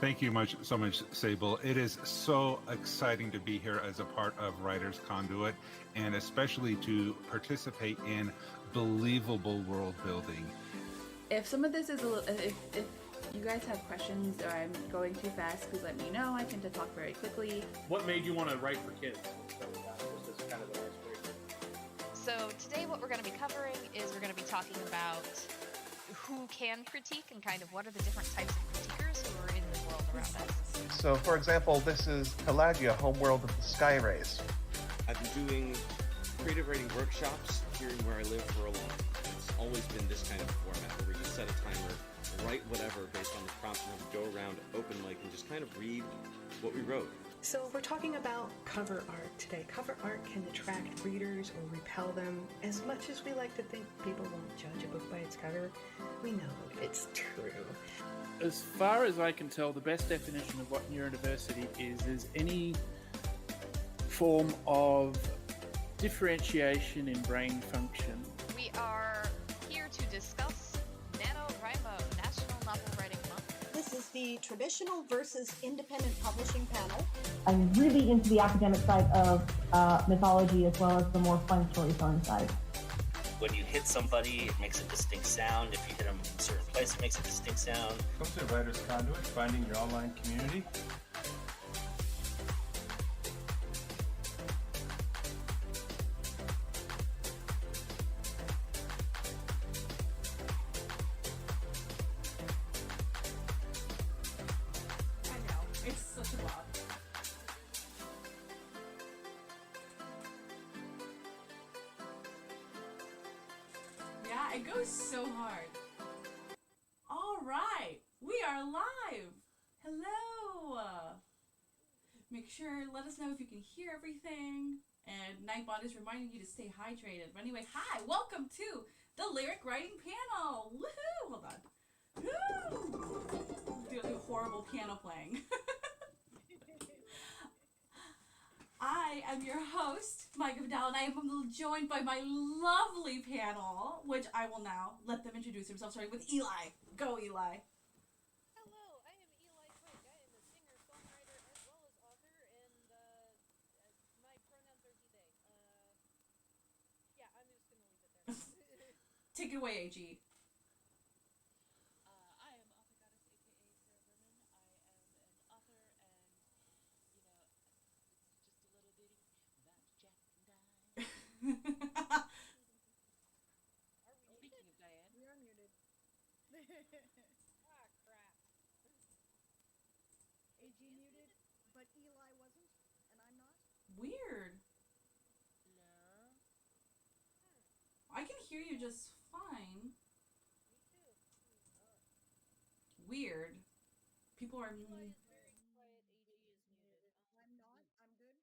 Thank you so much, Sable. It is so exciting to be here as a part of Writers CONduit, and especially to participate in believable world building. If some of this is a little, if you guys have questions or I'm going too fast, please let me know. I tend to talk very quickly. What made you want to write for kids? Just as kind of an icebreaker. So today what we're going to be covering is we're going to be talking about who can critique and kind of what are the different types of critiquers who are in the world around us. So, for example, this is Pelagia, homeworld of the Sky Rays. I've been doing creative writing workshops here where I live for a long time. It's always been this kind of format where we just set a timer, write whatever based on the prompt, and have to go around open mic and just kind of read what we wrote. So we're talking about cover art today. Cover art can attract readers or repel them. As much as we like to think people won't judge a book by its cover, we know it's true. As far as I can tell, the best definition of what neurodiversity is any form of differentiation in brain function. We are here to discuss NaNoWriMo, National Novel Writing Month. This is the traditional versus independent publishing panel. I'm really into the academic side of mythology as well as the more fun storytelling side. When you hit somebody, it makes a distinct sound. If you hit them in a certain place, it makes a distinct sound. Welcome to Writers CONduit, finding your online community. It goes so hard. All right, we are live. Hello. Make sure, let us know if you can hear everything. And Nightbot is reminding you to stay hydrated. But anyway, hi, welcome to the Lyric Writing Panel. Woohoo! Hold on. Woo! Do horrible piano playing. I am your host, Micah Vidal, and I am joined by my lovely panel, which I will now let them introduce themselves, starting with Eli. Go, Eli. Hello, I am Eli Quick. I am a singer, songwriter, as well as author, and my pronouns are he, they. Yeah, I'm just going to leave it there. Take it away, AG. Speaking of Diane, we are muted. Ah, crap. AG muted, but Eli wasn't, and I'm not. Weird. No. I can hear you just fine. Me too. Weird. People are... Eli is very quiet. AG is muted. I'm not. I'm good.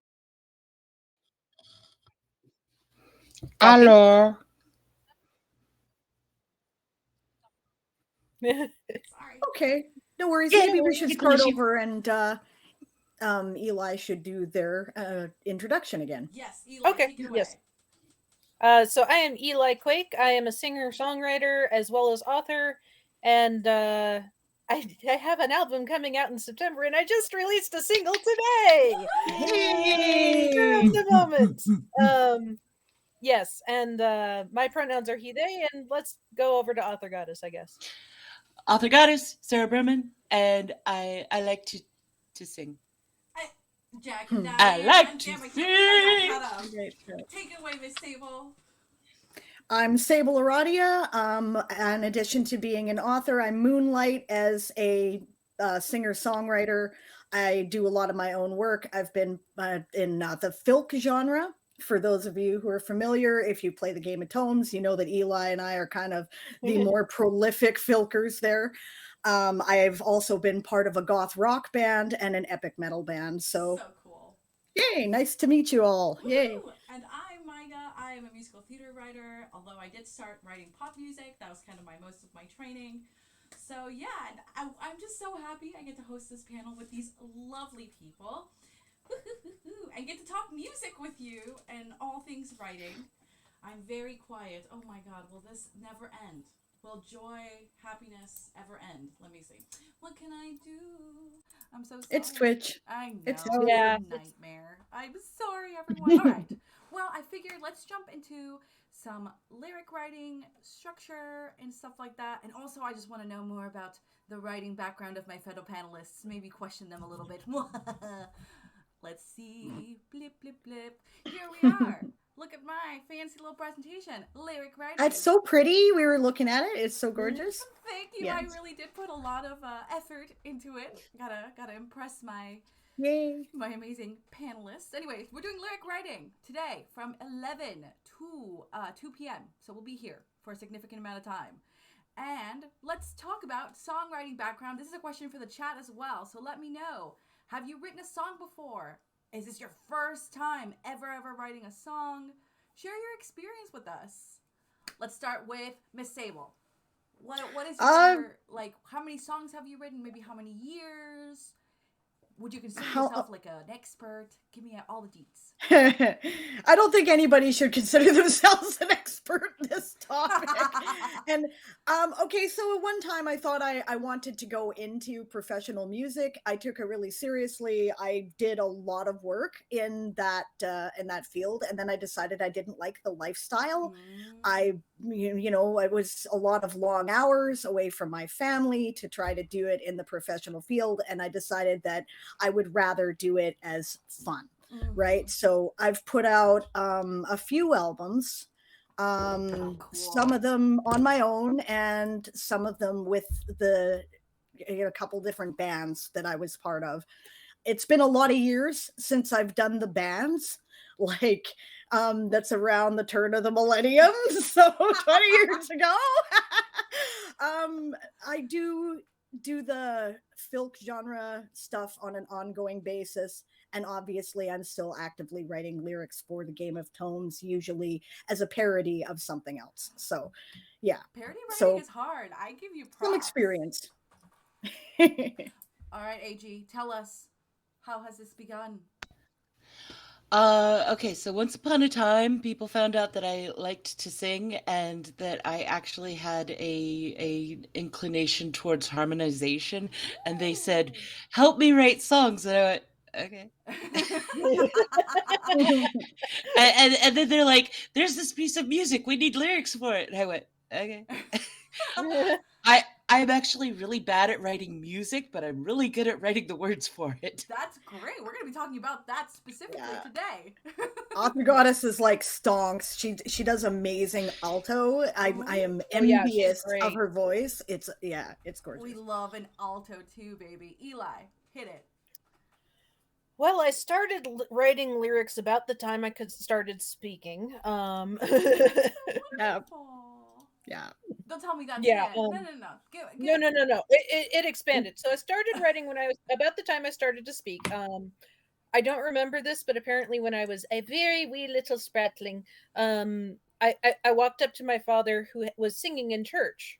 Hello. Okay, no worries. Maybe we should start over and Eli should do their introduction again. Yes, Eli, okay, take it away. Yes. So I am Eli Quake. I am a singer-songwriter as well as author, and I have an album coming out in September, and I just released a single today. Yay! The moment. Yes, and my pronouns are he, they, and let's go over to Author Goddess, I guess. Author Goddess, Sarah Berman, and I like to sing. Jack and Diane, I like to sing. Take it away, Miss Sable. I'm Sable Aradia. In addition to being an author, I moonlight as a singer-songwriter. I do a lot of my own work. I've been in the filk genre. For those of you who are familiar, if you play the Game of Tomes, you know that Eli and I are kind of the more prolific filkers there. I've also been part of a goth rock band and an epic metal band. So cool. Yay, nice to meet you all. Woo-hoo. Yay. And I'm Micah. I am a musical theater writer, although I did start writing pop music. That was kind of most of my training. So yeah, and I'm just so happy I get to host this panel with these lovely people. And get to talk music with you and all things writing. I'm very quiet. Oh my god, will this never end? Will joy, happiness ever end? Let me see. What can I do? I'm so sorry. It's Twitch. I know. It's It's Twitch. a nightmare. I'm sorry, everyone. All right. Well, I figured let's jump into some lyric writing, structure, and stuff like that. And also, I just want to know more about the writing background of my fellow panelists. Maybe question them a little bit. Let's see. Blip, blip, blip. Here we are. Look at my fancy little presentation. Lyric writing. It's so pretty. We were looking at it. It's so gorgeous. Thank you. Yes. I really did put a lot of effort into it. Gotta impress my Yay. my amazing panelists. Anyways, we're doing lyric writing today from 11 to 2 p.m. So we'll be here for a significant amount of time. And let's talk about songwriting background. This is a question for the chat as well. So let me know. Have you written a song before? Is this your first time ever writing a song? Share your experience with us. Let's start with Miss Sable. What is your, like, how many songs have you written? Maybe how many years? Would you consider yourself like an expert? Give me all the deets. I don't think anybody should consider themselves an expert in this topic. And okay, so at one time I thought I wanted to go into professional music. I took it really seriously. I did a lot of work in that field, and then I decided I didn't like the lifestyle. It was a lot of long hours away from my family to try to do it in the professional field, and I decided that I would rather do it as fun. Right. So I've put out a few albums, cool. Some of them on my own and some of them with a couple different bands that I was part of. It's been a lot of years since I've done the bands, like that's around the turn of the millennium. So 20 years ago. I do the filk genre stuff on an ongoing basis, and obviously I'm still actively writing lyrics for the Game of Tones, usually as a parody of something else. So yeah, parody writing is hard. I give you props. Some experience. All right, AG, tell us, how has this begun? Okay, so once upon a time, people found out that I liked to sing and that I actually had a inclination towards harmonization, and they said, "Help me write songs." And I went, "Okay." and then they're like, "There's this piece of music. We need lyrics for it." And I went, "Okay." I'm actually really bad at writing music, but I'm really good at writing the words for it. That's great. We're going to be talking about that specifically today. Author Goddess is like stonks. She does amazing alto. I am envious of her voice. It's gorgeous. We love an alto too, baby. Eli, hit it. Well, I started writing lyrics about the time I started speaking. Yeah. Don't tell me that. Yeah. No. No. It expanded. So I started writing when I was about the time I started to speak. I don't remember this, but apparently when I was a very wee little spratling, I walked up to my father who was singing in church,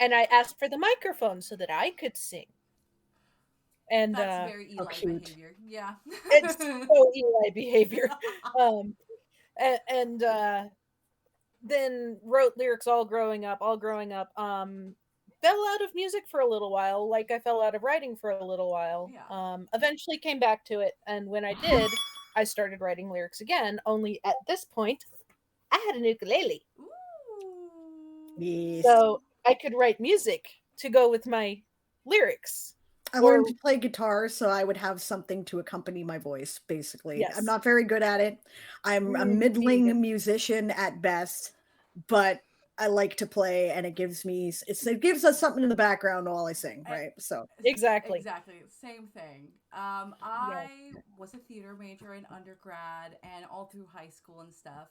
and I asked for the microphone so that I could sing. And that's very Eli behavior. Yeah. It's so Eli behavior. Then wrote lyrics all growing up. Fell out of music for a little while, like I fell out of writing for a little while. Yeah. Eventually came back to it, and when I did, I started writing lyrics again, only at this point, I had an ukulele. Yes. So I could write music to go with my lyrics. I learned to play guitar, so I would have something to accompany my voice, basically. Yes. I'm not very good at it. I'm a middling musician at best, but I like to play, and it gives us something in the background while I sing, right? So Exactly. Same thing. I was a theater major in undergrad and all through high school and stuff.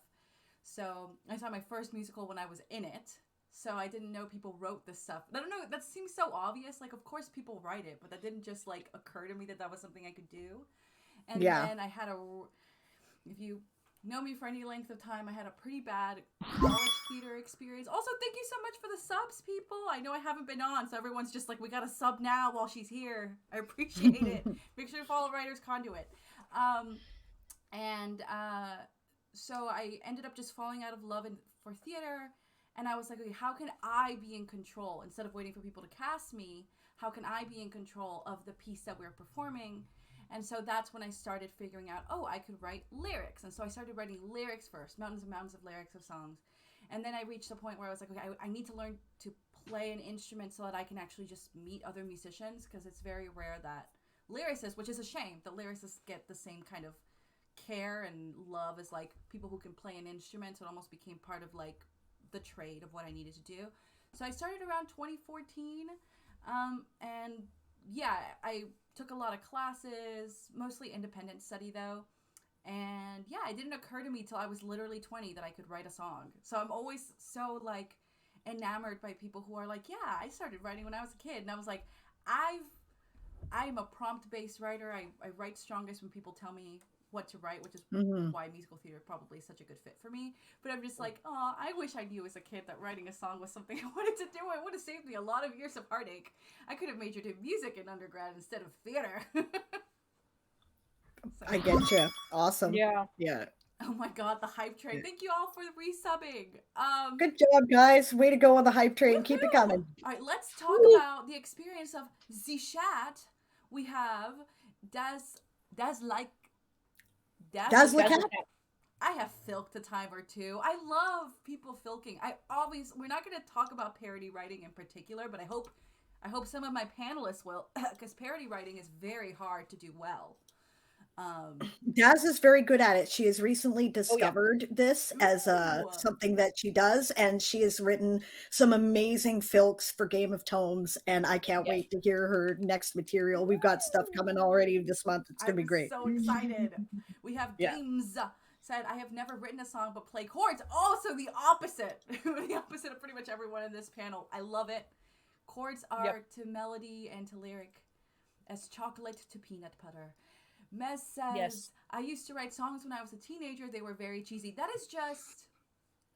So I saw my first musical when I was in it. So I didn't know people wrote this stuff. I don't know, that seems so obvious. Like, of course people write it, but that didn't just, like, occur to me that was something I could do. And then I had if you know me for any length of time, I had a pretty bad college theater experience. Also, thank you so much for the subs, people. I know I haven't been on, so everyone's just like, we got to sub now while she's here. I appreciate it. Make sure to follow Writers CONduit. So I ended up just falling out of love for theater. And I was like, okay, how can I be in control instead of waiting for people to cast me? How can I be in control of the piece that we're performing? And so that's when I started figuring out, oh, I could write lyrics. And so I started writing lyrics first, mountains and mountains of lyrics of songs. And then I reached the point where I was like, okay, I need to learn to play an instrument so that I can actually just meet other musicians, because it's very rare that lyricists, which is a shame, that lyricists get the same kind of care and love as like people who can play an instrument. So it almost became part of like the trade of what I needed to do. So I started around 2014, and yeah, I took a lot of classes, mostly independent study though. And yeah, it didn't occur to me till I was literally 20 that I could write a song. So I'm always so like enamored by people who are like, yeah, I started writing when I was a kid. And I was like, I'm a prompt-based writer. I write strongest when people tell me what to write, which is why musical theater probably is such a good fit for me. But I'm just like, oh, I wish I knew as a kid that writing a song was something I wanted to do. It would have saved me a lot of years of heartache. I could have majored in music in undergrad instead of theater. So. I get you. Awesome. Yeah. Yeah. Oh my god, the hype train. Thank you all for resubbing. Good job, guys. Way to go on the hype train. Keep it coming. All right, let's talk about the experience of the chat. We have Daz like I have filked a time or two. I love people filking. We're not going to talk about parody writing in particular, but I hope some of my panelists will, because parody writing is very hard to do well. Daz is very good at it. She has recently discovered this as something that she does, and she has written some amazing filks for Game of Tomes, and I can't wait to hear her next material. We've got stuff coming already this month. It's gonna be great. So excited. We have Games said, I have never written a song but play chords. Also the opposite. The opposite of pretty much everyone in this panel. I love it. Chords are to melody and to lyric as chocolate to peanut butter. Mez says, I used to write songs when I was a teenager. They were very cheesy. That is just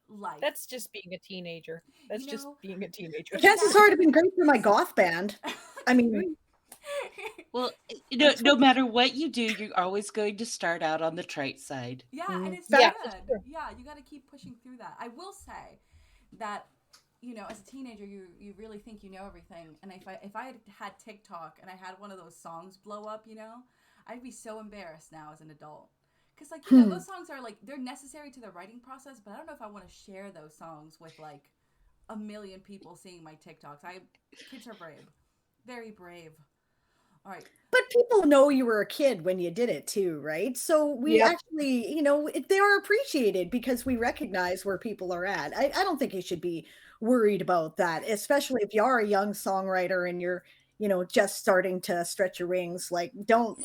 life. That's just being a teenager. That's just being a teenager. Chances are it would have been great for my goth band. I mean... Well, no matter what you do, you're always going to start out on the trite side. Yeah, and it's good. Yeah, you got to keep pushing through that. I will say that, as a teenager, you really think you know everything. And if I had TikTok and I had one of those songs blow up, I'd be so embarrassed now as an adult. Because, those songs are, they're necessary to the writing process, but I don't know if I want to share those songs with, 1 million people seeing my TikToks. Kids are brave. Very brave. All right. But people know you were a kid when you did it, too, right? So we actually, they are appreciated because we recognize where people are at. I don't think you should be worried about that, especially if you are a young songwriter and you're just starting to stretch your wings. Don't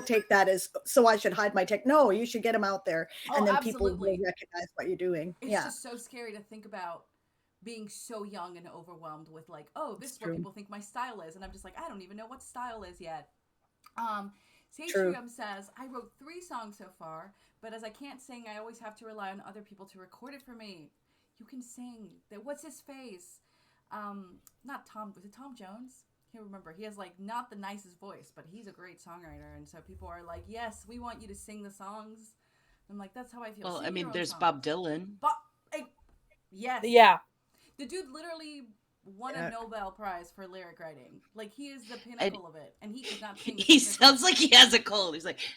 take that as, so I should hide my tech. No, you should get them out there. And then people will recognize what you're doing. It's just so scary to think about being so young and overwhelmed with this is what people think my style is. And I'm just like, I don't even know what style is yet. Satrium says, I wrote 3 songs so far, but as I can't sing, I always have to rely on other people to record it for me. You can sing. What's his face? Not Tom. Was it Tom Jones? Can't remember. He has not the nicest voice, but he's a great songwriter, and so people are like, yes, we want you to sing the songs. I'm like, that's how I feel. Well, I mean, there's Bob Dylan. Yes. Yeah. The dude literally won a Nobel Prize for lyric writing. He is the pinnacle of it, and he could not sing. He sounds like he has a cold. He's like, He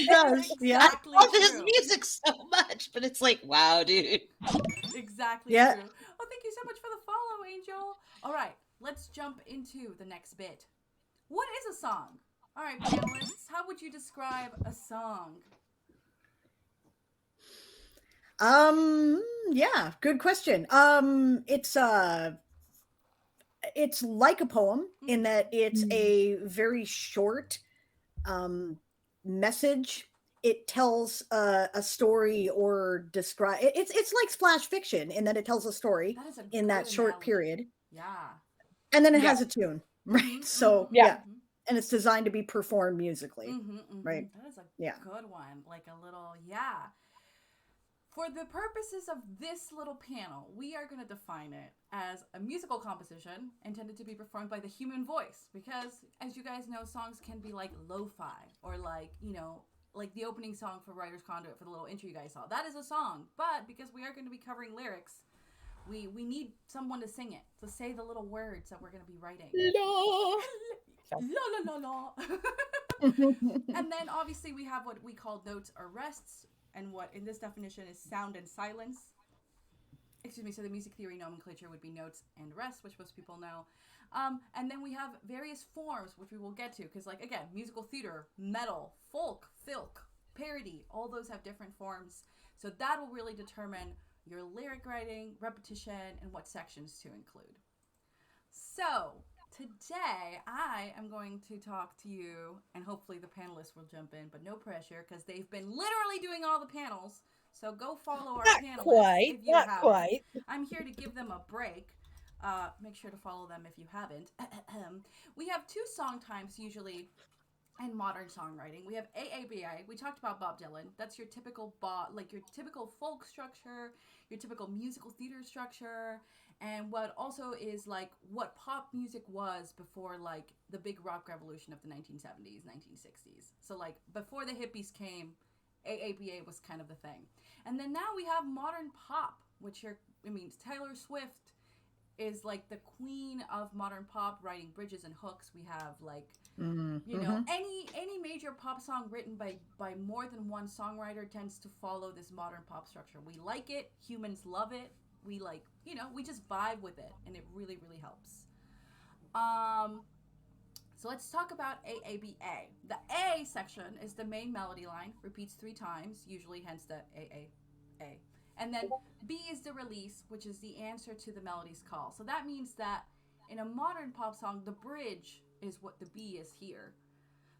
does. Yeah. I love his music so much, but it's like, wow, dude. Exactly true. Oh, thank you so much for the follow, Angel. All right, let's jump into the next bit. What is a song? All right, panelists, how would you describe a song? Yeah, good question. It's like a poem in that it's a very short message. It tells a story or describe it's like flash fiction in that it tells a story in that short period. Yeah. And then it has a tune, right? So and it's designed to be performed musically, right? That is a good one. A little, For the purposes of this little panel, we are going to define it as a musical composition intended to be performed by the human voice. Because, as you guys know, songs can be like lo-fi or like the opening song for Writers CONduit for the little intro you guys saw. That is a song, but because we are going to be covering lyrics, we need someone to sing it, to say the little words that we're going to be writing. La la la la. And then obviously we have what we call notes or rests, and what in this definition is sound and silence. Excuse me, so the music theory nomenclature would be notes and rests, which most people know. And then we have various forms, which we will get to, because like, again, musical theater, metal, folk, filk, parody, all those have different forms. So that will really determine your lyric writing, repetition, and what sections to include. So today I am going to talk to you, and hopefully the panelists will jump in, but no pressure, because they've been literally doing all the panels. So go follow our panelists if you haven't. Quite. I'm here to give them a break. Make sure to follow them if you haven't. We have 2 song times usually in modern songwriting. We have AABA. We talked about Bob Dylan. That's your typical your typical folk structure, your typical musical theater structure, and what also is like what pop music was before like the big rock revolution of the 1970s, 1960s. So like before the hippies came, AABA was kind of the thing. And then now we have modern pop, which Taylor Swift is like the queen of modern pop, writing bridges and hooks. We have like you know, any major pop song written by more than one songwriter tends to follow this modern pop structure. We like it, humans love it. We like, you know, we just vibe with it, and it really, really helps. So let's talk about AABA. The A section is the main melody line, repeats 3 times, usually hence the A. And then B is the release, which is the answer to the melody's call. So that means that in a modern pop song, the bridge is what the B is here.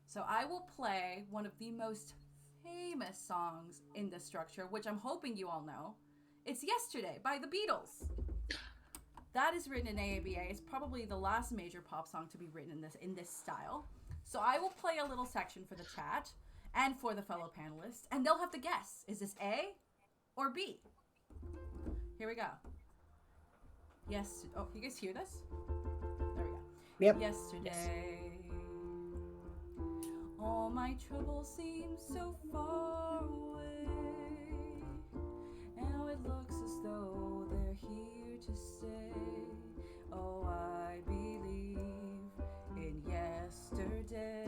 So I will play one of the most famous songs in this structure, which I'm hoping you all know. It's Yesterday by the Beatles. That is written in AABA. It's probably the last major pop song to be written in this style. So I will play a little section for the chat and for the fellow panelists, and they'll have to guess, is this A or B? Here we go. Yes. Oh, you guys hear this? There we go. Yep. Yesterday, all my troubles seem so far away. Now it looks as though they're here to stay. Oh, I believe in yesterday.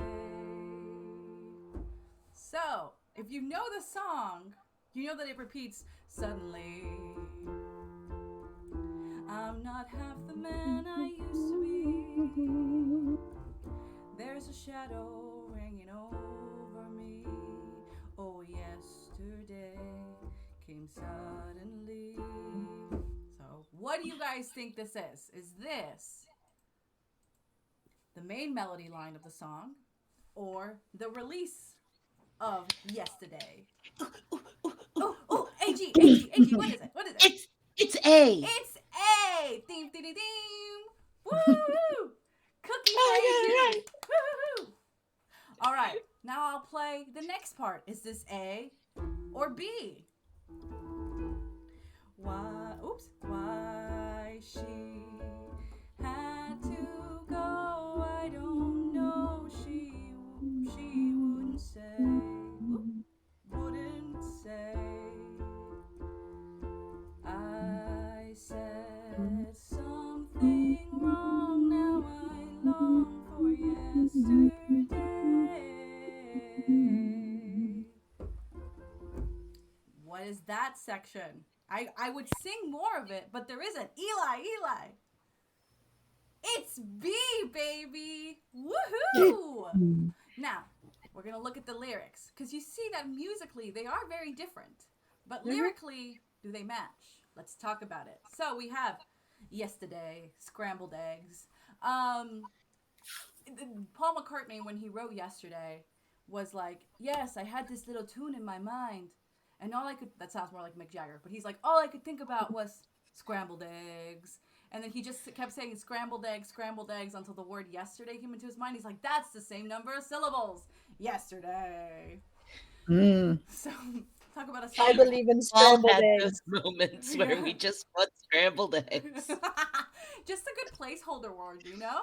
So, if you know the song, you know that it repeats, suddenly I'm not half the man I used to be. There's a shadow hanging over me. Oh, yesterday came suddenly. So, what do you guys think this is? Is this the main melody line of the song or the release of Yesterday? Oh, AG, what is it? What is it? It's A. It's A. Theme, theme, theme. Woo! Cookie for AG. Woo! All right, now I'll play the next part. Is this A or B? Why she had to go, I don't know. She wouldn't say. I said something wrong. Now I long for yesterday. What is that section? I would sing more of it, but there isn't. Eli. It's B, baby. Woohoo! Now, we're going to look at the lyrics, because you see that musically they are very different. But lyrically, do they match? Let's talk about it. So we have Yesterday, Scrambled Eggs. Paul McCartney, when he wrote Yesterday, was like, yes, I had this little tune in my mind. And that sounds more like Mick Jagger, but he's like, all I could think about was scrambled eggs. And then he just kept saying scrambled eggs until the word yesterday came into his mind. He's like, that's the same number of syllables. Yesterday. So, talk about a song. I believe in scrambled eggs. Those moments where we just want scrambled eggs. Just a good placeholder word, you know?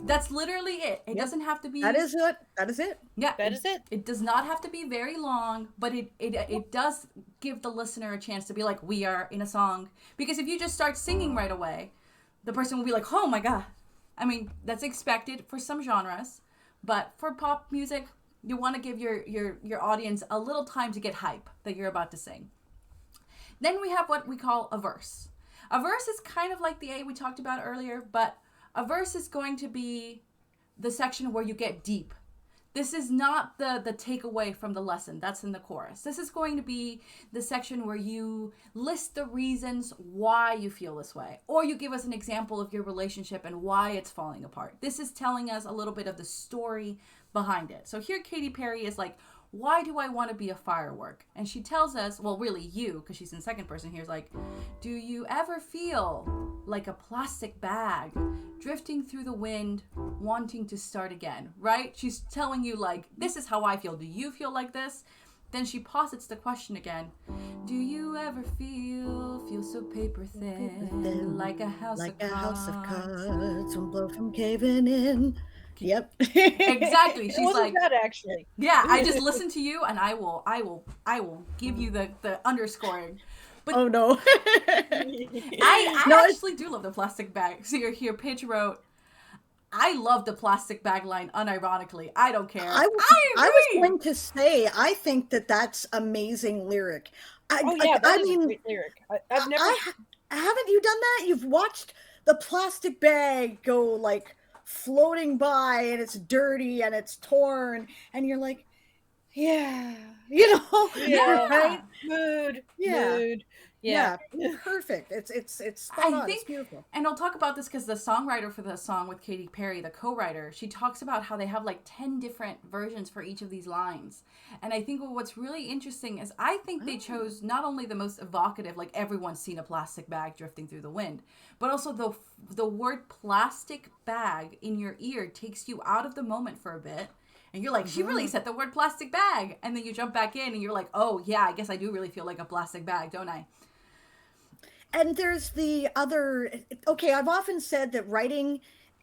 That's literally it. It doesn't have to be. That is it. That is it. Yeah, that is it. It does not have to be very long, but it does give the listener a chance to be like, we are in a song. Because if you just start singing right away, the person will be like, oh my god. I mean, that's expected for some genres, but for pop music, you want to give your audience a little time to get hype that you're about to sing. Then we have what we call a verse. A verse is kind of like the A we talked about earlier, but a verse is going to be the section where you get deep. This is not the takeaway from the lesson. That's in the chorus. This is going to be the section where you list the reasons why you feel this way. Or you give us an example of your relationship and why it's falling apart. This is telling us a little bit of the story behind it. So here Katy Perry is like, why do I want to be a firework? And she tells us, well, really you, because she's in second person here, is like, do you ever feel like a plastic bag drifting through the wind, wanting to start again, right? She's telling you, like, this is how I feel. Do you feel like this? Then she posits the question again. Do you ever feel so paper thin, like a house of cards? Like a house of cards, one blow from caving in. Yep. Exactly. She's wasn't like that actually. Yeah, I just listen to you and I will give you the underscoring. But oh no. I actually do love the plastic bag. So you're here, Paige wrote, I love the plastic bag line unironically. I don't care. I was going to say, I think that's amazing lyric. That is a great lyric. I've never. Haven't you done that? You've watched the plastic bag go like floating by and it's dirty and it's torn and you're like, yeah, right? Mood. Yeah, perfect. It's spot on. It's beautiful. And I'll talk about this because the songwriter for the song with Katy Perry, the co-writer, she talks about how they have like 10 different versions for each of these lines. And I think what's really interesting is I think they chose not only the most evocative, like everyone's seen a plastic bag drifting through the wind, but also the word plastic bag in your ear takes you out of the moment for a bit. And you're like, she really said the word plastic bag. And then you jump back in and you're like, oh yeah, I guess I do really feel like a plastic bag, don't I? And there's the other, okay, I've often said that writing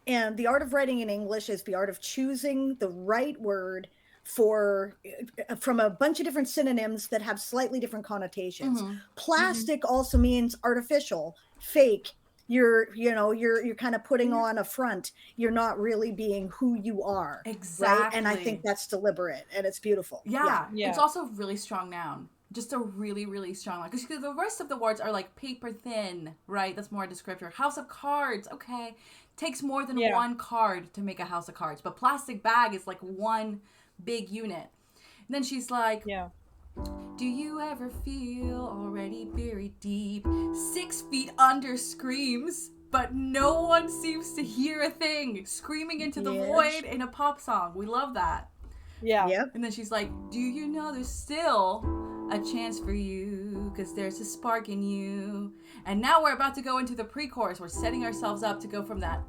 and the art of writing in English is the art of choosing the right word from a bunch of different synonyms that have slightly different connotations. Plastic also means artificial, fake. You're kind of putting on a front. You're not really being who you are. Exactly. Right? And I think that's deliberate and it's beautiful. Yeah. It's also a really strong noun. Just a really, really strong line. Because the rest of the words are like paper thin, right? That's more a descriptor. House of cards, okay. Takes more than one card to make a house of cards. But plastic bag is like one big unit. And then she's like, do you ever feel already buried deep, 6 feet under screams, but no one seems to hear a thing? Screaming into the void in a pop song. We love that. Yeah. Yep. And then she's like, do you know there's still a chance for you, because there's a spark in you. And now we're about to go into the pre-chorus. We're setting ourselves up to go from that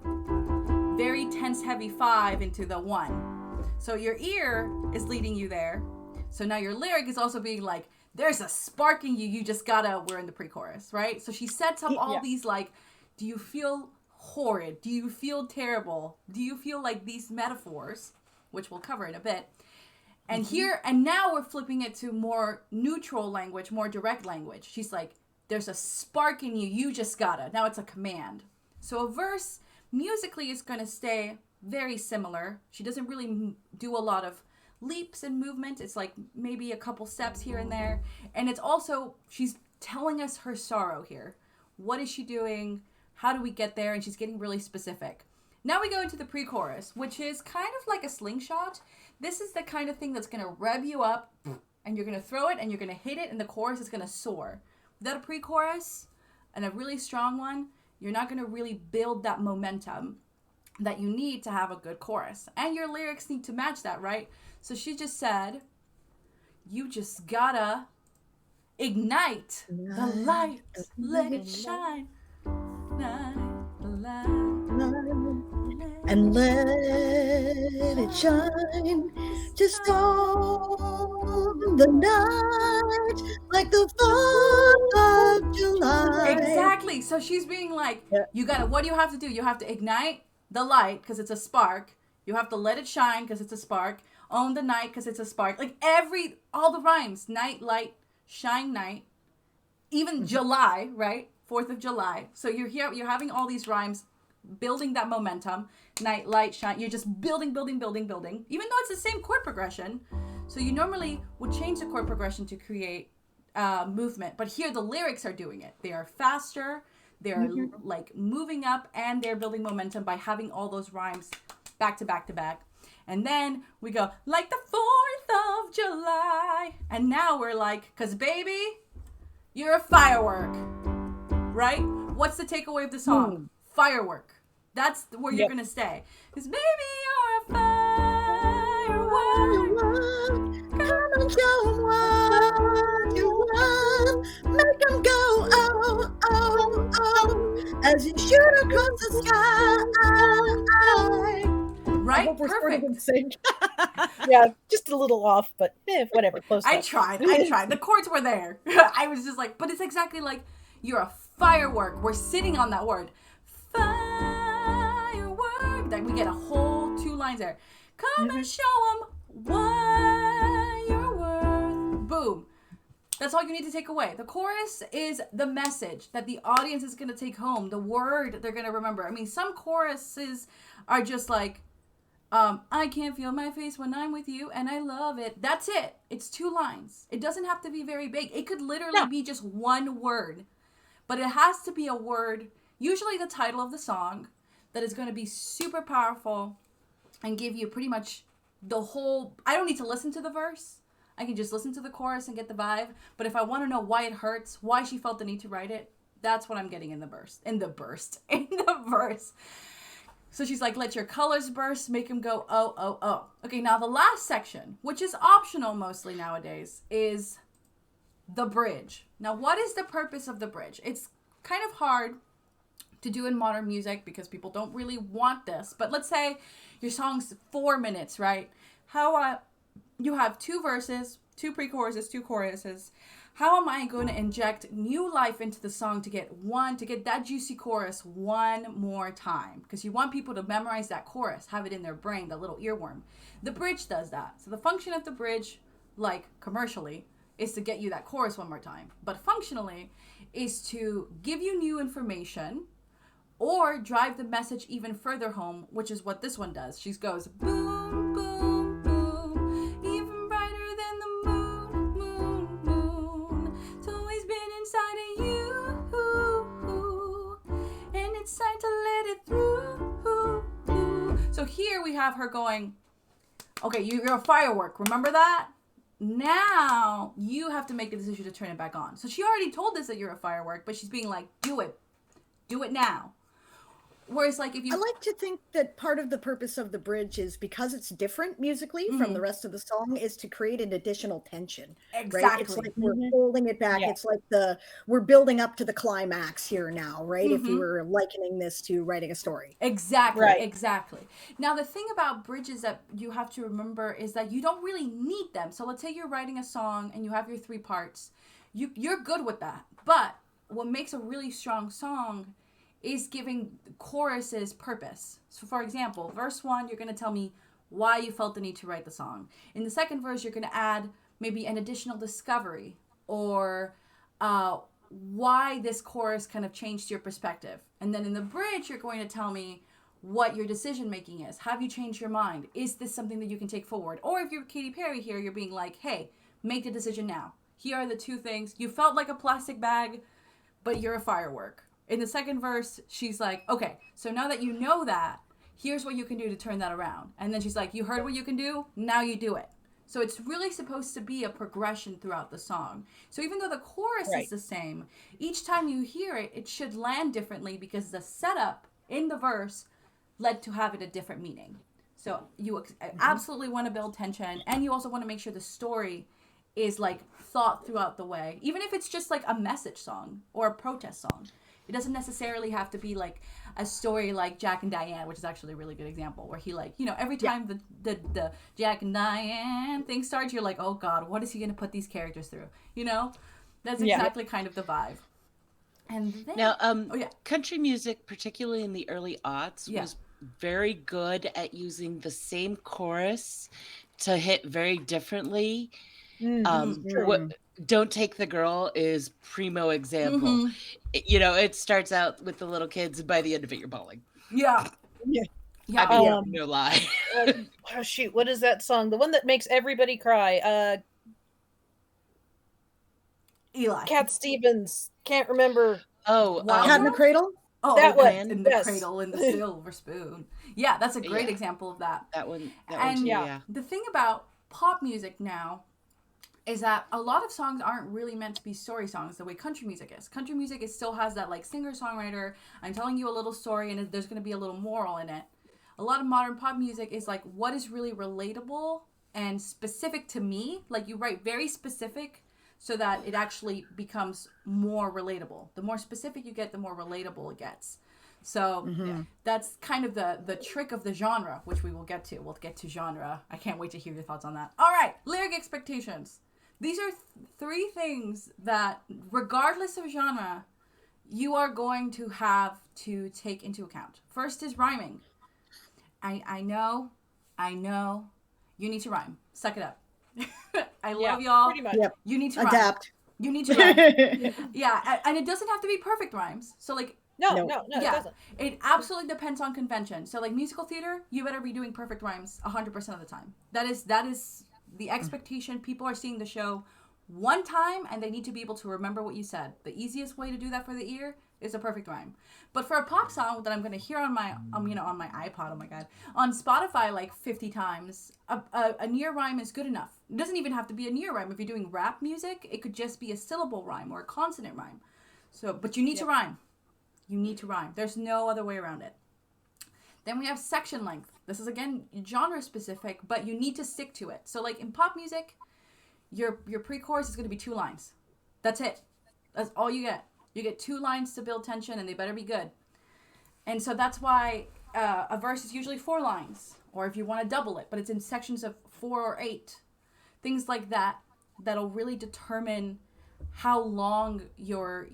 very tense, heavy 5 into the 1. So your ear is leading you there. So now your lyric is also being like, there's a spark in you. You just gotta, we're in the pre-chorus, right? So she sets up all these like, do you feel horrid? Do you feel terrible? Do you feel like these metaphors, which we'll cover in a bit. And here, and now we're flipping it to more neutral language, more direct language. She's like, there's a spark in you. You just gotta. Now it's a command. So a verse musically is going to stay very similar. She doesn't really do a lot of leaps and movement. It's like maybe a couple steps here and there. And it's also, she's telling us her sorrow here. What is she doing? How do we get there? And she's getting really specific. Now we go into the pre-chorus, which is kind of like a slingshot. This is the kind of thing that's going to rev you up, and you're going to throw it, and you're going to hit it, and the chorus is going to soar. Without a pre-chorus, and a really strong one, you're not going to really build that momentum that you need to have a good chorus. And your lyrics need to match that, right? So she just said, you just gotta ignite the light, let it shine. Ignite the light. And let it shine just on the night like the 4th of July. Exactly. So she's being like, you gotta, what do you have to do? You have to ignite the light because it's a spark. You have to let it shine because it's a spark. Own the night because it's a spark. Like all the rhymes. Night, light, shine, night. Even July, right? 4th of July. So you're having all these rhymes, building that momentum. Night, light, shine. You're just building. Even though it's the same chord progression. So you normally would change the chord progression to create movement. But here the lyrics are doing it. They are faster. They're like moving up and they're building momentum by having all those rhymes back to back to back. And then we go like the 4th of July. And now we're like, cause baby, you're a firework, right? What's the takeaway of the song? Firework. That's where you're gonna stay. Cause baby, you're a firework. Come and show 'em what you love. Make 'em go, oh, oh, oh, as you shoot across the sky. Right? I hope we're sort of Perfect. in sync. Yeah, just a little off, but whatever. Close I enough. tried. The chords were there. I was just like, but it's exactly like you're a firework. We're sitting on that word. Firework. That we get a whole 2 lines there. Come and show them what you're worth. Boom. That's all you need to take away. The chorus is the message that the audience is going to take home. The word they're going to remember. I mean, some choruses are just like, I can't feel my face when I'm with you, and I love it. That's it. It's 2 lines. It doesn't have to be very big. It could literally be just one word. But it has to be a word, usually the title of the song, that is going to be super powerful and give you pretty much the whole... I don't need to listen to the verse. I can just listen to the chorus and get the vibe. But if I want to know why it hurts, why she felt the need to write it, that's what I'm getting in the verse. In the verse. So she's like, let your colors burst, make them go, oh, oh, oh. Okay, now the last section, which is optional mostly nowadays, is the bridge. Now, what is the purpose of the bridge? It's kind of hard to do in modern music because people don't really want this. But let's say your song's 4 minutes, right? You have 2 verses, 2 pre-choruses, 2 choruses. How am I going to inject new life into the song to get that juicy chorus one more time? Because you want people to memorize that chorus, have it in their brain, that little earworm. The bridge does that. So the function of the bridge, like commercially, is to get you that chorus one more time. But functionally is to give you new information or drive the message even further home, which is what this one does. She goes, boom, boom, boom, even brighter than the moon, moon, moon. It's always been inside of you, and it's time to let it through. So here we have her going, okay, you're a firework, remember that? Now you have to make a decision to turn it back on. So she already told us that you're a firework, but she's being like, do it now. Whereas, like, if you... I like to think that part of the purpose of the bridge is because it's different musically from the rest of the song is to create an additional tension. Exactly. Right? It's like we're holding it back. Yeah. It's like we're building up to the climax here now, right? If you were likening this to writing a story. Exactly. Right. Exactly. Now, the thing about bridges that you have to remember is that you don't really need them. So let's say you're writing a song and you have your 3 parts. You're good with that. But what makes a really strong song is giving choruses purpose. So for example, verse 1, you're going to tell me why you felt the need to write the song. In the second verse, you're going to add maybe an additional discovery or why this chorus kind of changed your perspective. And then in the bridge, you're going to tell me what your decision making is. Have you changed your mind? Is this something that you can take forward? Or if you're Katy Perry here, you're being like, hey, make the decision now. Here are the 2 things. You felt like a plastic bag, but you're a firework. In the second verse, she's like, okay, so now that you know that, here's what you can do to turn that around. And then she's like, you heard what you can do? Now you do it. So it's really supposed to be a progression throughout the song. So even though the chorus is the same, each time you hear it, it should land differently because the setup in the verse led to have it a different meaning. So you absolutely want to build tension, and you also want to make sure the story is like thought throughout the way, even if it's just like a message song or a protest song. It doesn't necessarily have to be like a story like Jack and Diane, which is actually a really good example, where he like, every time the Jack and Diane thing starts, you're like, oh God, what is he going to put these characters through? That's exactly kind of the vibe. And then, now, country music, particularly in the early aughts, was very good at using the same chorus to hit very differently. What Don't Take the Girl is primo example. You know, it starts out with the little kids, and by the end of it, you're bawling. Yeah. Yeah. I mean, no lie. Oh shoot, what is that song? The one that makes everybody cry. Eli. Cat Stevens. Can't remember. Oh, Cat in the Cradle? Oh, that one. In the Cradle in the Silver Spoon. Yeah, that's a great example of that. That one And too, yeah. the thing about pop music now is that a lot of songs aren't really meant to be story songs the way country music is. Country music still has that like singer-songwriter, I'm telling you a little story and there's going to be a little moral in it. A lot of modern pop music is like what is really relatable and specific to me. Like you write very specific so that it actually becomes more relatable. The more specific you get, the more relatable it gets. So that's kind of the trick of the genre, which we will get to. We'll get to genre. I can't wait to hear your thoughts on that. All right, lyric expectations. These are three things that, regardless of genre, you are going to have to take into account. First is rhyming. I know. You need to rhyme. Suck it up. I love y'all. Pretty much. Yep. You need to Adapt. rhyme. You need to rhyme. Yeah, and it doesn't have to be perfect rhymes. So like No, it doesn't. It absolutely depends on convention. So like musical theater, you better be doing perfect rhymes 100% of the time. That is the expectation. People are seeing the show one time and they need to be able to remember what you said. The easiest way to do that for the ear is a perfect rhyme. But for a pop song that I'm going to hear on my on my iPod, oh my god, on Spotify like 50 times, a near rhyme is good enough. It doesn't even have to be a near rhyme. If you're doing rap music, it could just be a syllable rhyme or a consonant rhyme. So, but you need to rhyme. You need to rhyme. There's no other way around it. Then we have section length. This is again genre specific, but you need to stick to it. So like in pop music, your pre-chorus is going to be 2 lines. That's it. That's all you get. You get 2 lines to build tension, and they better be good. And so that's why a verse is usually 4 lines, or if you want to double it, but it's in sections of 4 or 8. Things like that that'll really determine how long you're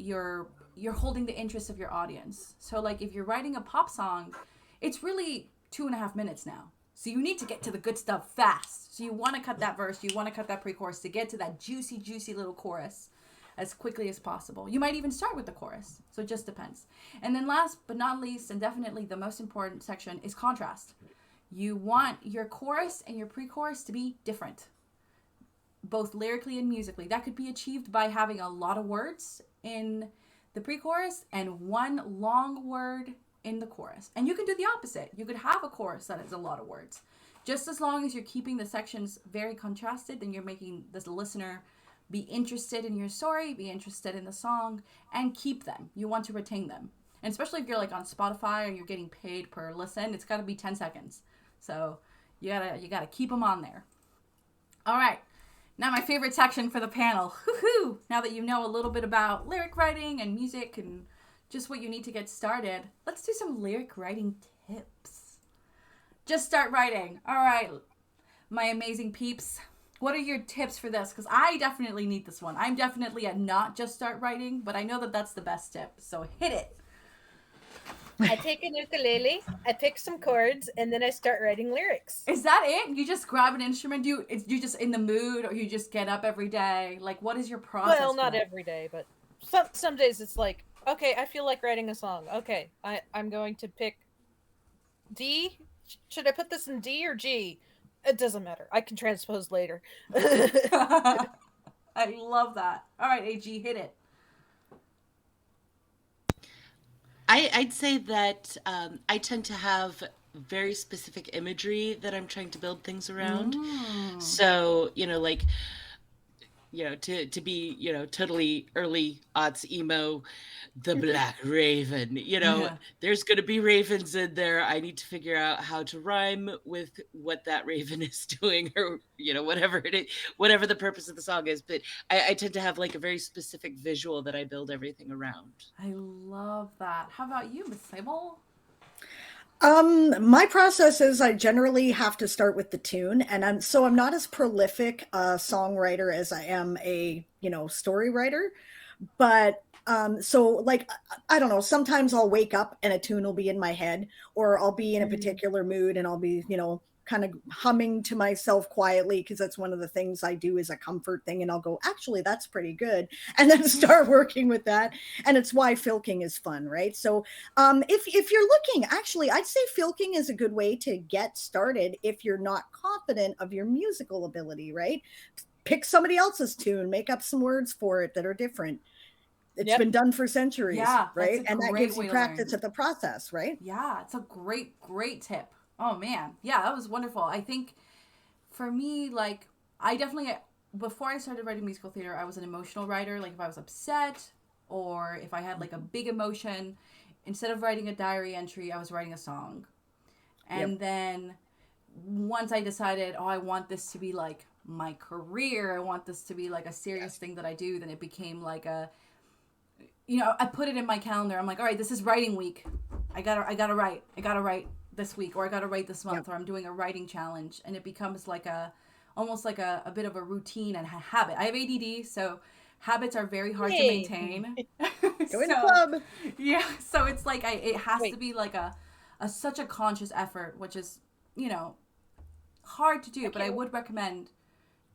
holding the interest of your audience. So like if you're writing a pop song, it's really 2.5 minutes now. So you need to get to the good stuff fast. So you want to cut that verse, you want to cut that pre-chorus to get to that juicy little chorus as quickly as possible. You might even start with the chorus. So it just depends. And then last but not least, and definitely the most important section, is contrast. You want your chorus and your pre-chorus to be different, both lyrically and musically. That could be achieved by having a lot of words in the pre-chorus and 1 long word in the chorus. And you can do the opposite. You could have a chorus that has a lot of words. Just as long as you're keeping the sections very contrasted, then you're making the listener be interested in your story, be interested in the song, and keep them. You want to retain them. And especially if you're like on Spotify or you're getting paid per listen, it's got to be 10 seconds. So you gotta keep them on there. All right. Now my favorite section for the panel. Woohoo! Now that you know a little bit about lyric writing and music and just what you need to get started, let's do some lyric writing tips. Just start writing. All right, my amazing peeps. What are your tips for this? Because I definitely need this one. I'm definitely a not just start writing, but I know that that's the best tip. So hit it. I take an ukulele, I pick some chords, and then I start writing lyrics. Is that it? You just grab an instrument? You just in the mood, or you just get up every day? Like, what is your process? Well, not every day, but some days it's like, okay, I feel like writing a song. Okay, I'm going to pick D. Should I put this in D or G? It doesn't matter. I can transpose later. I love that. All right, AG, hit it. I'd say that I tend to have very specific imagery that I'm trying to build things around. So, to be, totally early aughts emo, the Black Raven, there's going to be ravens in there. I need to figure out how to rhyme with what that raven is doing, or, whatever it is, whatever the purpose of the song is. But I tend to have like a very specific visual that I build everything around. I love that. How about you, Miss Sable? My process is I generally have to start with the tune, and I'm not as prolific a songwriter as I am a, story writer, but So like, I don't know, sometimes I'll wake up and a tune will be in my head, or I'll be in a particular mood and I'll be, kind of humming to myself quietly, because that's one of the things I do as a comfort thing, and I'll go, actually that's pretty good, and then start working with that. And it's why filking is fun, right? So if you're looking, actually I'd say filking is a good way to get started if you're not confident of your musical ability, right? Pick somebody else's tune, make up some words for it that are different. It's been done for centuries, Yeah, right? that's a And that great gives way you to learn. practice at the process, right? Yeah, it's a great tip. Oh man, yeah, that was wonderful. I think for me, like, I definitely, before I started writing musical theater, I was an emotional writer. Like, if I was upset or if I had like a big emotion, instead of writing a diary entry, I was writing a song. And then once I decided, oh, I want this to be like my career, I want this to be like a serious thing that I do, then it became like a, I put it in my calendar. I'm like, all right, this is writing week. I gotta write this week, or I gotta write this month, or I'm doing a writing challenge, and it becomes like almost like a bit of a routine and a habit. I have ADD, so habits are very hard to maintain. Go in the club. Yeah, so it's like it has to be like such a conscious effort, which is hard to do. But I would recommend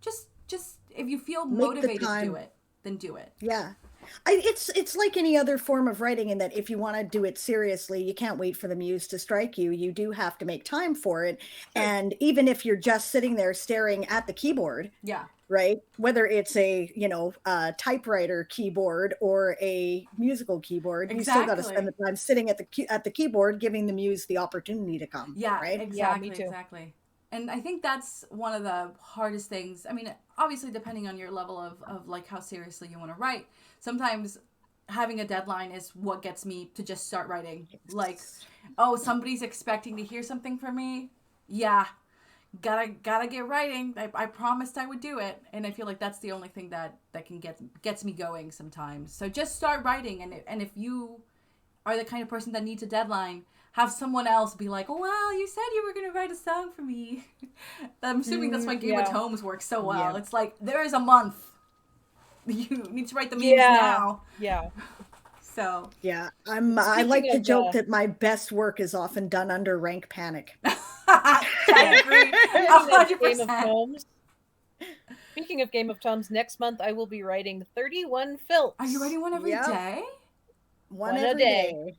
just if you feel motivated to do it, then do it. Yeah. It's like any other form of writing, in that if you want to do it seriously, you can't wait for the muse to strike you. You do have to make time for it. And even if you're just sitting there staring at the keyboard, right? Whether it's a, typewriter keyboard or a musical keyboard, you still got to spend the time sitting at the keyboard, giving the muse the opportunity to come. Yeah, right? exactly, exactly. And I think that's one of the hardest things. I mean, obviously, depending on your level of like how seriously you want to write, sometimes having a deadline is what gets me to just start writing. Like, oh, somebody's expecting to hear something from me. Yeah, gotta get writing. I promised I would do it, and I feel like that's the only thing that can gets me going sometimes. So just start writing, and if you are the kind of person that needs a deadline, have someone else be like, well, you said you were going to write a song for me. I'm assuming that's why Game of Tomes works so well. It's like, there is a month. You need to write the memes now. Yeah. So. Yeah, I like to joke that my best work is often done under rank panic. I agree. 100%. Speaking of Game of Tomes, next month I will be writing 31 films. Are you writing one every day? One every day.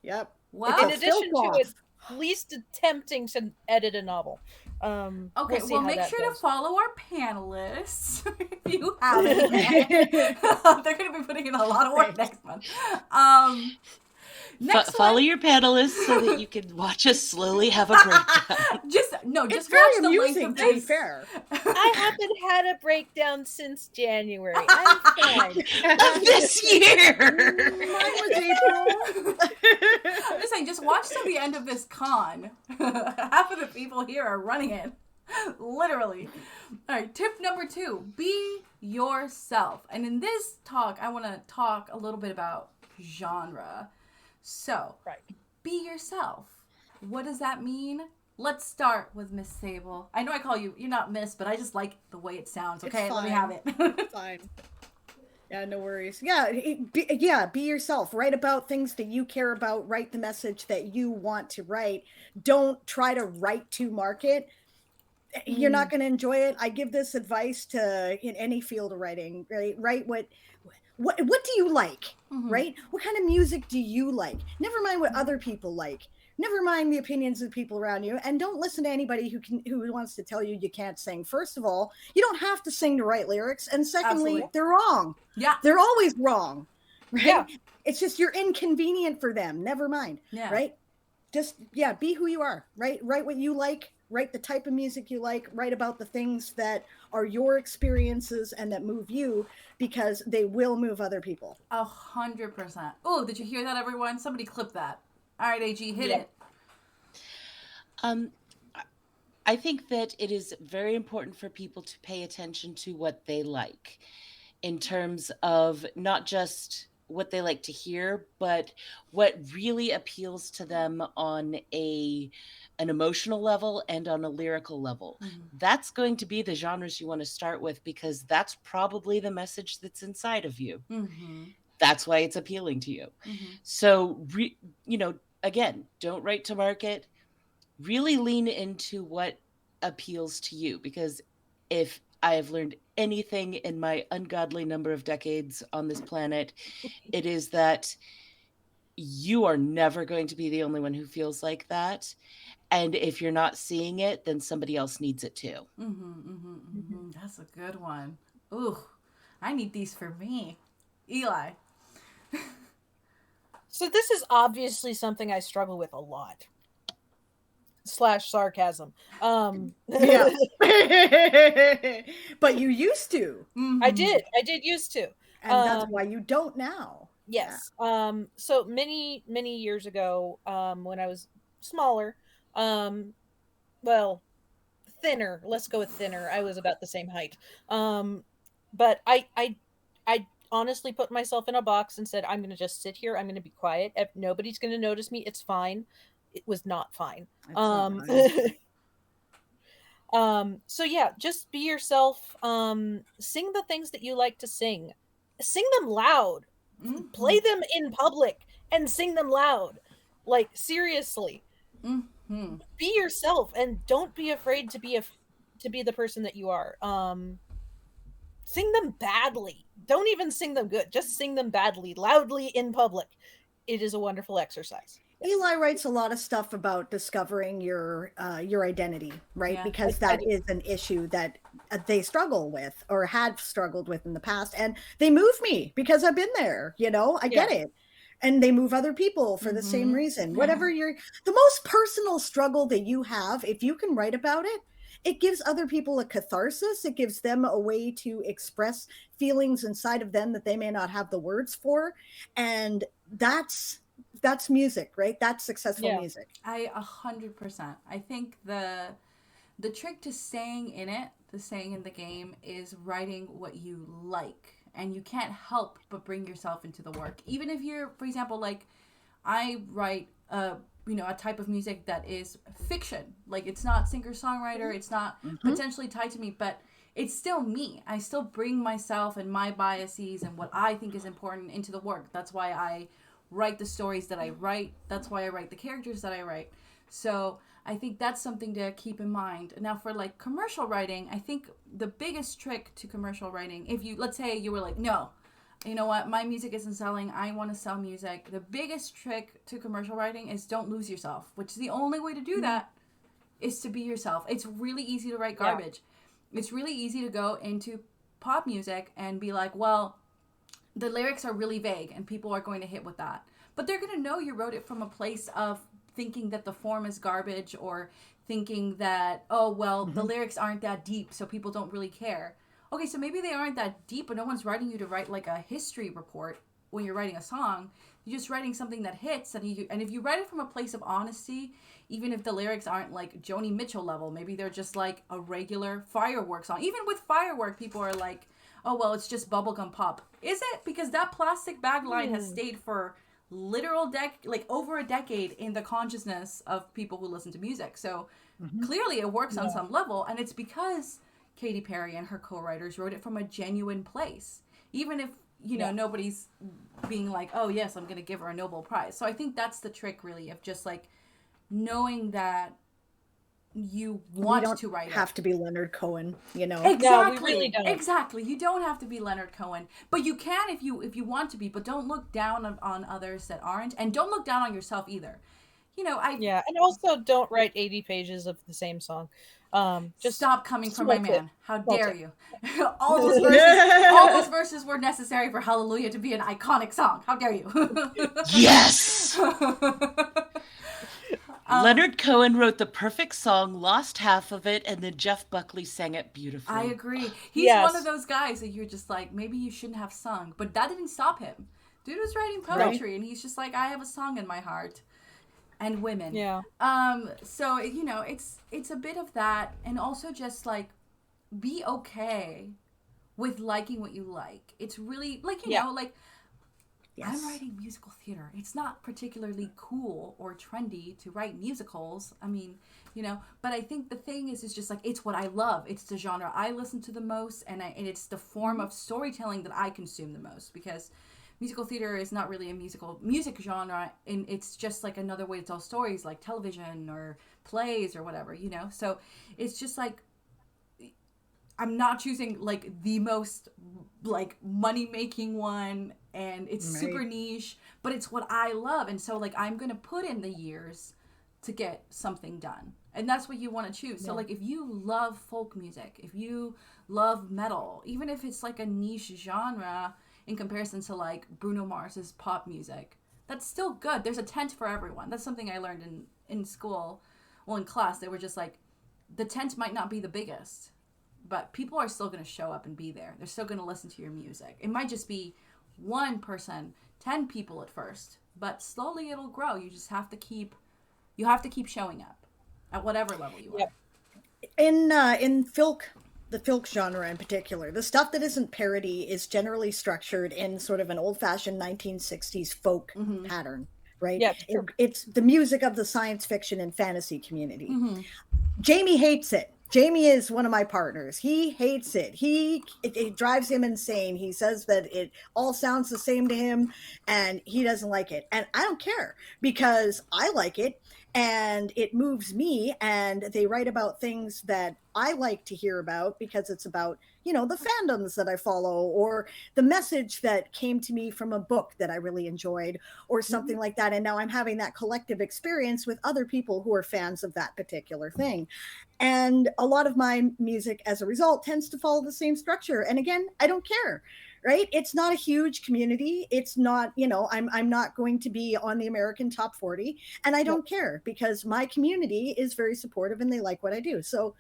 Yep. Wow. In addition to at least attempting to edit a novel. Okay, well, make sure to follow our panelists if you haven't. They're going to be putting in a lot of work next month. Follow your panelists so that you can watch us slowly have a breakdown. Just it's watch very the amusing, length to of be this. fair. I haven't had a breakdown since January. I'm fine. Of this year. Mine was April. I'm just saying, just watch till the end of this con. Half of the people here are running it. Literally. All right, tip number 2, be yourself. And in this talk, I want to talk a little bit about genre. So, be yourself. What does that mean? Let's start with Miss Sable. I know I call you're not Miss, but I just like the way it sounds. Okay, let me have it. It's fine. Yeah, no worries. Yeah, be yourself. Write about things that you care about. Write the message that you want to write. Don't try to write to market. You're not going to enjoy it. I give this advice to in any field of writing. Right? Write what do you like? Right? What kind of music do you like? Never mind what other people like. Never mind the opinions of people around you, and don't listen to anybody who wants to tell you can't sing. First of all, you don't have to sing to write lyrics, and secondly, they're wrong. Yeah, they're always wrong. Right? Yeah. It's just you're inconvenient for them. Never mind. Yeah. Right? Just be who you are. Right? Write what you like. Write the type of music you like. Write about the things that are your experiences and that move you, because they will move other people. 100%. Oh, did you hear that, everyone? Somebody clip that. All right, AG, hit it. I think that it is very important for people to pay attention to what they like, in terms of not just what they like to hear, but what really appeals to them on an emotional level and on a lyrical level. That's going to be the genres you want to start with, because that's probably the message that's inside of you. That's why it's appealing to you. So, again, don't write to market. Really lean into what appeals to you, because if I have learned anything in my ungodly number of decades on this planet, it is that you are never going to be the only one who feels like that. And if you're not seeing it, then somebody else needs it too. That's a good one. Ooh, I need these for me. Eli. So this is obviously something I struggle with a lot. /sarcasm. Yeah. But you used to. I did used to. And that's why you don't now. Yes. So many years ago, when I was smaller, well, thinner. Let's go with thinner. I was about the same height. But I honestly put myself in a box and said, I'm going to just sit here. I'm going to be quiet. If nobody's going to notice me, it's fine. It was not fine. So yeah, just be yourself. Sing the things that you like to sing. Sing them loud. Play them in public and sing them loud. Like, seriously. Be yourself and don't be afraid to be the person that you are. Sing them badly. Don't even sing them good. Just sing them badly, loudly in public. It is a wonderful exercise. Eli writes a lot of stuff about discovering your identity, right? Because that is an issue that they struggle with or had struggled with in the past. And they move me because I've been there, I get it. And they move other people for the same reason. Whatever the most personal struggle that you have, if you can write about it, it gives other people a catharsis. It gives them a way to express feelings inside of them that they may not have the words for. And that's music, right? That's successful music. I 100%. I think the trick to staying in it, to staying in the game, is writing what you like. And you can't help but bring yourself into the work. Even if you're, for example, like I write a type of music that is fiction. Like, it's not singer-songwriter, it's not potentially tied to me, but it's still me. I still bring myself and my biases and what I think is important into the work. That's why I write the stories that I write. That's why I write the characters that I write. So I think that's something to keep in mind. Now, for like commercial writing, I think the biggest trick to commercial writing, if you, let's say you were like, no, you know what, my music isn't selling, I want to sell music. The biggest trick to commercial writing is don't lose yourself, which is the only way to do that is to be yourself. It's really easy to write garbage. It's really easy to go into pop music and be like, well, the lyrics are really vague and people are going to hit with that. But they're going to know you wrote it from a place of thinking that the form is garbage, or thinking that, oh, well, the lyrics aren't that deep, so people don't really care. Okay, so maybe they aren't that deep, but no one's writing you to write like a history report when you're writing a song. You're just writing something that hits, and if you write it from a place of honesty, even if the lyrics aren't like Joni Mitchell level, maybe they're just like a regular Firework song. Even with Firework, people are like, oh, well, it's just bubblegum pop. Is it? Because that plastic bag line has stayed for literal over a decade in the consciousness of people who listen to music. So clearly it works on some level, and it's because Katy Perry and her co-writers wrote it from a genuine place. Even if, nobody's being like, oh, yes, I'm going to give her a Nobel Prize. So I think that's the trick, really, of just like knowing that you want to write it. Have to be Leonard Cohen, Exactly. No, we really don't. Exactly. You don't have to be Leonard Cohen, but you can if you want to be. But don't look down on others that aren't, and don't look down on yourself either. And also don't write 80 pages of the same song. Just stop coming from my man. How dare you? All those verses were necessary for Hallelujah to be an iconic song. How dare you? Yes. Leonard Cohen wrote the perfect song, lost half of it, and then Jeff Buckley sang it beautifully. I agree. He's one of those guys that you're just like, maybe you shouldn't have sung, but that didn't stop him. Dude was writing poetry, and he's just like, I have a song in my heart. And women. Yeah. So, it's a bit of that, and also just like, be okay with liking what you like. It's really, like, Yes. I'm writing musical theater. It's not particularly cool or trendy to write musicals. I mean, but I think the thing is just like, it's what I love. It's the genre I listen to the most, and it's the form of storytelling that I consume the most, because musical theater is not really a music genre, and it's just like another way to tell stories, like television or plays or whatever, you know. So it's just like I'm not choosing like the most like money making one, and it's super niche, but it's what I love, and so like I'm gonna put in the years to get something done, and that's what you want to choose. So like if you love folk music, if you love metal, even if it's like a niche genre in comparison to like Bruno Mars's pop music, that's still good. There's a tent for everyone. That's something I learned in school. Well, in class, they were just like, the tent might not be the biggest, but people are still going to show up and be there. They're still going to listen to your music. It might just be one person, 10 people at first, but slowly it'll grow. You just have to keep showing up at whatever level you are. In folk, the folk genre in particular, the stuff that isn't parody is generally structured in sort of an old-fashioned 1960s folk pattern, right? Yeah, it's the music of the science fiction and fantasy community. Jamie hates it. Jamie is one of my partners. He hates it. It drives him insane. He says that it all sounds the same to him, and he doesn't like it. And I don't care, because I like it, and it moves me, and they write about things that I like to hear about, because it's about, you know, the fandoms that I follow, or the message that came to me from a book that I really enjoyed, or something like that. And now I'm having that collective experience with other people who are fans of that particular thing. And a lot of my music, as a result, tends to follow the same structure. And again, I don't care, right? It's not a huge community. It's not, you know, I'm not going to be on the American Top 40, and I don't care, because my community is very supportive and they like what I do. So,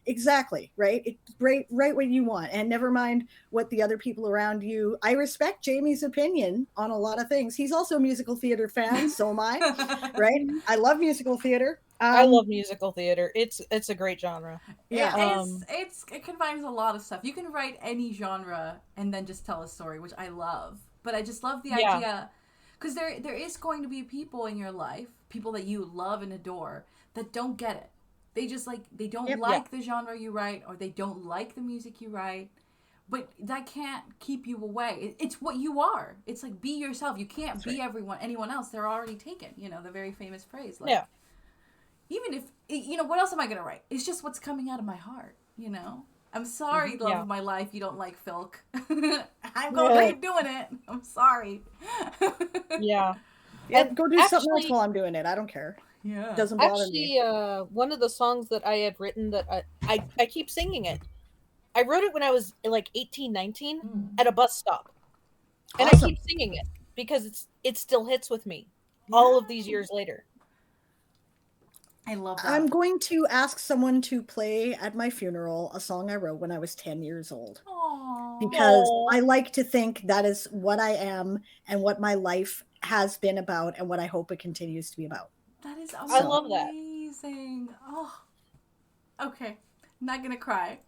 exactly, right? It's write what you want, and never mind what the other people around you. I respect Jamie's opinion on a lot of things. He's also a musical theater fan, so am I, right? I love musical theater. I love musical theater. It's a great genre. Yeah, it combines a lot of stuff. You can write any genre and then just tell a story, which I love. But I just love the idea, because there is going to be people in your life, people that you love and adore, that don't get it. They just they don't like the genre you write, or they don't like the music you write. But that can't keep you away. It's what you are. It's like, be yourself. You can't be anyone else. They're already taken. You know, the very famous phrase. Even if, you know, what else am I going to write? It's just what's coming out of my heart, you know? I'm sorry, love of my life, you don't like Filk. I'm going to keep doing it. I'm sorry. Yeah, go do something else while I'm doing it. I don't care. Yeah. It doesn't bother me. One of the songs that I have written that I keep singing it. I wrote it when I was like 18, 19 at a bus stop. And I keep singing it because it still hits with me all of these years later. I love that. I'm going to ask someone to play at my funeral a song I wrote when I was 10 years old. Aww. Because I like to think that is what I am and what my life has been about and what I hope it continues to be about. That is amazing. I love that. Amazing. Oh, okay. Not gonna cry.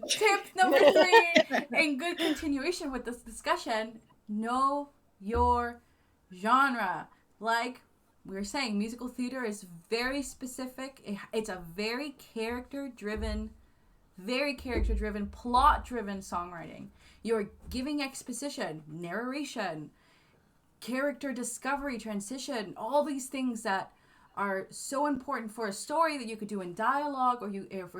Tip number 3, in good continuation with this discussion, know your genre. Like we were saying, musical theater is very specific. It's a very character-driven, plot-driven songwriting. You're giving exposition, narration, character discovery, transition, all these things that are so important for a story that you could do in dialogue, or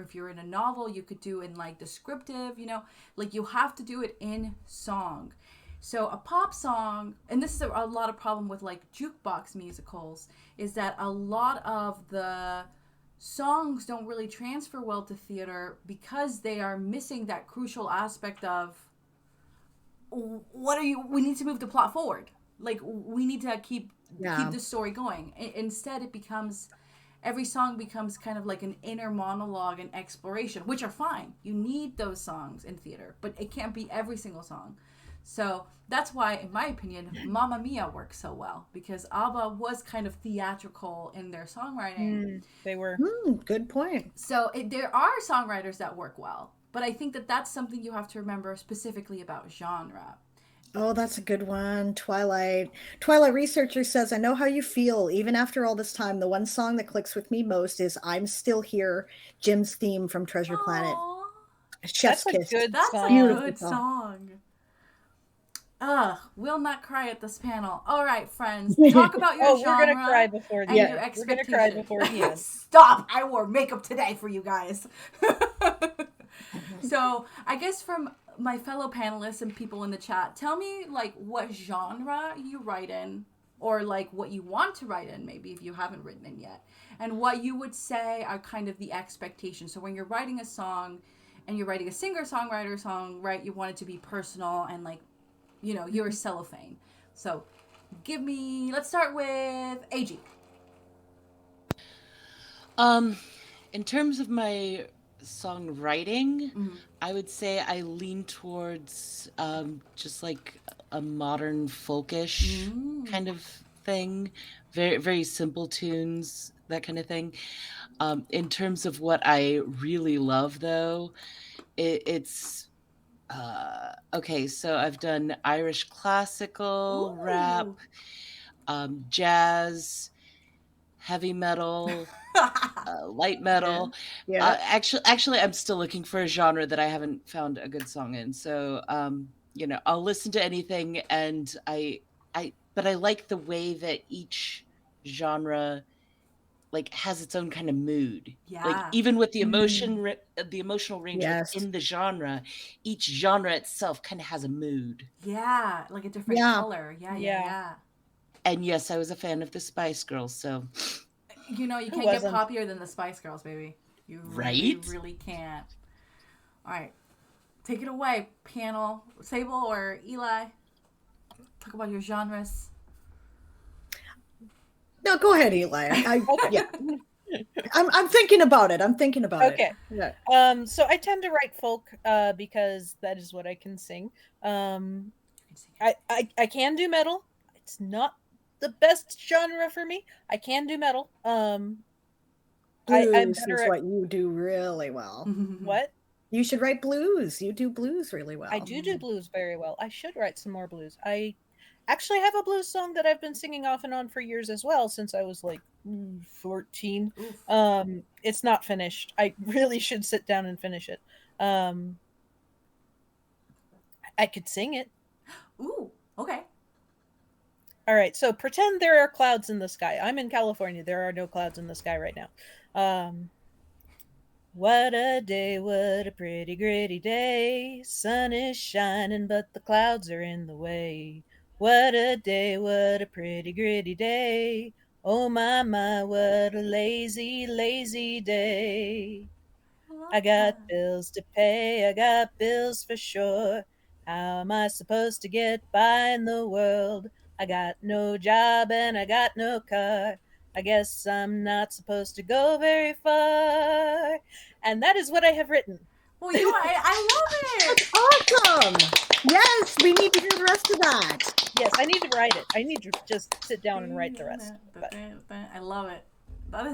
if you're in a novel, you could do in like descriptive, you know, like you have to do it in song. So a pop song, and this is a lot of problem with like jukebox musicals, is that a lot of the songs don't really transfer well to theater because they are missing that crucial aspect of we need to move the plot forward. Like we need to keep the story going. Instead, every song becomes kind of like an inner monologue and exploration, which are fine. You need those songs in theater, but it can't be every single song. So that's why, in my opinion, Mamma Mia works so well, because ABBA was kind of theatrical in their songwriting. They were. Good point. So there are songwriters that work well, but I think that that's something you have to remember specifically about genre. Oh, that's a good one. Twilight Researcher says, I know how you feel. Even after all this time, the one song that clicks with me most is I'm Still Here, Jim's theme from Treasure Planet. Chef's Kiss. That's a good song. will not cry at this panel. All right, friends, talk about your genre. We're gonna cry before the and end. your We're gonna cry expectations. before the end. Stop! I wore makeup today for you guys. So I guess from my fellow panelists and people in the chat, tell me like what genre you write in, or like what you want to write in, maybe if you haven't written in yet, and what you would say are kind of the expectations. So when you're writing a song and you're writing a singer-songwriter song, right, you want it to be personal and like, you know, you're a cellophane. So let's start with AG. In terms of my songwriting, I would say I lean towards just like a modern folkish kind of thing, very very simple tunes, that kind of thing. In terms of what I really love, though, it's okay. So I've done Irish classical, rap, jazz, heavy metal, light metal. Yeah. Actually, I'm still looking for a genre that I haven't found a good song in. So, you know, I'll listen to anything, and but I like the way that each genre like has its own kind of mood. Like Yeah. even with the the emotional range Yes. within the genre, each genre itself kind of has a mood. Yeah, like a different color. Yeah. And yes, I was a fan of the Spice Girls, so You know, you Who can't get wasn't? poppier than the Spice Girls, baby. You Right? really can't. All right. Take it away, panel. Sable or Eli? Talk about your genres. No, go ahead, Eli. Okay. I'm thinking about it. Okay. Yeah. So I tend to write folk because that is what I can sing. I can do metal. It's not the best genre for me. I can do metal. I'm Blues better is at what you do really well. what? You should write blues. You do blues really well. I do blues very well. I should write some more blues. I actually have a blues song that I've been singing off and on for years as well, since I was like 14. It's not finished. I really should sit down and finish it. I could sing it. Ooh, okay. All right, so pretend there are clouds in the sky. I'm in California. There are no clouds in the sky right now. What a day, what a pretty gritty day. Sun is shining, but the clouds are in the way. What a day, what a pretty gritty day. Oh my, what a lazy, lazy day. I got bills to pay, I got bills for sure. How am I supposed to get by in the world? I got no job and I got no car. I guess I'm not supposed to go very far. And that is what I have written. Well, I love it. That's awesome. Yes, we need to hear the rest of that. Yes, I need to write it. I need to just sit down and write the rest. I love it. That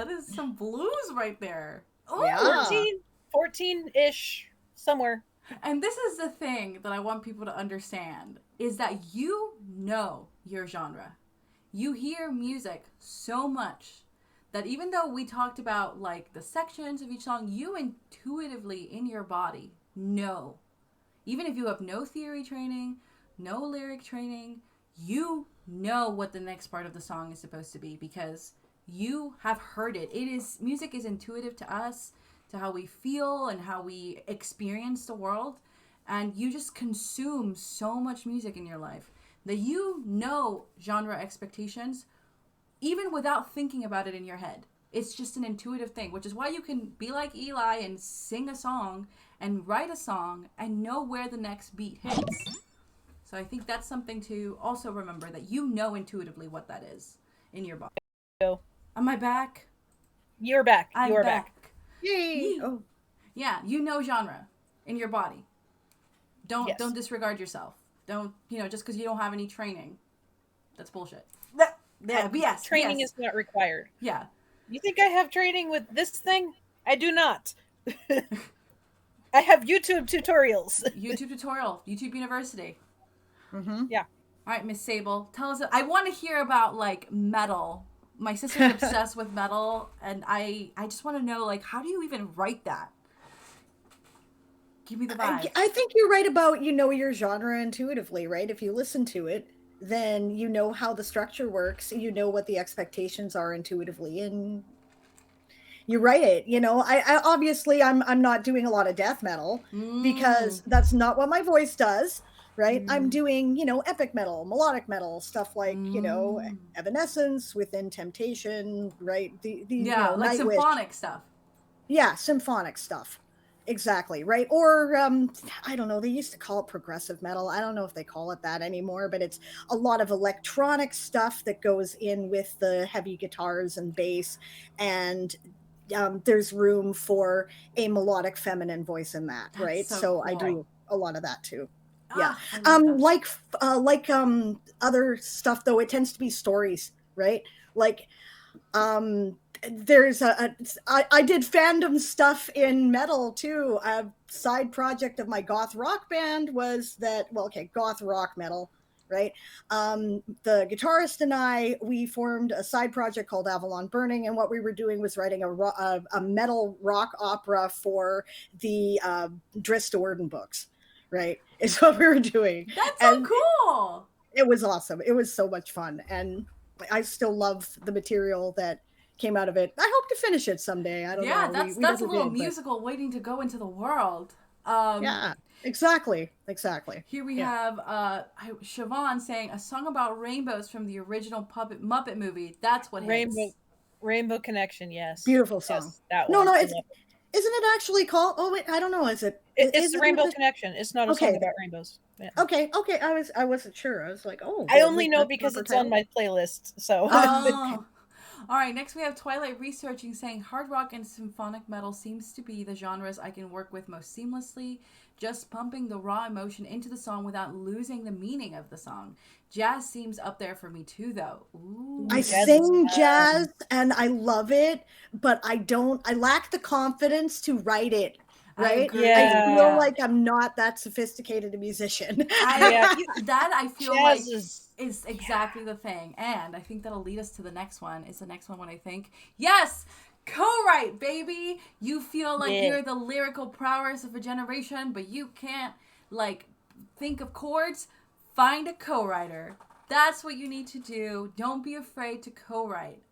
is some blues right there. Ooh. Yeah. 14-ish, somewhere. And this is the thing that I want people to understand, is that you know your genre. You hear music so much that even though we talked about like the sections of each song, you intuitively in your body know. Even if you have no theory training, no lyric training, you know what the next part of the song is supposed to be because you have heard it. Music is intuitive to us, to how we feel and how we experience the world. And you just consume so much music in your life that you know genre expectations even without thinking about it in your head. It's just an intuitive thing, which is why you can be like Eli and sing a song and write a song and know where the next beat hits. So I think that's something to also remember, that you know intuitively what that is in your body. Am I back? You're back. You're back. Yay. Oh. Yeah, you know genre in your body. Don't disregard yourself. Don't, just because you don't have any training. That's bullshit. Yeah, BS. Training is not required. Yeah. You think I have training with this thing? I do not. I have YouTube tutorials. YouTube University. Yeah. All right, Miss Sable, tell us. I want to hear about like metal. My sister's obsessed with metal, and I just want to know, like, how do you even write that? Give me the vibe. I think you're right about you know your genre intuitively, right? If you listen to it, then you know how the structure works, you know what the expectations are intuitively, and you write it. You know, I obviously I'm not doing a lot of death metal because that's not what my voice does, right? I'm doing, you know, epic metal, melodic metal, stuff like, you know, Evanescence, Within Temptation, right? The you Yeah, know, like Nightwish. symphonic stuff. Yeah, symphonic stuff. Exactly, right? Or I don't know, they used to call it progressive metal. I don't know if they call it that anymore, but it's a lot of electronic stuff that goes in with the heavy guitars and bass, and there's room for a melodic feminine voice in that, That's right? so So I cool. do a lot of that too. Yeah. I love that. Like other stuff though, it tends to be stories, right? Like there's I did fandom stuff in metal too. A side project of my goth rock band was that, well, okay, goth rock metal, right? The guitarist and I, we formed a side project called Avalon Burning, and what we were doing was writing a metal rock opera for the Drizzt Do'Urden books, right? Is what we were doing. That's so cool. It was awesome. It was so much fun, and I still love the material that came out of it. I hope to finish it someday. I don't know. Yeah, that's We that's a never little did, but musical waiting to go into the world. yeah, exactly. Here we Yeah. have Siobhan saying a song about rainbows from the original Muppet movie. That's what hits. Rainbow Connection, yes. Beautiful song. Yes, that No, one. no, I it's love it. isn't it actually called? Oh wait, I don't know. Is it? It's Is the it Rainbow the- Connection. It's not a Okay. song about rainbows. Yeah. Okay, I wasn't sure. I was like, oh, I well, only like, know that's because proper it's on title? my playlist. So Oh. All right, next we have Twilight Researching saying hard rock and symphonic metal seems to be the genres I can work with most seamlessly, just pumping the raw emotion into the song without losing the meaning of the song. Jazz seems up there for me too, though. Ooh. I sing jazz and I love it, but I lack the confidence to write it. I Right? agree. I Yeah. feel like I'm not that sophisticated a musician. I feel Jazz like is exactly the thing. And I think that'll lead us to the next one. Is the next one what I think? Yes! Co-write, baby! You feel like you're the lyrical prowess of a generation, but you can't, like, think of chords. Find a co-writer. That's what you need to do. Don't be afraid to co-write.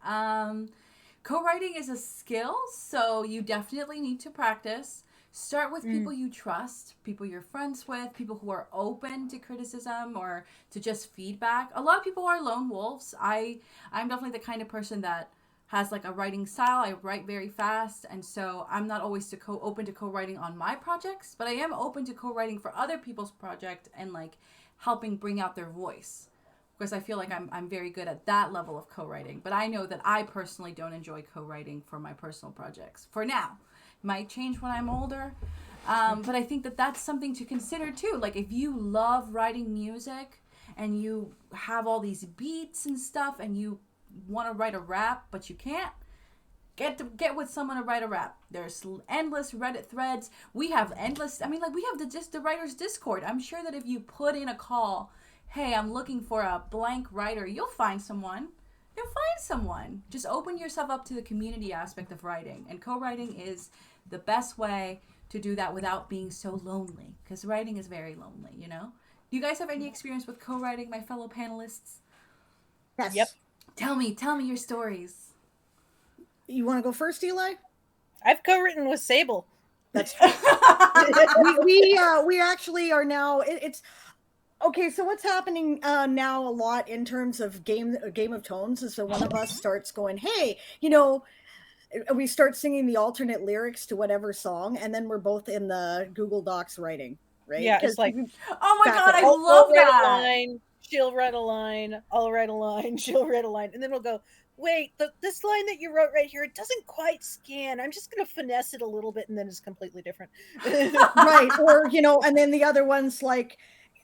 Co-writing is a skill, so you definitely need to practice. Start with people you trust, people you're friends with, people who are open to criticism or to just feedback. A lot of people are lone wolves. I'm definitely the kind of person that has like a writing style. I write very fast, and so I'm not always open to co-writing on my projects, but I am open to co-writing for other people's project and like helping bring out their voice. Because I feel like I'm very good at that level of co-writing. But I know that I personally don't enjoy co-writing for my personal projects. For now. Might change when I'm older. But I think that that's something to consider too. Like if you love writing music and you have all these beats and stuff and you want to write a rap, but you can't, get with someone to write a rap. There's endless Reddit threads. We have endless, I mean, like we have the writer's Discord. I'm sure that if you put in a call, hey, I'm looking for a blank writer, you'll find someone. You'll find someone. Just open yourself up to the community aspect of writing. And co-writing is the best way to do that without being so lonely. Because writing is very lonely, you know? Do you guys have any experience with co-writing, my fellow panelists? Yes. Yep. Tell me your stories. You want to go first, Eli? I've co-written with Sable. That's true. we actually are now. It's okay. So what's happening now a lot in terms of Game of Tones is that one of us starts going, hey, you know, we start singing the alternate lyrics to whatever song, and then we're both in the Google Docs writing, right? Yeah, it's like, oh my god, I I'll love write that. a line, she'll write a line, I'll write a line, she'll write a line, and then we'll go, wait, this line that you wrote right here, it doesn't quite scan. I'm just going to finesse it a little bit, and then it's completely different. Right. Or, you know, and then the other one's like,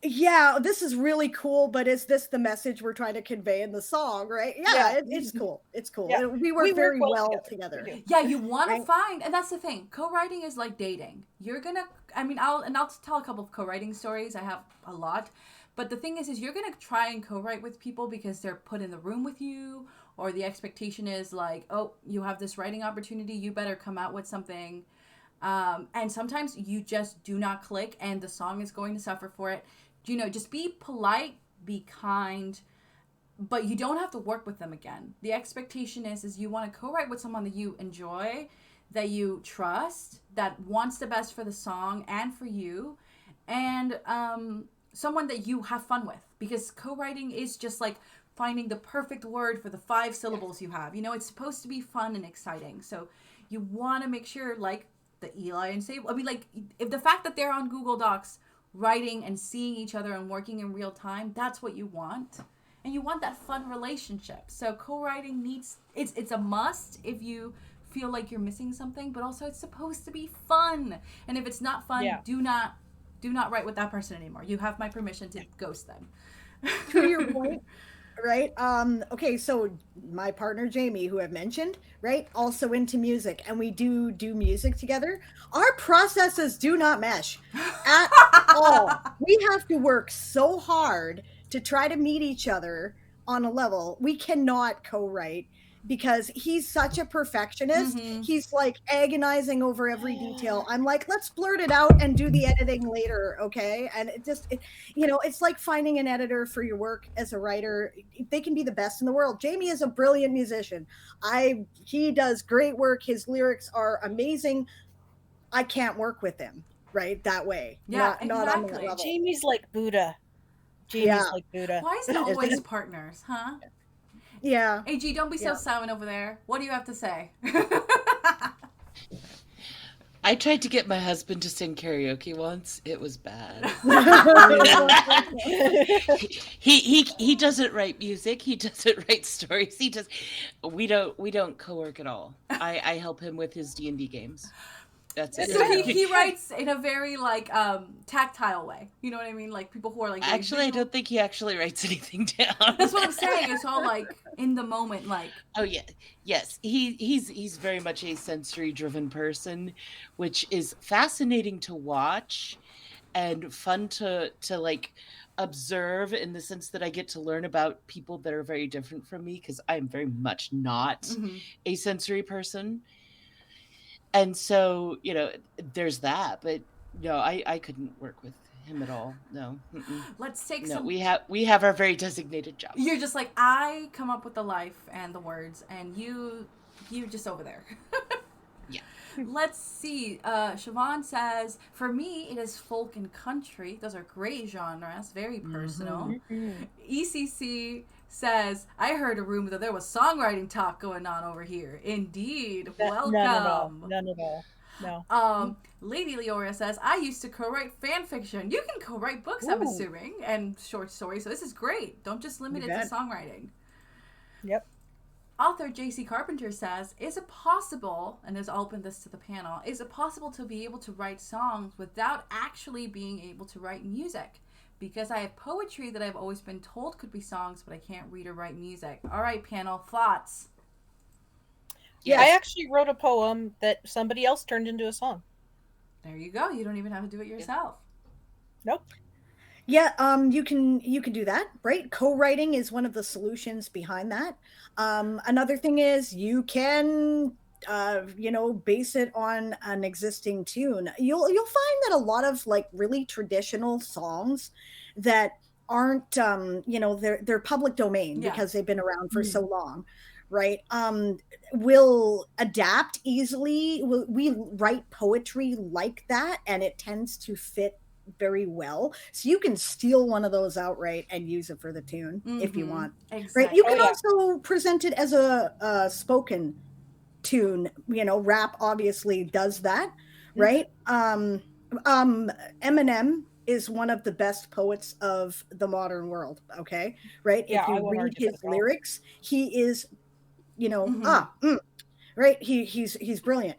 yeah, this is really cool, but is this the message we're trying to convey in the song, right? Yeah, it's cool. It's cool. Yeah. We work very well together. Yeah, you want to find, and that's the thing. Co-writing is like dating. You're gonna, I mean, I'll tell a couple of co-writing stories. I have a lot, but the thing is you're gonna try and co-write with people because they're put in the room with you, or the expectation is like, oh, you have this writing opportunity, you better come out with something. And sometimes you just do not click and the song is going to suffer for it. You know, just be polite, be kind, but you don't have to work with them again. The expectation is you want to co-write with someone that you enjoy, that you trust, that wants the best for the song and for you, and someone that you have fun with. Because co-writing is just like finding the perfect word for the 5 syllables you have. You know, it's supposed to be fun and exciting. So you want to make sure, like the Eli and Sable, I mean, like, if the fact that they're on Google Docs writing and seeing each other and working in real time, that's what you want. And you want that fun relationship. So co-writing it's a must if you feel like you're missing something, but also it's supposed to be fun. And if it's not fun, do not write with that person anymore. You have my permission to ghost them. To your point, right? Okay, so my partner Jamie, who I've mentioned, right, also into music, and we do music together. Our processes do not mesh at all. We have to work so hard to try to meet each other on a level. We cannot co-write because he's such a perfectionist. He's like agonizing over every detail. I'm like, let's blurt it out and do the editing later, okay? And you know, it's like finding an editor for your work as a writer. They can be the best in the world. Jamie is a brilliant musician. He does great work. His lyrics are amazing. I can't work with him, right? That way. Yeah, not on that level. Jamie's like Buddha. Yeah. Like Buddha. Why is it always partners, huh? Yeah. AG, don't be so silent over there. What do you have to say? I tried to get my husband to sing karaoke once. It was bad. he doesn't write music. He doesn't write stories. We don't co-work at all. I help him with his D&D games. That's it. So he writes in a very like tactile way. You know what I mean? Like people who are like actually, I don't think he actually writes anything down. That's what I'm saying. It's all like in the moment, like. Oh yeah, yes. He's very much a sensory driven person, which is fascinating to watch, and fun to like observe in the sense that I get to learn about people that are very different from me because I'm very much not a sensory person. And so, you know, there's that, but no, I couldn't work with him at all. No. Let's take no, some. We have our very designated jobs. You're just like, I come up with the life and the words, and you just over there. Yeah. Let's see. Siobhan says, for me, it is folk and country. Those are great genres, very personal. ECC says, I heard a rumor that there was songwriting talk going on over here. Indeed. Welcome. None at all. No. Lady Leoria says, I used to co-write fan fiction. You can co-write books, I'm assuming, and short stories. So this is great. Don't just limit it to songwriting. Yep. Author J.C. Carpenter says, is it possible, and I'll open this to the panel, is it possible to be able to write songs without actually being able to write music? Because I have poetry that I've always been told could be songs, but I can't read or write music. All right, panel, thoughts? Yeah, I actually wrote a poem that somebody else turned into a song. There you go. You don't even have to do it yourself. Nope. Yeah, you can do that, right? Co-writing is one of the solutions behind that. Another thing is you can base it on an existing tune. You'll find that a lot of like really traditional songs that aren't they're public domain because they've been around for so long, right? Will adapt easily. We write poetry like that, and it tends to fit very well. So you can steal one of those outright and use it for the tune if you want. Exactly. Right? You can also present it as a spoken tune. You know, rap obviously does that, right? Eminem is one of the best poets of the modern world. Okay, right? Yeah, if you read his lyrics, he is, right? He's brilliant.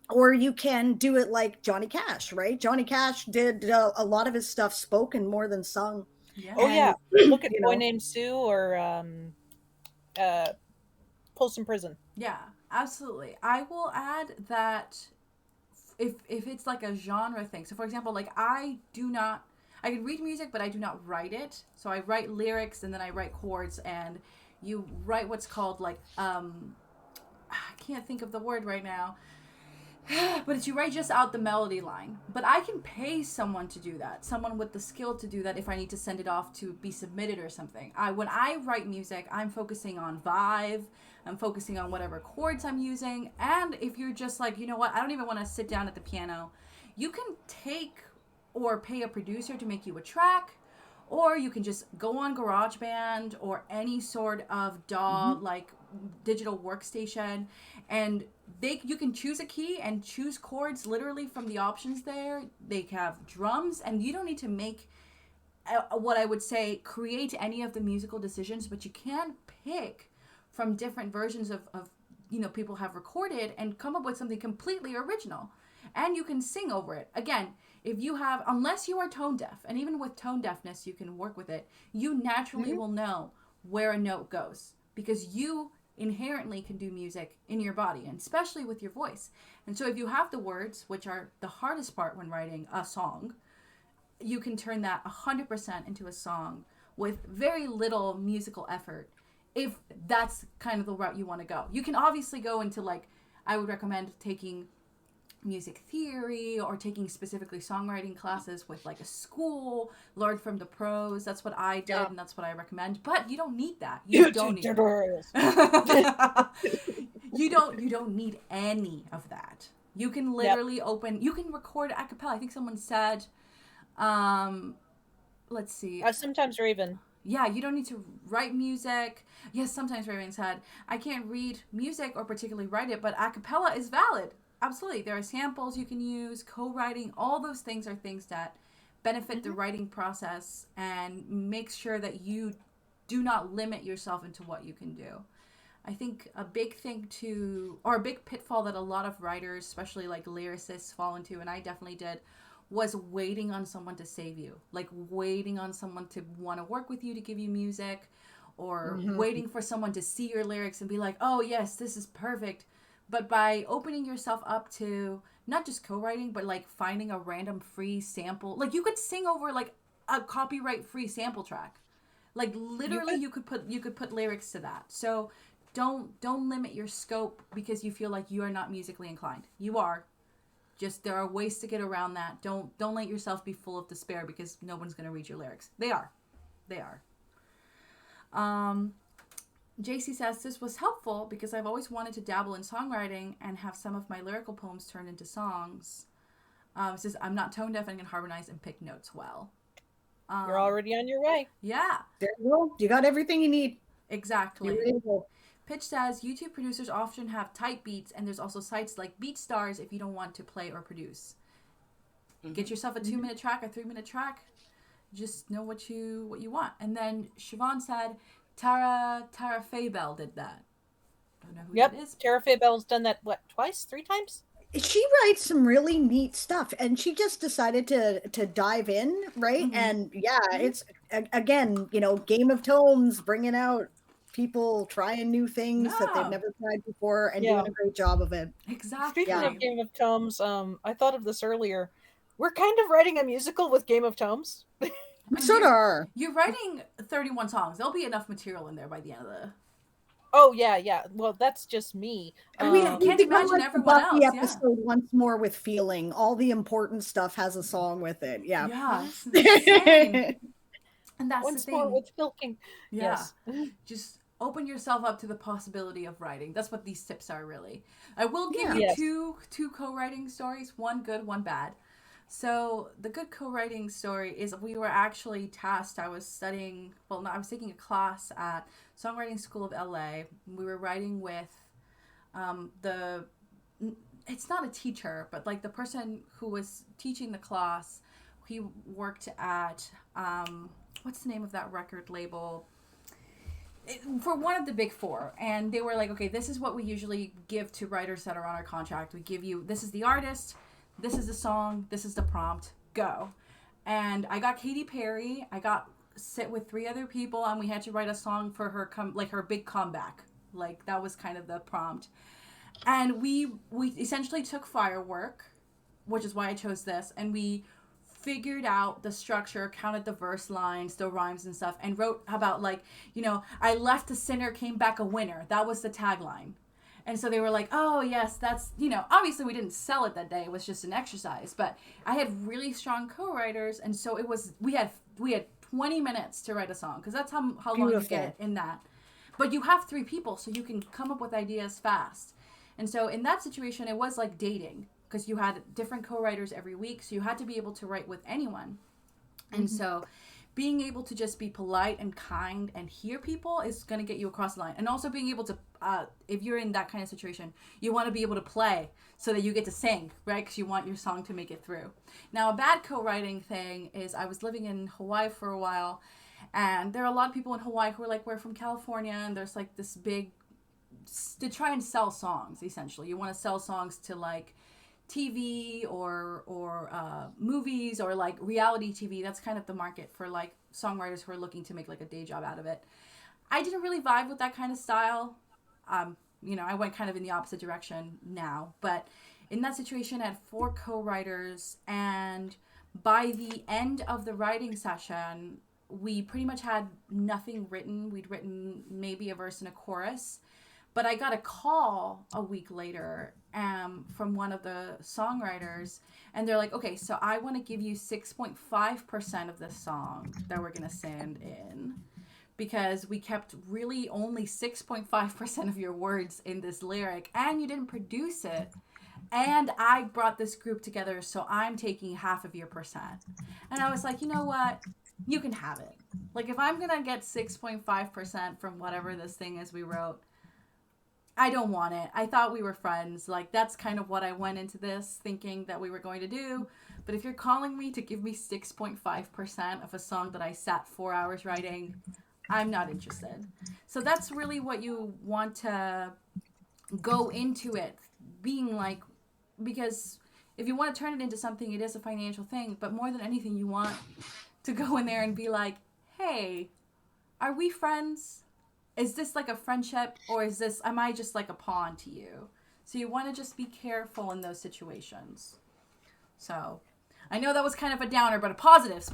Or you can do it like Johnny Cash, right? Johnny Cash did a lot of his stuff spoken more than sung. Yeah. Oh yeah, look at Boy Named Sue or Folsom Prison. Yeah, absolutely. I will add that if it's like a genre thing. So for example, like I can read music, but I do not write it. So I write lyrics and then I write chords, and you write what's called like I can't think of the word right now. But you write just out the melody line. But I can pay someone to do that, someone with the skill to do that if I need to send it off to be submitted or something. When I write music, I'm focusing on vibe, I'm focusing on whatever chords I'm using, and if you're just like, you know what, I don't even want to sit down at the piano, you can take or pay a producer to make you a track, or you can just go on GarageBand or any sort of DAW, like digital workstation, and you can choose a key and choose chords literally from the options there. They have drums, and you don't need to make what I would say create any of the musical decisions, but you can pick from different versions of people have recorded and come up with something completely original, and you can sing over it. Again, if you have, unless you are tone deaf, and even with tone deafness you can work with it, you naturally will know where a note goes, because you inherently can do music in your body, and especially with your voice. And so if you have the words, which are the hardest part when writing a song, you can turn that 100% into a song with very little musical effort, if that's kind of the route you want to go. You can obviously go into, like, I would recommend taking music theory or taking specifically songwriting classes with like a school, learn from the pros. That's what I did, and that's what I recommend. But you don't need that. You don't need you don't need any of that. You can literally you can record a cappella. I think someone said let's see. Sometimes Raven. Yeah, you don't need to write music. Yes, sometimes Raven said, I can't read music or particularly write it, but a cappella is valid. Absolutely. There are samples you can use, co-writing. All those things are things that benefit the writing process and make sure that you do not limit yourself into what you can do. I think a big thing or a big pitfall that a lot of writers, especially like lyricists, fall into, and I definitely did, was waiting on someone to save you. Like waiting on someone to want to work with you to give you music, or waiting for someone to see your lyrics and be like, oh yes, this is perfect. But by opening yourself up to not just co-writing, but like finding a random free sample, like you could sing over like a copyright free sample track. Like literally you could put lyrics to that. So don't limit your scope because you feel like you are not musically inclined. You are. Just there are ways to get around that. Don't let yourself be full of despair because no one's going to read your lyrics. They are. JC says, this was helpful because I've always wanted to dabble in songwriting and have some of my lyrical poems turned into songs. Says, I'm not tone deaf and can harmonize and pick notes well. You're already on your way. Yeah. There you go. You got everything you need. Exactly. Pitch says, YouTube producers often have tight beats, and there's also sites like BeatStars if you don't want to play or produce. Get yourself a 2-minute track, a 3-minute track. Just know what you want. And then Siobhan said, Tara Faybell did that. Don't know who that is. Tara Faybell's done that, twice? 3 times? She writes some really neat stuff, and she just decided to dive in, right? And it's, again, Game of Tomes, bringing out people trying new things that they've never tried before and doing a great job of it. Exactly. Speaking of Game of Tomes, I thought of this earlier. We're kind of writing a musical with Game of Tomes. Sort of are. You're writing 31 songs. There'll be enough material in there by the end of the... Oh, yeah. Well, that's just me. I mean, I can't imagine everyone else. The episode once more with feeling. All the important stuff has a song with it. Yeah. Yeah. It's insane. And that's once the thing. More with milking. Yeah. Yes. Just open yourself up to the possibility of writing. That's what these tips are, really. I will give you two co-writing stories. One good, one bad. So the good co-writing story is we were actually tasked. I was taking a class at Songwriting School of LA. We were writing with it's not a teacher, but like the person who was teaching the class, he worked at, what's the name of that record label? For one of the big four. And they were like, okay, this is what we usually give to writers that are on our contract. We give you, this is the artist, this is the song, this is the prompt, go. And I got Katy Perry. I got sit with 3 other people, and we had to write a song for her, her big comeback. Like, that was kind of the prompt. And we essentially took Firework, which is why I chose this, and we figured out the structure, counted the verse lines, the rhymes and stuff, and wrote about, like, I left a sinner, came back a winner. That was the tagline. And so they were like, oh, yes, that's, obviously we didn't sell it that day. It was just an exercise. But I had really strong co-writers. And so we had 20 minutes to write a song, because that's how long you get in that. But you have 3 people, so you can come up with ideas fast. And so in that situation, it was like dating, because you had different co-writers every week. So you had to be able to write with anyone. And so being able to just be polite and kind and hear people is going to get you across the line. And also being able to, if you're in that kind of situation, you want to be able to play so that you get to sing, right? Because you want your song to make it through. Now, a bad co-writing thing is, I was living in Hawaii for a while, and there are a lot of people in Hawaii who are like, we're from California, and there's like this big, to try and sell songs, essentially. You want to sell songs to like TV or movies or like reality TV. That's kind of the market for like songwriters who are looking to make like a day job out of it. I didn't really vibe with that kind of style. I went kind of in the opposite direction now, but in that situation I had 4 co-writers, and by the end of the writing session, we pretty much had nothing written. We'd written maybe a verse and a chorus. But I got a call a week later from one of the songwriters, and they're like, okay, so I want to give you 6.5% of this song that we're going to send in, because we kept really only 6.5% of your words in this lyric, and you didn't produce it. And I brought this group together, so I'm taking half of your percent. And I was like, you know what? You can have it. Like, if I'm going to get 6.5% from whatever this thing is we wrote, I don't want it. I thought we were friends. Like, that's kind of what I went into this thinking that we were going to do. But if you're calling me to give me 6.5% of a song that I sat 4 hours writing, I'm not interested. So that's really what you want to go into it being like, because if you want to turn it into something, it is a financial thing. But more than anything, you want to go in there and be like, hey, are we friends? Is this like a friendship, or am I just like a pawn to you? So you want to just be careful in those situations. So I know that was kind of a downer, but positives.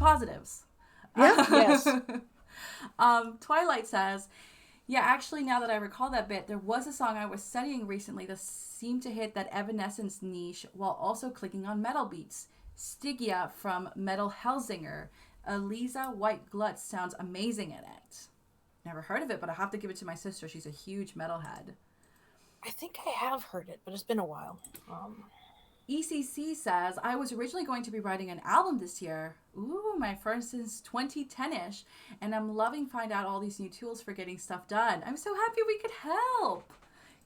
Yeah, yes. Twilight says, yeah, actually, now that I recall that bit, there was a song I was studying recently that seemed to hit that Evanescence niche while also clicking on metal beats. Stygia from Metal Hellsinger. Eliza White Glutz sounds amazing in it. Never heard of it, but I have to give it to my sister. She's a huge metalhead. I think I have heard it, but it's been a while. ECC says, I was originally going to be writing an album this year. Ooh, my first since 2010-ish. And I'm loving find out all these new tools for getting stuff done. I'm so happy we could help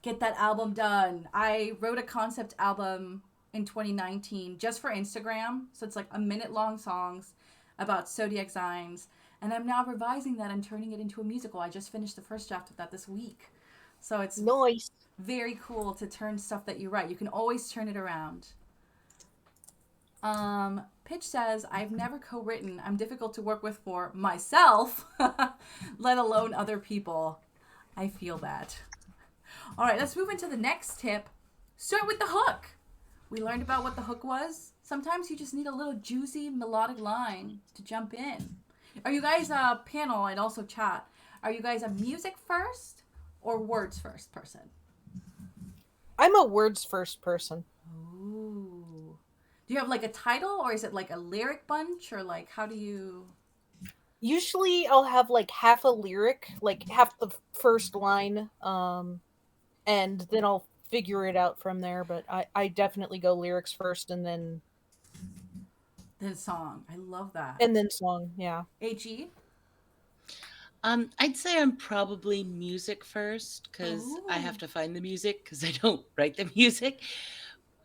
get that album done. I wrote a concept album in 2019 just for Instagram. So it's like a minute-long songs about zodiac signs. And I'm now revising that and turning it into a musical. I just finished the first draft of that this week. So it's nice. Very cool to turn stuff that you write. You can always turn it around. Pitch says, I've never co-written. I'm difficult to work with for myself, let alone other people. I feel that. All right, let's move into the next tip. Start with the hook. We learned about what the hook was. Sometimes you just need a little juicy melodic line to jump in. Are you guys a panel and also chat? Are you guys a music first or words first person? I'm a words first person. Ooh. Do you have like a title, or is it like a lyric bunch, or like how do you? Usually I'll have like half a lyric, like half the first line, and then I'll figure it out from there. But I definitely go lyrics first and then song. I love that. And then song, yeah. HE? I'd say I'm probably music first, because I have to find the music, because I don't write the music.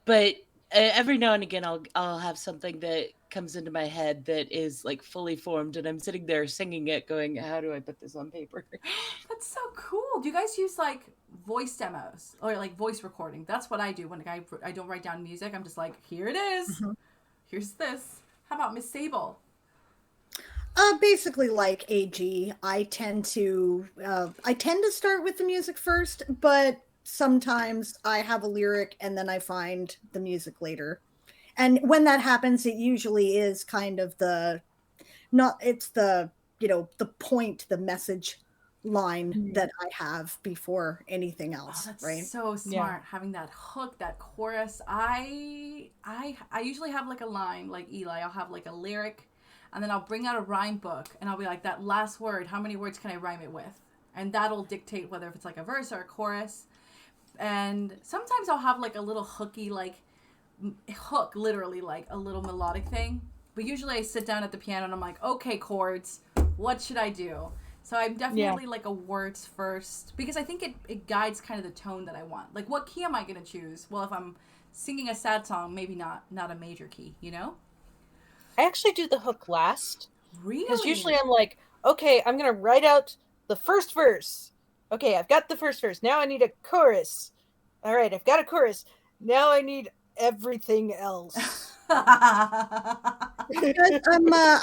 But every now and again, I'll have something that comes into my head that is like fully formed, and I'm sitting there singing it, going, "How do I put this on paper?" That's so cool. Do you guys use like voice demos or like voice recording? That's what I do when I don't write down music. I'm just like, here it is. Mm-hmm. Here's this. How about Miss Sable? Basically like AG. I tend to start with the music first, but sometimes I have a lyric and then I find the music later. And when that happens, it usually is kind of the point, the message line that I have before anything else, That's right? so smart, having that hook, that chorus. I usually have like a line, like Eli. I'll have like a lyric, and then I'll bring out a rhyme book, and I'll be like, that last word, how many words can I rhyme it with? And that'll dictate whether if it's like a verse or a chorus. And sometimes I'll have like a little hooky, like hook, literally like a little melodic thing. But usually I sit down at the piano and I'm like, okay, chords, what should I do? So I'm definitely like a words first, because I think it guides kind of the tone that I want. Like, what key am I going to choose? Well, if I'm singing a sad song, maybe not a major key, you know? I actually do the hook last. Really? Because usually I'm like, okay, I'm going to write out the first verse. Okay, I've got the first verse. Now I need a chorus. All right, I've got a chorus. Now I need everything else.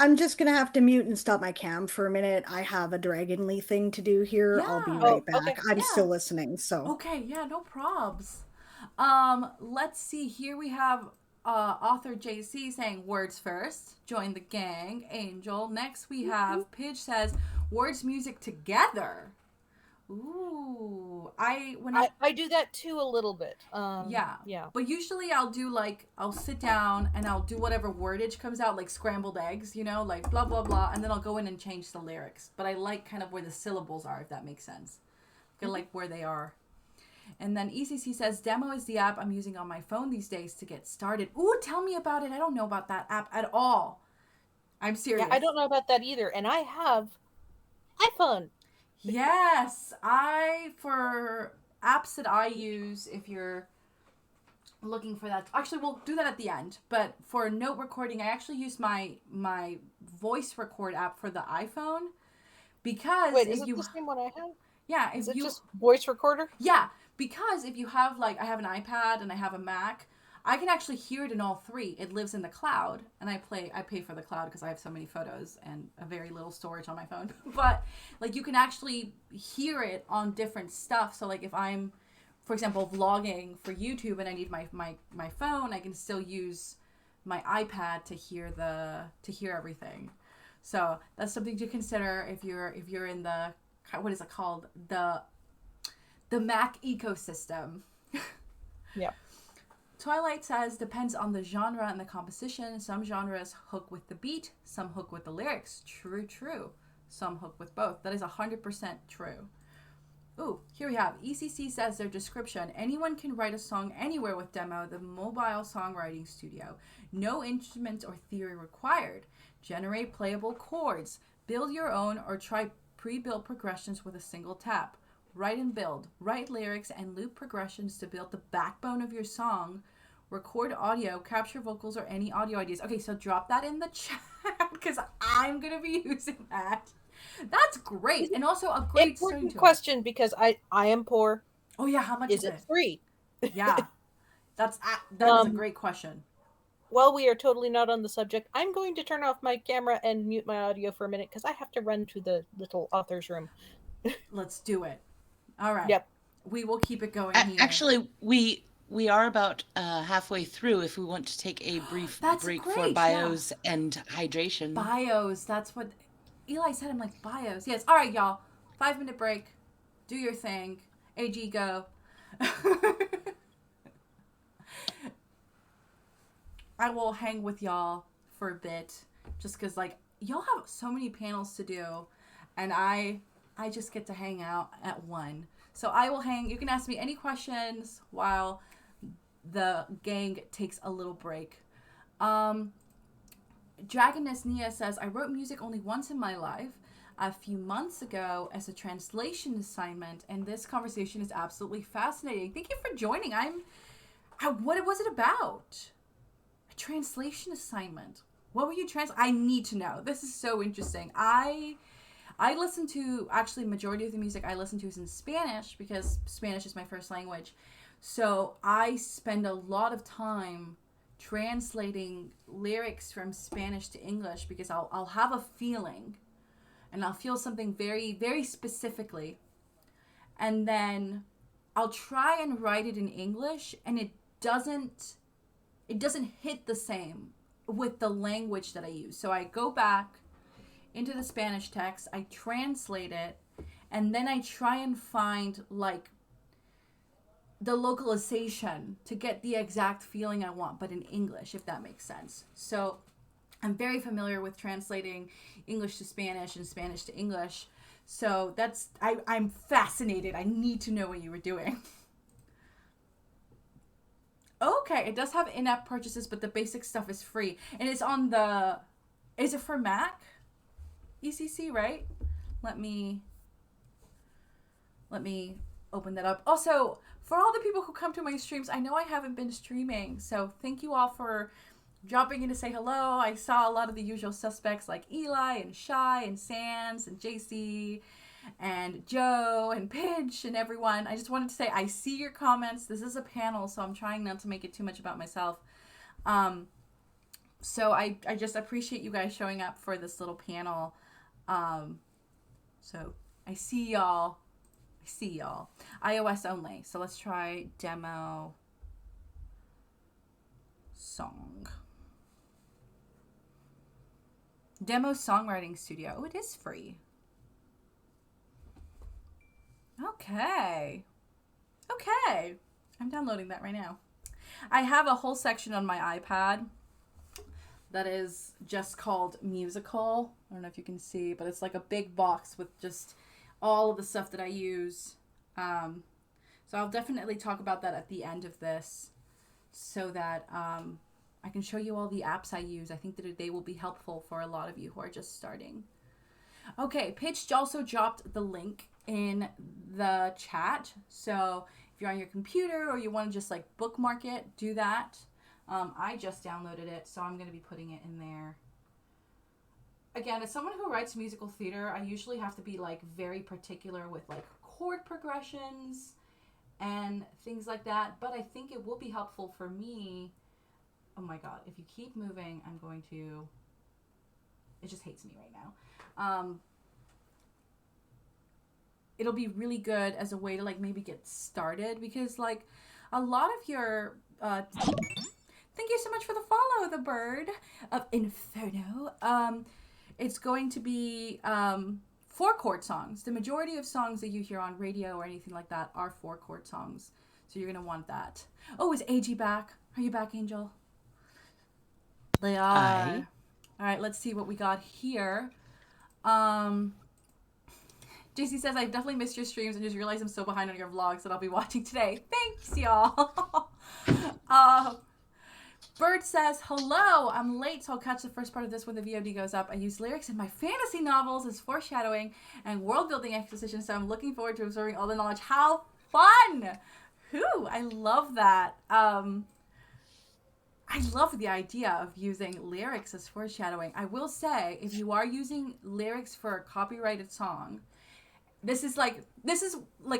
I'm just gonna have to mute and stop my cam for a minute. I have a Dragonly thing to do here. I'll be right back. Okay. I'm still listening, so. Okay, yeah, no probs. Let's see. Here we have author JC saying words first. Join the gang. Angel. Next we have Pidge says words music together. Ooh, I do that too a little bit. Yeah. Yeah. But usually I'll sit down and I'll do whatever wordage comes out, like scrambled eggs, you know, like blah blah blah, and then I'll go in and change the lyrics. But I like kind of where the syllables are, if that makes sense. I like where they are. And then ECC says Demo is the app I'm using on my phone these days to get started. Ooh, tell me about it. I don't know about that app at all. I'm serious. Yeah, I don't know about that either, and I have iPhone. Yes, for apps that I use, if you're looking for that, actually we'll do that at the end, but for note recording I actually use my voice record app for the iPhone, because wait, is it the same one I have? Yeah, is it just voice recorder? Yeah, because if you have, like, I have an iPad and I have a Mac, I can actually hear it in all three. It lives in the cloud, and I pay for the cloud because I have so many photos and a very little storage on my phone. But like, you can actually hear it on different stuff. So like, if I'm, for example, vlogging for YouTube and I need my phone, I can still use my iPad to hear everything. So that's something to consider if you're in the, what is it called, the Mac ecosystem. Yeah. Twilight says, depends on the genre and the composition. Some genres hook with the beat, some hook with the lyrics. True. Some hook with both. That is 100% true. Ooh, here we have ECC says their description. Anyone can write a song anywhere with Demo, the mobile songwriting studio. No instruments or theory required. Generate playable chords. Build your own or try pre-built progressions with a single tap. Write and build. Write lyrics and loop progressions to build the backbone of your song. Record audio, capture vocals, or any audio ideas. Okay, so drop that in the chat because I'm going to be using that. That's great. And also a great important question, because I am poor. Oh yeah, how much is it? Free? Yeah. That is a great question. While we are totally not on the subject, I'm going to turn off my camera and mute my audio for a minute because I have to run to the little author's room. Let's do it. All right. Yep. We will keep it going here. Actually, we are about halfway through if we want to take a brief break for bios and hydration. Bios, that's what Eli said. I'm like, bios. Yes. All right, y'all. 5-minute break. Do your thing. AG, go. I will hang with y'all for a bit just because, like, y'all have so many panels to do, and I just get to hang out at one. So I will hang. You can ask me any questions while the gang takes a little break. Dragoness Nia says, I wrote music only once in my life, a few months ago, as a translation assignment, and this conversation is absolutely fascinating. Thank you for joining. What was it about? A translation assignment. What were you I need to know. This is so interesting. I listen to, actually, majority of the music I listen to is in Spanish because Spanish is my first language. So I spend a lot of time translating lyrics from Spanish to English because I'll have a feeling and I'll feel something very, very specifically. And then I'll try and write it in English, and it doesn't hit the same with the language that I use. So I go back into the Spanish text, I translate it, and then I try and find like the localization to get the exact feeling I want, but in English, if that makes sense. So I'm very familiar with translating English to Spanish and Spanish to English. So I'm fascinated. I need to know what you were doing. Okay, it does have in-app purchases, but the basic stuff is free. And it's on the, is it for Mac? ECC, right? Let me open that up. Also, for all the people who come to my streams, I know I haven't been streaming, so thank you all for dropping in to say hello. I saw a lot of the usual suspects like Eli and Shy and Sans and JC and Joe and Pidge and everyone. I just wanted to say I see your comments. This is a panel, so I'm trying not to make it too much about myself. So I just appreciate you guys showing up for this little panel. So I see y'all. iOS only. So let's try demo song. Demo Songwriting Studio. Oh, it is free. Okay. I'm downloading that right now. I have a whole section on my iPad that is just called Musical. I don't know if you can see, but it's like a big box with just all of the stuff that I use. So I'll definitely talk about that at the end of this so that I can show you all the apps I use. I think that they will be helpful for a lot of you who are just starting. Okay, Pitch also dropped the link in the chat. So if you're on your computer or you want to just like bookmark it, do that. I just downloaded it, so I'm going to be putting it in there. Again, as someone who writes musical theater, I usually have to be like very particular with like chord progressions and things like that. But I think it will be helpful for me. Oh my God, if you keep moving, I'm going to, it just hates me right now. It'll be really good as a way to like maybe get started, because like a lot of your, thank you so much for the follow, the bird of Inferno. It's going to be 4-chord songs. The majority of songs that you hear on radio or anything like that are 4-chord songs. So you're going to want that. Oh, is AG back? Are you back, Angel? They are. Aye. All right, let's see what we got here. JC says, I've definitely missed your streams and just realized I'm so behind on your vlogs that I'll be watching today. Thanks, y'all. Bird says, hello, I'm late, so I'll catch the first part of this when the VOD goes up. I use lyrics in my fantasy novels as foreshadowing and world-building exposition, so I'm looking forward to absorbing all the knowledge. How fun! I love that. I love the idea of using lyrics as foreshadowing. I will say, if you are using lyrics for a copyrighted song, this is like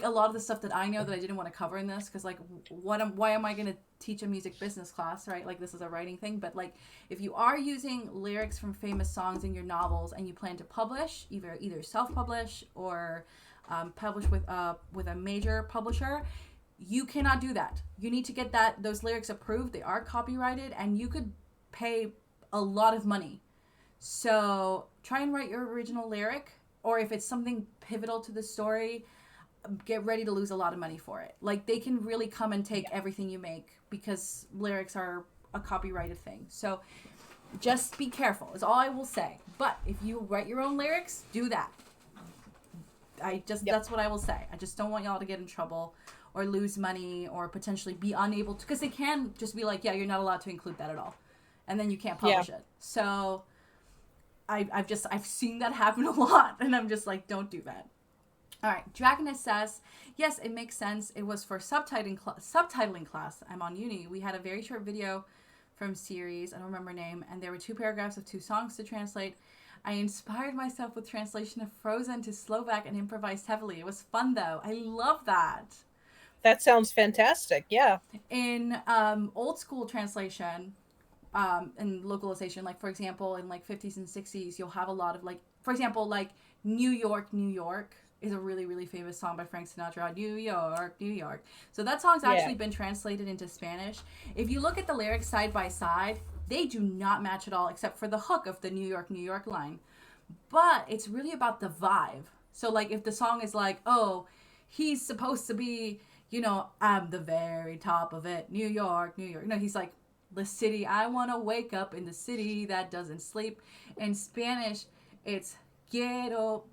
a lot of the stuff that I know that I didn't want to cover in this, because like why am I going to teach a music business class, right? Like, this is a writing thing. But like, if you are using lyrics from famous songs in your novels and you plan to publish, either self-publish or publish with a major publisher, you cannot do that. You need to get those lyrics approved. They are copyrighted, and you could pay a lot of money. So try and write your original lyric, or if it's something pivotal to the story, get ready to lose a lot of money for it. Like, they can really come and take everything you make, because lyrics are a copyrighted thing. So just be careful is all I will say. But if you write your own lyrics, do that. That's what I will say. I just don't want y'all to get in trouble or lose money or potentially be unable to, because they can just be like, yeah, you're not allowed to include that at all, and then you can't publish it. So I've seen that happen a lot, and I'm just like, don't do that. All right, Dragoness says, yes, it makes sense. It was for subtitling class. I'm on uni. We had a very short video from series, I don't remember her name, and there were 2 paragraphs of 2 songs to translate. I inspired myself with translation of Frozen to Slovak and improvised heavily. It was fun, though. I love that. That sounds fantastic, yeah. In old school translation and localization, like, for example, in like 50s and 60s, you'll have a lot of like, for example, like New York, New York is a really, really famous song by Frank Sinatra. New York, New York. So that song's actually been translated into Spanish. If you look at the lyrics side by side, they do not match at all, except for the hook of the New York, New York line. But it's really about the vibe. So like if the song is like, oh, he's supposed to be, you know, I'm the very top of it, New York, New York. No, he's like, the city I want to wake up in, the city that doesn't sleep. In Spanish, it's quiero,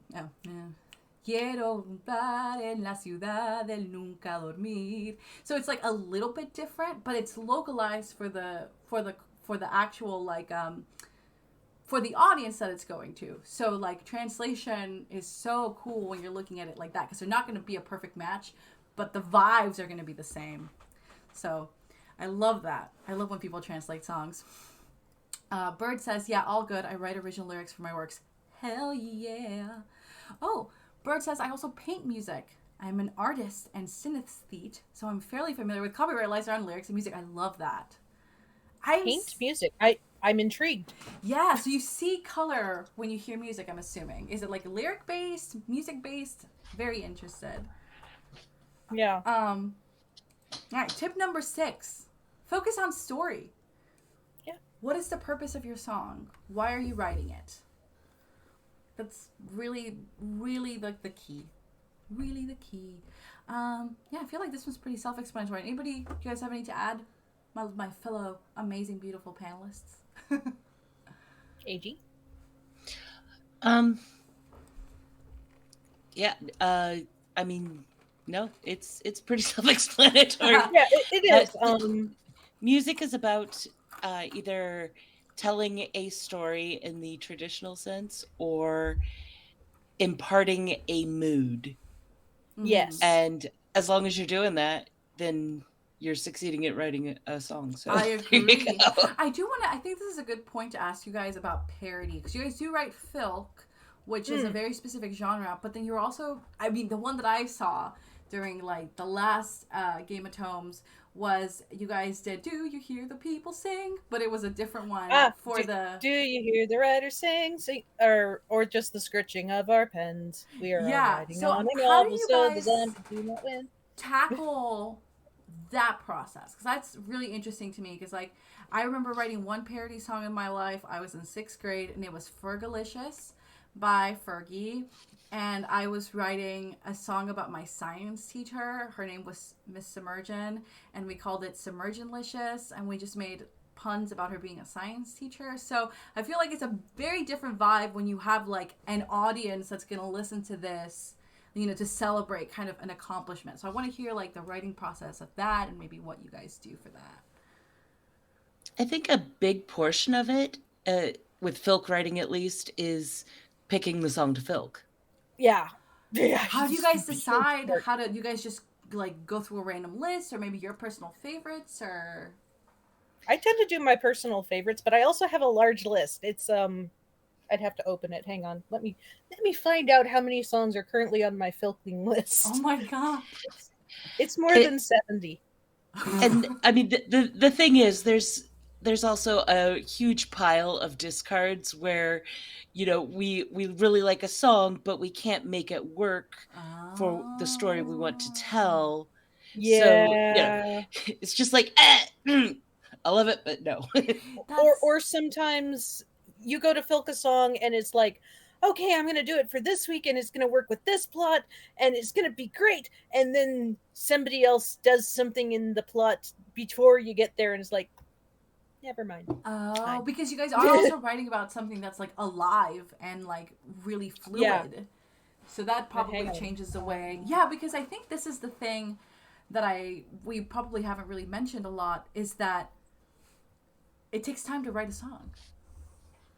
quiero estar en la ciudad del nunca dormir. So it's like a little bit different, but it's localized for the actual like for the audience that it's going to. So like translation is so cool when you're looking at it like that, because they're not going to be a perfect match, but the vibes are going to be the same. So I love that. I love when people translate songs. Bird says, yeah, all good. I write original lyrics for my works. Hell yeah. Oh, Bird says, I also paint music. I'm an artist and synesthete, so I'm fairly familiar with copyright laws around lyrics and music. I love that. Paint music. I'm intrigued. Yeah, so you see color when you hear music, I'm assuming. Is it like lyric based, music based? Very interested. Yeah. All right, tip number 6. Focus on story. Yeah. What is the purpose of your song? Why are you writing it? That's really, really like the key. Really the key. Yeah, I feel like this one's pretty self-explanatory. Anybody, do you guys have any to add? My fellow amazing, beautiful panelists. AG? Yeah, I mean, no, it's pretty self-explanatory. Yeah, it is. Music is about either telling a story in the traditional sense or imparting a mood. Yes. And as long as you're doing that, then you're succeeding at writing a song. So I there you agree. go. I think this is a good point to ask you guys about parody, because you guys do write filk, which is a very specific genre, but then you're also, I mean, the one that I saw during like the last Game of Tomes was you guys did Do You Hear the People Sing? But it was a different one for the... Do you hear the writers sing or just the scritching of our pens? We are all writing so on a how do novel, you so guys the zombies do not win. tackle that process? Because that's really interesting to me, because like I remember writing one parody song in my life. I was in 6th grade and it was Fergalicious by Fergie, and I was writing a song about my science teacher. Her name was Miss Submergin, and we called it Submerginlicious, and we just made puns about her being a science teacher. So I feel like it's a very different vibe when you have like an audience that's going to listen to this, you know, to celebrate kind of an accomplishment. So I want to hear like the writing process of that and maybe what you guys do for that. I think a big portion of it, with filk writing at least, is picking the song to filk. Yeah. How do you guys decide? How do you guys just like go through a random list, or maybe your personal favorites? Or I tend to do my personal favorites, but I also have a large list. It's I'd have to open it. Hang on. Let me find out how many songs are currently on my filking list. Oh my god. It's more than 70. And I mean the thing is there's also a huge pile of discards where, you know, we really like a song, but we can't make it work for the story we want to tell. Yeah. So, you know, it's just like, I love it, but no. or sometimes you go to filk a song and it's like, okay, I'm going to do it for this week and it's going to work with this plot and it's going to be great. And then somebody else does something in the plot before you get there and it's like, never mind. Oh, because you guys are also writing about something that's like alive and like really fluid. Yeah. So that probably changes the way. Yeah, because I think this is the thing that we probably haven't really mentioned a lot, is that it takes time to write a song.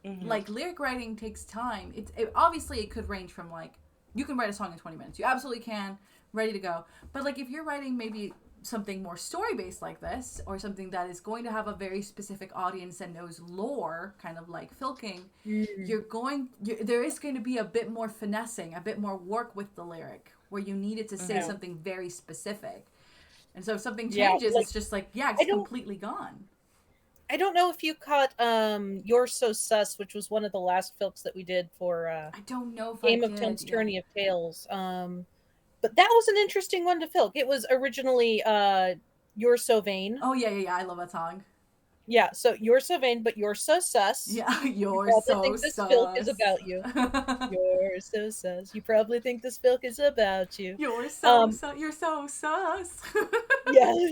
Mm-hmm. Like lyric writing takes time. Obviously it could range from like, you can write a song in 20 minutes. You absolutely can, ready to go. But like if you're writing maybe something more story-based like this, or something that is going to have a very specific audience and knows lore, kind of like filking, there is going to be a bit more finessing, a bit more work with the lyric, where you need it to say something very specific. And so if something changes, it's just like, it's completely gone. I don't know if you caught You're So Sus, which was one of the last filks that we did for I don't know if Game of Tones Tourney of Tales. But that was an interesting one to filk. It was originally You're So Vain. Oh, yeah. I love that song. Yeah, so you're so vain, but you're so sus. Yeah, You you're probably so think this filk is sus. about you. You're so sus. You probably think this filk is about you. You're so you're so sus. Yeah.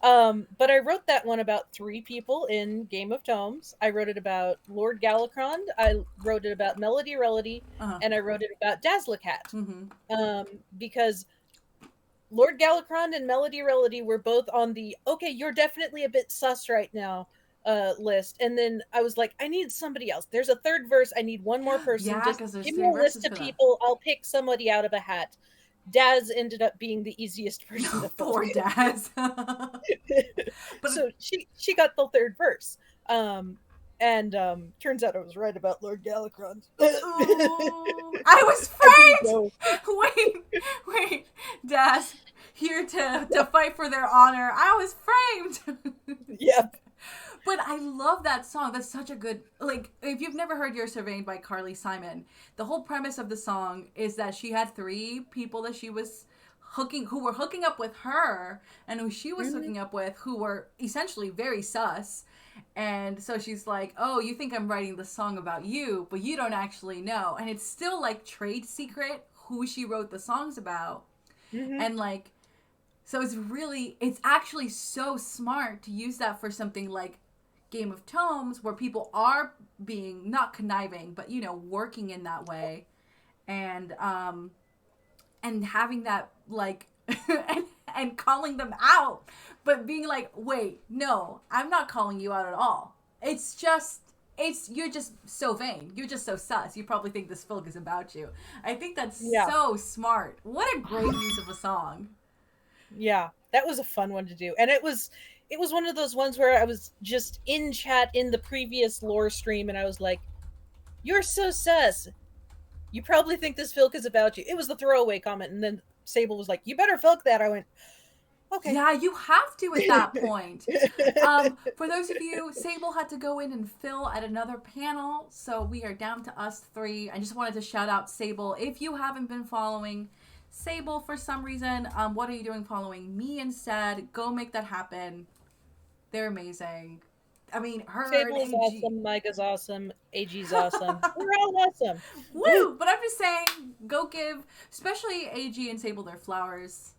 But I wrote that one about 3 people in Game of Tomes. I wrote it about Lord Galacrond. I wrote it about Melody Relity, and I wrote it about Dazzlecat. Because Lord Galacrond and Melody Relity were both on the okay, you're definitely a bit sus right now list. And then I was like, I need somebody else. There's a 3rd verse. I need one more person. Yeah, Just 'cause there's give 3 me a verses list of for that. people. I'll pick somebody out of a hat. Daz ended up being the easiest person to fill. Poor Daz. So she got the 3rd verse. And turns out I was right about Lord Galacrond. I was framed. Wait, Daz, here to fight for their honor. I was framed. Yep. But I love that song. That's such a good, like, if you've never heard You're Surveyed by Carly Simon, the whole premise of the song is that she had 3 people that she was who were hooking up with her, and who she was hooking up with, who were essentially very sus. And so she's like, oh, you think I'm writing the song about you, but you don't actually know. And it's still like trade secret who she wrote the songs about. And like, so it's actually so smart to use that for something like Game of Tomes, where people are being not conniving, but working in that way, and having that like and calling them out, but being like, wait, no, I'm not calling you out at all. You're just so vain. You're just so sus. You probably think this filk is about you. I think that's so smart. What a great use of a song. Yeah, that was a fun one to do. And it was one of those ones where I was just in chat in the previous lore stream, and I was like, you're so sus. You probably think this filk is about you. It was the throwaway comment, and then Sable was like, you better filk that. I went, okay. Yeah, you have to at that point. For those of you, Sable had to go in and fill at another panel, so we are down to us 3. I just wanted to shout out Sable. If you haven't been following Sable for some reason, what are you doing following me instead? Go make that happen. They're amazing. I mean, her Sable and is AG. awesome, Micah's awesome, AG's awesome. We're all awesome. Woo! But I'm just saying, go give, especially AG and Sable, their flowers.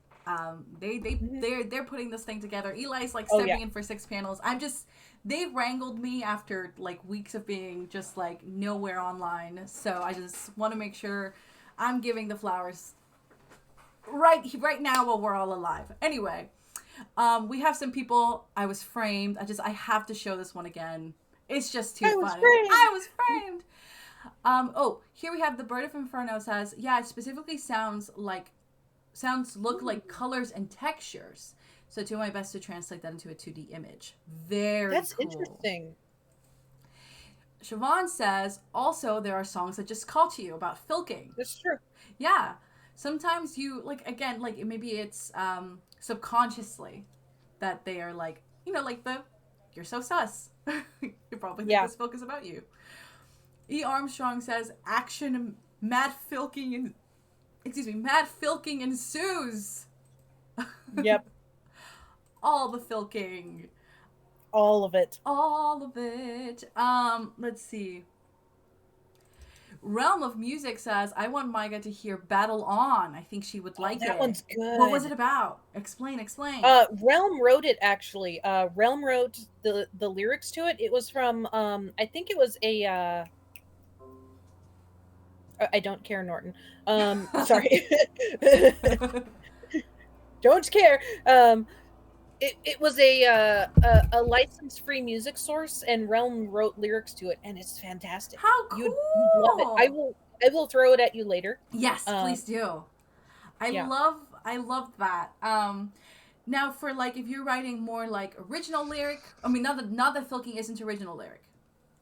They're putting this thing together. Eli's like stepping in for 6 panels. They wrangled me after like weeks of being just like nowhere online. So I just want to make sure I'm giving the flowers right now while we're all alive. Anyway, we have some people. I was framed. I have to show this one again. It's just too funny. I was framed. Here we have the Bird of Inferno says, yeah, it specifically sounds look like colors and textures. So do my best to translate that into a 2D image. That's cool. Interesting. Siobhan says, also there are songs that just call to you about filking. That's true. Yeah. Sometimes you maybe it's subconsciously that they are like, you're so sus. You probably think this filk is about you. E. Armstrong says, action mad filking ensues. Yep. All the filking. All of it. Let's see. Realm of Music says, I want Micah to hear Battle On. I think she would like it. That one's good. What was it about? Explain. Realm wrote it, actually. Realm wrote the lyrics to it. It was from, I think it was a, I don't care, Norton. Sorry. Don't care. It was a license-free music source, and Realm wrote lyrics to it, and it's fantastic. How cool! You'd love it. I will throw it at you later. Yes, please do. I love that. Now for like, if you're writing more like original lyric, I mean, not that filking isn't original lyric.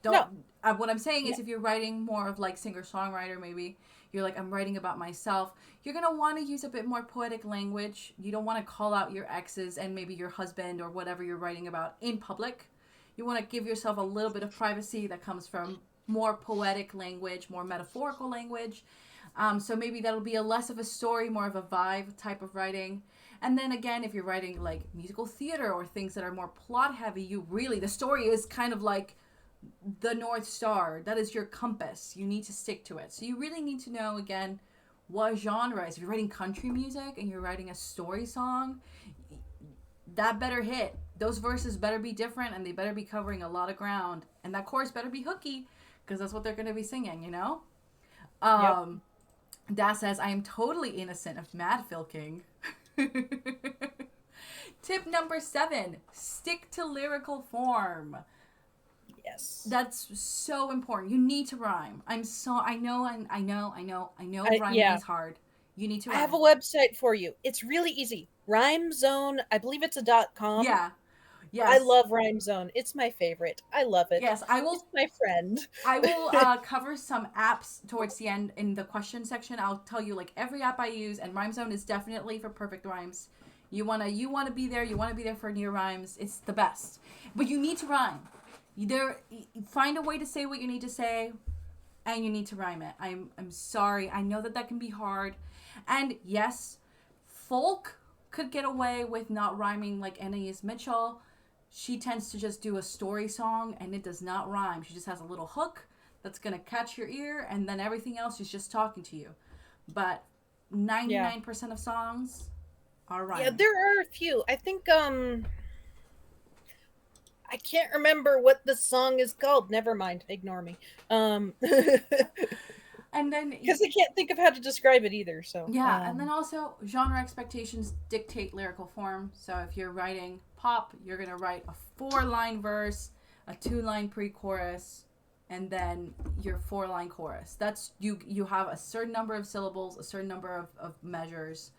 What I'm saying is, if you're writing more of like singer-songwriter, maybe you're like, I'm writing about myself, you're going to want to use a bit more poetic language. You don't want to call out your exes and maybe your husband or whatever you're writing about in public. You want to give yourself a little bit of privacy that comes from more poetic language, more metaphorical language. So maybe that'll be less of a story, more of a vibe type of writing. And then again, if you're writing like musical theater or things that are more plot heavy, you really, the story is kind of like the North Star. That is your compass. You need to stick to it. So you really need to know, again, what genre is. If you're writing country music and you're writing a story song, that better hit. Those verses better be different, and they better be covering a lot of ground. And that chorus better be hooky, because that's what they're going to be singing, you know? That says, I am totally innocent of mad filking. Tip number 7, stick to lyrical form. Yes. That's so important. You need to rhyme. I know rhyming is hard. You need to rhyme. I have a website for you. It's really easy. Rhyme Zone, I believe it's a .com. Yeah. Yes. I love Rhyme Zone. It's my favorite. I love it. Yes, I will. It's my friend. I will cover some apps towards the end in the question section. I'll tell you like every app I use, and Rhyme Zone is definitely for perfect rhymes. You wanna be there. You wanna be there for near rhymes. It's the best. But you need to rhyme. Find a way to say what you need to say, and you need to rhyme it. I'm sorry. I know that can be hard, and yes, folk could get away with not rhyming like Anais Mitchell. She tends to just do a story song, and it does not rhyme. She just has a little hook that's going to catch your ear, and then everything else she's just talking to you. But 99% of songs are rhyming. Yeah, there are a few. I think, I can't remember what the song is called. Never mind. Ignore me. And then... Because I can't think of how to describe it either, so... Yeah, and then also, genre expectations dictate lyrical form. So if you're writing pop, you're going to write a 4-line verse, a 2-line pre-chorus, and then your 4-line chorus. That's, you have a certain number of syllables, a certain number of measures.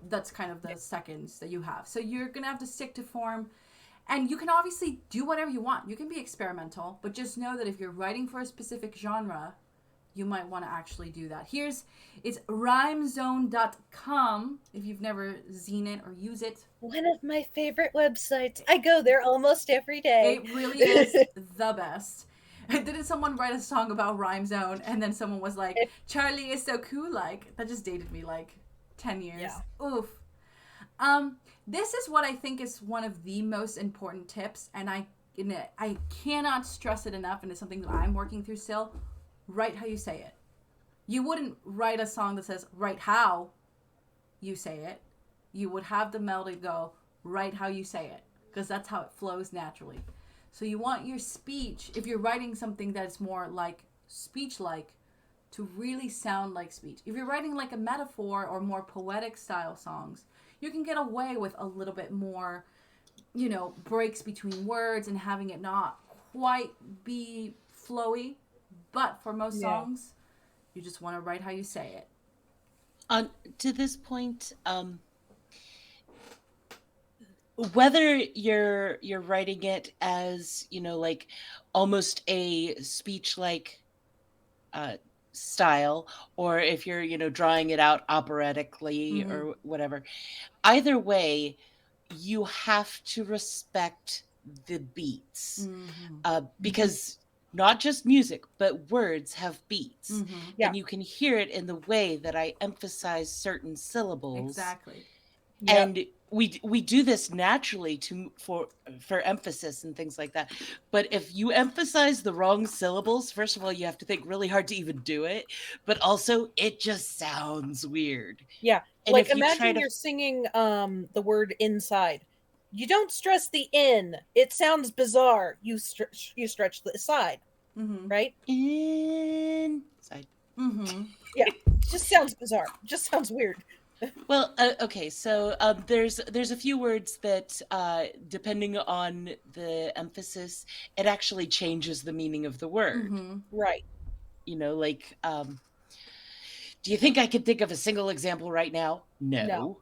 That's kind of the seconds that you have. So you're going to have to stick to form. And you can obviously do whatever you want. You can be experimental, but just know that if you're writing for a specific genre, you might want to actually do that. It's rhymezone.com if you've never seen it or use it. One of my favorite websites. I go there almost every day. It really is the best. Didn't someone write a song about Rhyme Zone and then someone was like, Charlie is so cool, like, that just dated me like 10 years. Yeah. Oof. This is what I think is one of the most important tips, and I cannot stress it enough, and it's something that I'm working through still. Write how you say it. You wouldn't write a song that says, write how you say it. You would have the melody go, write how you say it, because that's how it flows naturally. So you want your speech, if you're writing something that's more like speech-like, to really sound like speech. If you're writing like a metaphor or more poetic style songs, you can get away with a little bit more, breaks between words and having it not quite be flowy. But for most songs, you just want to write how you say it. To this point, whether you're writing it as, like almost a speech-like style, or if you're, drawing it out operatically or whatever, either way, you have to respect the beats. Because not just music, but words have beats. And you can hear it in the way that I emphasize certain syllables. Exactly. And we do this naturally for emphasis and things like that. But if you emphasize the wrong syllables, first of all, you have to think really hard to even do it. But also, it just sounds weird. Yeah. And like, if you imagine you're singing the word inside. You don't stress the in. It sounds bizarre. You stretch the side, right? Inside. Yeah, just sounds bizarre. Just sounds weird. Well, okay, so there's a few words that, depending on the emphasis, it actually changes the meaning of the word. Right. Like, do you think I could think of a single example right now? No.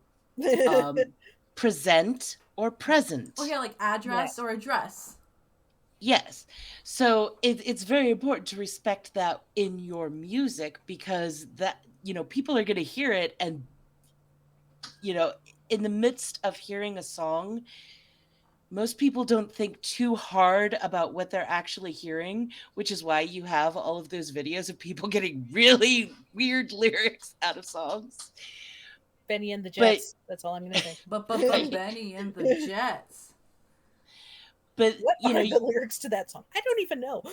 Present or present. Oh yeah, like address or address. Yes. So it's very important to respect that in your music, because that, people are going to hear it, and in the midst of hearing a song, most people don't think too hard about what they're actually hearing, which is why you have all of those videos of people getting really weird lyrics out of songs. Benny and the Jets. That's all I'm going to say. But Benny and the Jets. But what you know, are the lyrics to that song? I don't even know.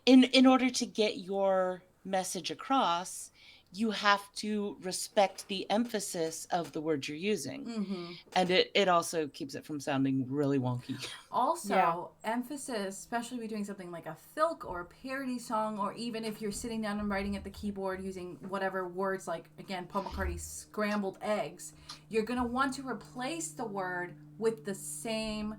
in order to get your message across, you have to respect the emphasis of the word you're using. Mm-hmm. And it also keeps it from sounding really wonky. Also, emphasis, especially if you're doing something like a filk or a parody song, or even if you're sitting down and writing at the keyboard using whatever words, like, again, Paul McCartney's scrambled eggs, you're going to want to replace the word with the same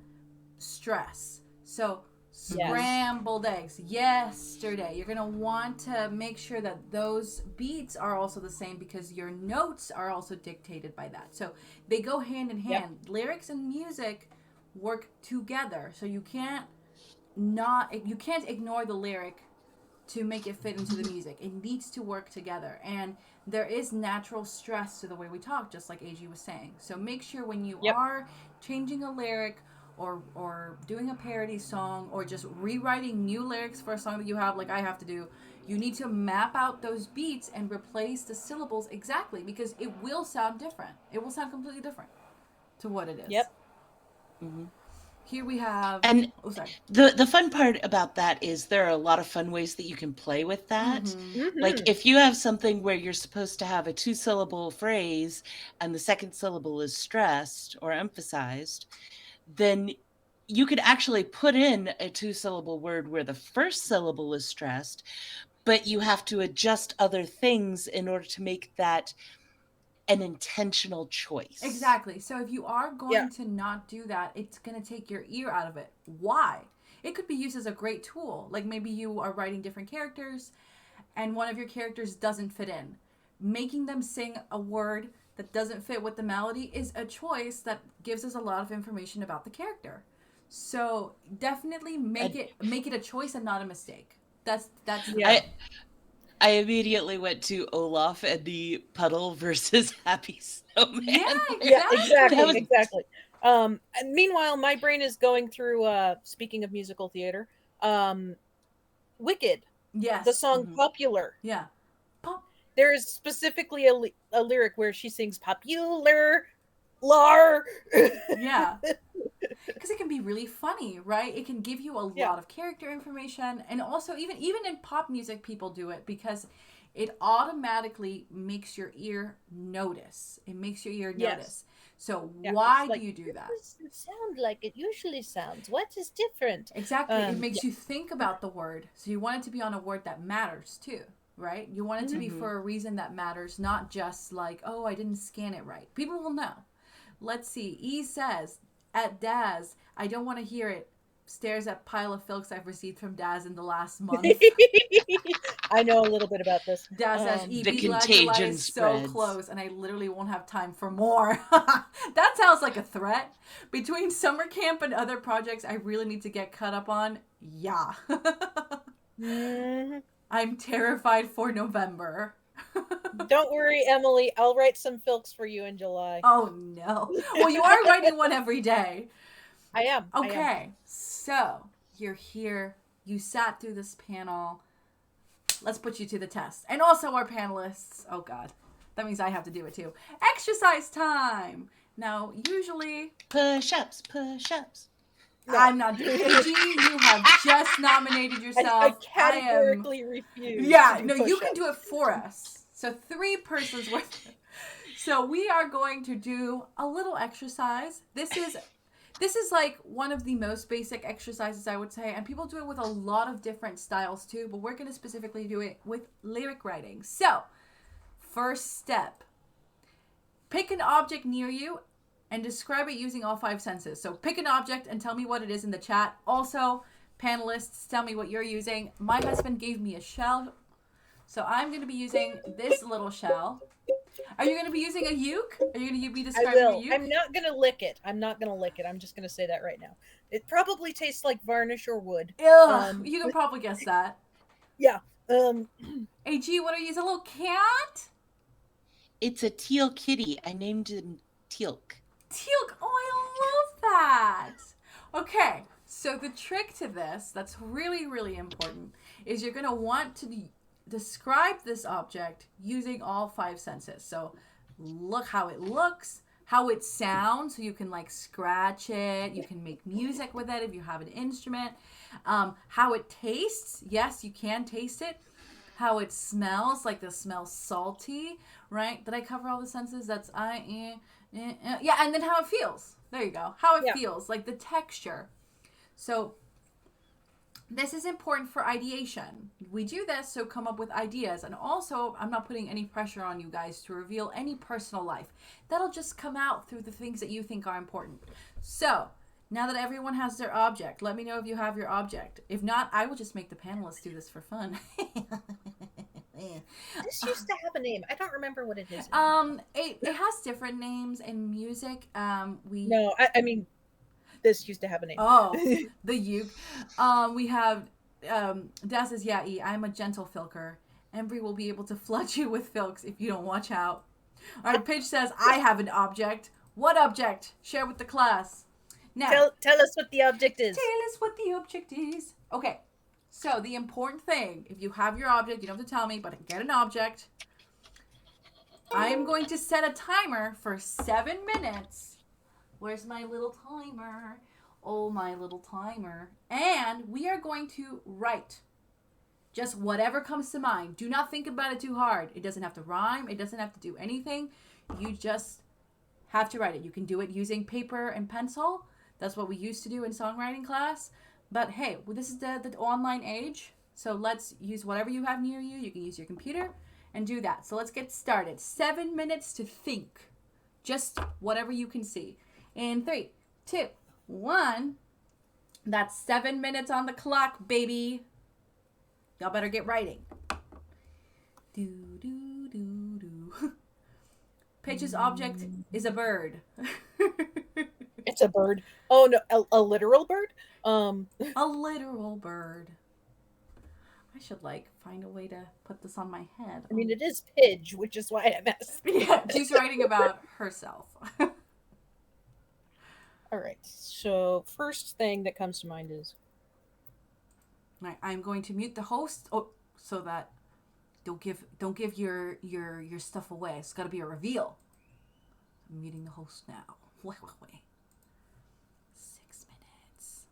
stress. So, scrambled eggs, yesterday. You're going to want to make sure that those beats are also the same, because your notes are also dictated by that. So, they go hand in hand. Lyrics and music work together, so you can't ignore the lyric to make it fit into the music. It needs to work together, and there is natural stress to the way we talk, just like AG was saying. So make sure when you are changing a lyric or doing a parody song, or just rewriting new lyrics for a song that you have, like I have to do, you need to map out those beats and replace the syllables exactly, because it will sound different. It will sound completely different to what it is. Mm-hmm. Here we have... And the fun part about that is there are a lot of fun ways that you can play with that. Mm-hmm. Like if you have something where you're supposed to have a 2-syllable phrase and the second syllable is stressed or emphasized, then you could actually put in a 2-syllable word where the first syllable is stressed, but you have to adjust other things in order to make that an intentional choice. Exactly. So if you are going to not do that, it's going to take your ear out of it. Why? It could be used as a great tool. Like maybe you are writing different characters and one of your characters doesn't fit in. Making them sing a word that doesn't fit with the melody is a choice that gives us a lot of information about the character. So definitely make it a choice and not a mistake. That's I immediately went to Olaf and the puddle versus Happy Snowman. Yeah, exactly. Meanwhile, my brain is going through, speaking of musical theater, Wicked. Yes. The song Popular. Yeah. There is specifically a lyric where she sings popular, lar. Yeah. Because it can be really funny, right? It can give you a lot of character information. And also, even in pop music, people do it because it automatically makes your ear notice. It makes your ear notice. So why do you do that? It doesn't sound like it usually sounds. What is different? Exactly. It makes you think about the word. So you want it to be on a word that matters too, right? You want it to be for a reason that matters, not just like, oh, I didn't scan it right. People will know. Let's see. E says, at Daz, I don't want to hear it. Stares at pile of filks I've received from Daz in the last month. I know a little bit about this. Daz says, the contagion is so spreads. close, and I literally won't have time for more. That sounds like a threat. Between summer camp and other projects I really need to get caught up on, yeah. I'm terrified for November. Don't worry, Emily. I'll write some filks for you in July. Oh, no. Well, you are writing one every day. I am. Okay. So, you're here. You sat through this panel. Let's put you to the test. And also our panelists. Oh, God. That means I have to do it, too. Exercise time. Now, usually... Push-ups. No. I'm not doing it. You have just nominated yourself. I categorically refuse. Yeah, no, you can do it for us. So 3 persons worth. So we are going to do a little exercise. This is like one of the most basic exercises, I would say, and people do it with a lot of different styles too, but we're going to specifically do it with lyric writing. So, first step. Pick an object near you and describe it using all 5 senses. So pick an object and tell me what it is in the chat. Also, panelists, tell me what you're using. My husband gave me a shell, so I'm going to be using this little shell. Are you going to be using a uke? Are you going to be describing a uke? I'm not going to lick it. I'm just going to say that right now. It probably tastes like varnish or wood. You can probably guess that. Yeah. AG, what are you? Is it a little cat? It's a teal kitty. I named him Teal'c. Teal'c. Oh, I love that. Okay, so the trick to this, that's really, really important, is you're going to want to describe this object using all 5 senses. So look how it looks, how it sounds, so you can like scratch it, you can make music with it if you have an instrument, how it tastes, yes, you can taste it, how it smells, like the smell salty, right? Did I cover all the senses? That's yeah, and then how it feels. There you go. How it feels, like the texture. So this is important for ideation. We do this so come up with ideas. And also, I'm not putting any pressure on you guys to reveal any personal life. That'll just come out through the things that you think are important. So, now that everyone has their object, let me know if you have your object. If not, I will just make the panelists do this for fun. This used to have a name. I don't remember what it is. It has different names in music. No, I mean, this used to have a name. Oh, the uke. We have Daz says, yeah, E, I'm a gentle filker. Embry will be able to flood you with filks if you don't watch out. All right, Paige says, I have an object. What object? Share with the class. Now, tell us what the object is. Tell us what the object is. Okay, so the important thing, if you have your object, you don't have to tell me, but get an object. I am going to set a timer for 7 minutes. Where's my little timer? Oh, my little timer. And we are going to write just whatever comes to mind. Do not think about it too hard. It doesn't have to rhyme. It doesn't have to do anything. You just have to write it. You can do it using paper and pencil. That's what we used to do in songwriting class. But hey, this is the online age. So let's use whatever you have near you. You can use your computer and do that. So let's get started. 7 minutes to think. Just whatever you can see. In 3, 2, 1. That's 7 minutes on the clock, baby. Y'all better get writing. Do, do, do, do. Paige's object is a bird. It's a bird. Oh, no, a literal bird? A literal bird. I should, find a way to put this on my head. I mean, it is Pidge, which is why I'm asking. Yeah, she's writing about herself. All right. So first thing that comes to mind is. Right, I'm going to mute the host. Oh, so that don't give your stuff away. It's got to be a reveal. I'm muting the host now. Wait. 6 minutes.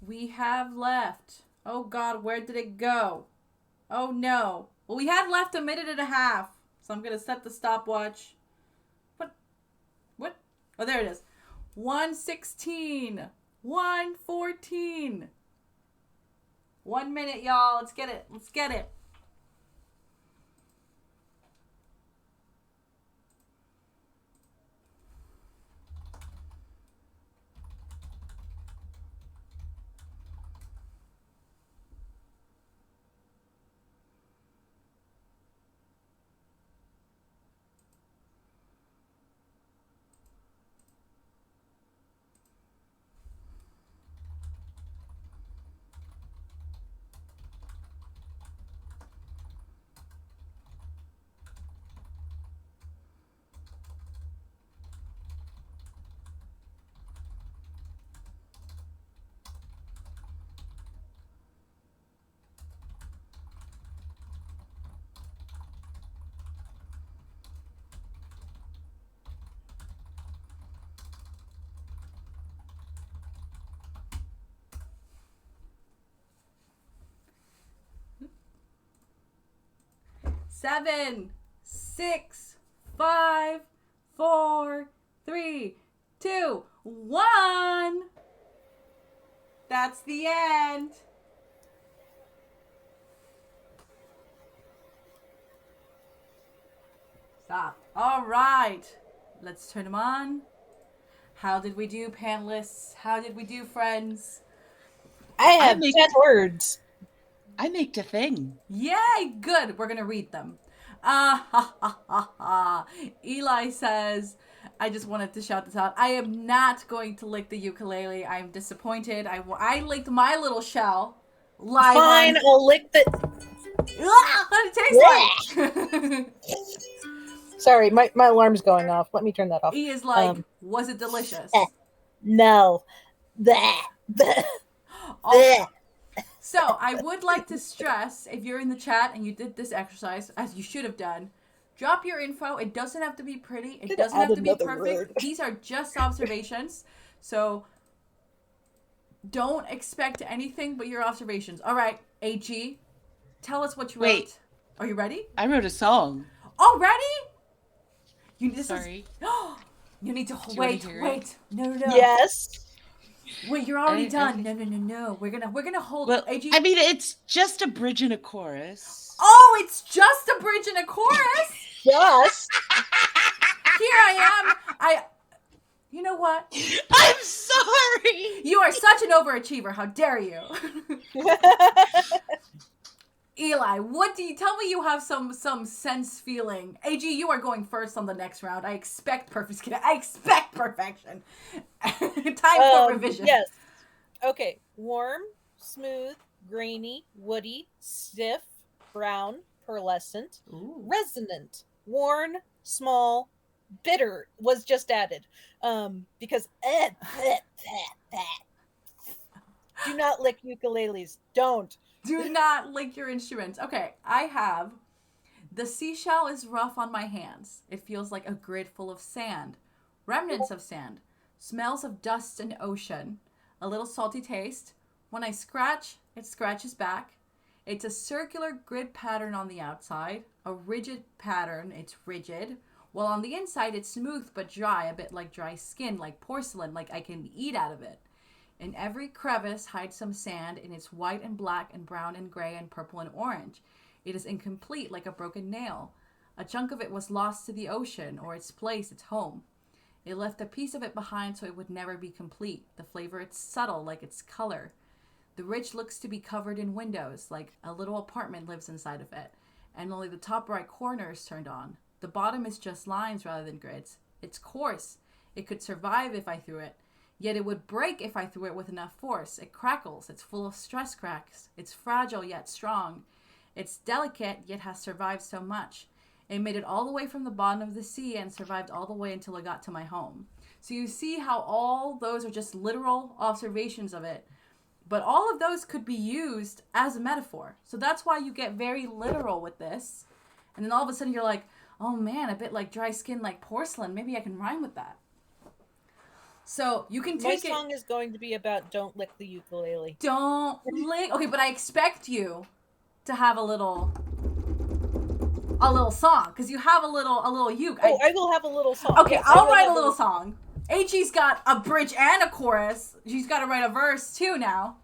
we have left. Oh God, where did it go? Oh no. Well, we had left 1.5 minutes, so I'm gonna set the stopwatch. What? Oh, there it is. 1:16. 1:14. 1 minute, y'all. Let's get it. Let's get it. Seven, 6, 5, 4, 3, 2, 1. That's the end. Stop. All right. Let's turn them on. How did we do, panelists? How did we do, friends? I have 10 words. I make a thing. Yay, good. We're going to read them. Eli says, I just wanted to shout this out. I am not going to lick the ukulele. I'm disappointed. I licked my little shell live. Fine, I'll lick the... What it tastes like. Sorry, my alarm's going off. Let me turn that off. He is like, was it delicious? No. So I would like to stress, if you're in the chat and you did this exercise, as you should have done, drop your info. It doesn't have to be pretty. It doesn't have to be perfect. These are just observations. So don't expect anything but your observations. All right, AG, tell us what you wrote. Are you ready? I wrote a song. Already? Sorry. You need to wait. No. Yes. Wait, you're already done. No. We're gonna hold. Well, AG. I mean, it's just a bridge and a chorus. Oh, it's just a bridge and a chorus. Yes. Here I am. You know what? I'm sorry. You are such an overachiever. How dare you? Eli, what do you tell me? You have some sense feeling. AG, you are going first on the next round. I expect perfection. Time for revision. Yes. Okay. Warm, smooth, grainy, woody, stiff, brown, pearlescent, resonant, worn, small, bitter was just added. Because do not lick ukuleles. Don't. Do not lick your instruments. Okay, I have the seashell is rough on my hands. It feels like a grid full of sand, remnants of sand, smells of dust and ocean, a little salty taste. When I scratch, it scratches back. It's a circular grid pattern on the outside, a rigid pattern, it's rigid, while on the inside it's smooth but dry, a bit like dry skin, like porcelain, like I can eat out of it. In every crevice hides some sand, and it's white and black and brown and gray and purple and orange. It is incomplete like a broken nail. A chunk of it was lost to the ocean, or its place, its home. It left a piece of it behind so it would never be complete. The flavor, it's subtle like its color. The ridge looks to be covered in windows, like a little apartment lives inside of it, and only the top right corner is turned on. The bottom is just lines rather than grids. It's coarse. It could survive if I threw it. Yet it would break if I threw it with enough force. It crackles. It's full of stress cracks. It's fragile yet strong. It's delicate yet has survived so much. It made it all the way from the bottom of the sea and survived all the way until it got to my home. So you see how all those are just literal observations of it. But all of those could be used as a metaphor. So that's why you get very literal with this. And then all of a sudden you're like, oh man, a bit like dry skin like porcelain. Maybe I can rhyme with that. So you can My take song is going to be about don't lick the ukulele. Don't lick. Okay, but I expect you to have a little song because you have a little uke. Oh, I will have a little song. Okay, Yes, I I'll will write have a little song. AG's got a bridge and a chorus. She's got to write a verse too now.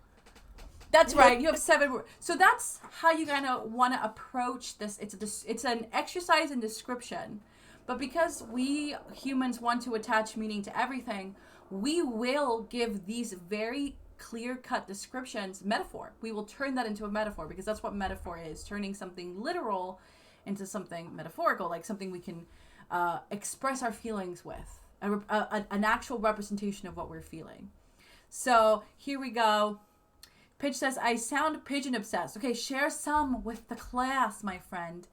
That's right. You have 7 words. So that's how you kind of want to approach this. It's an exercise in description. But because we humans want to attach meaning to everything, we will give these very clear-cut descriptions metaphor. We will turn that into a metaphor because that's what metaphor is, turning something literal into something metaphorical, like something we can express our feelings with, an actual representation of what we're feeling. So here we go. Pidge says, I sound pigeon obsessed. Okay, share some with the class, my friend.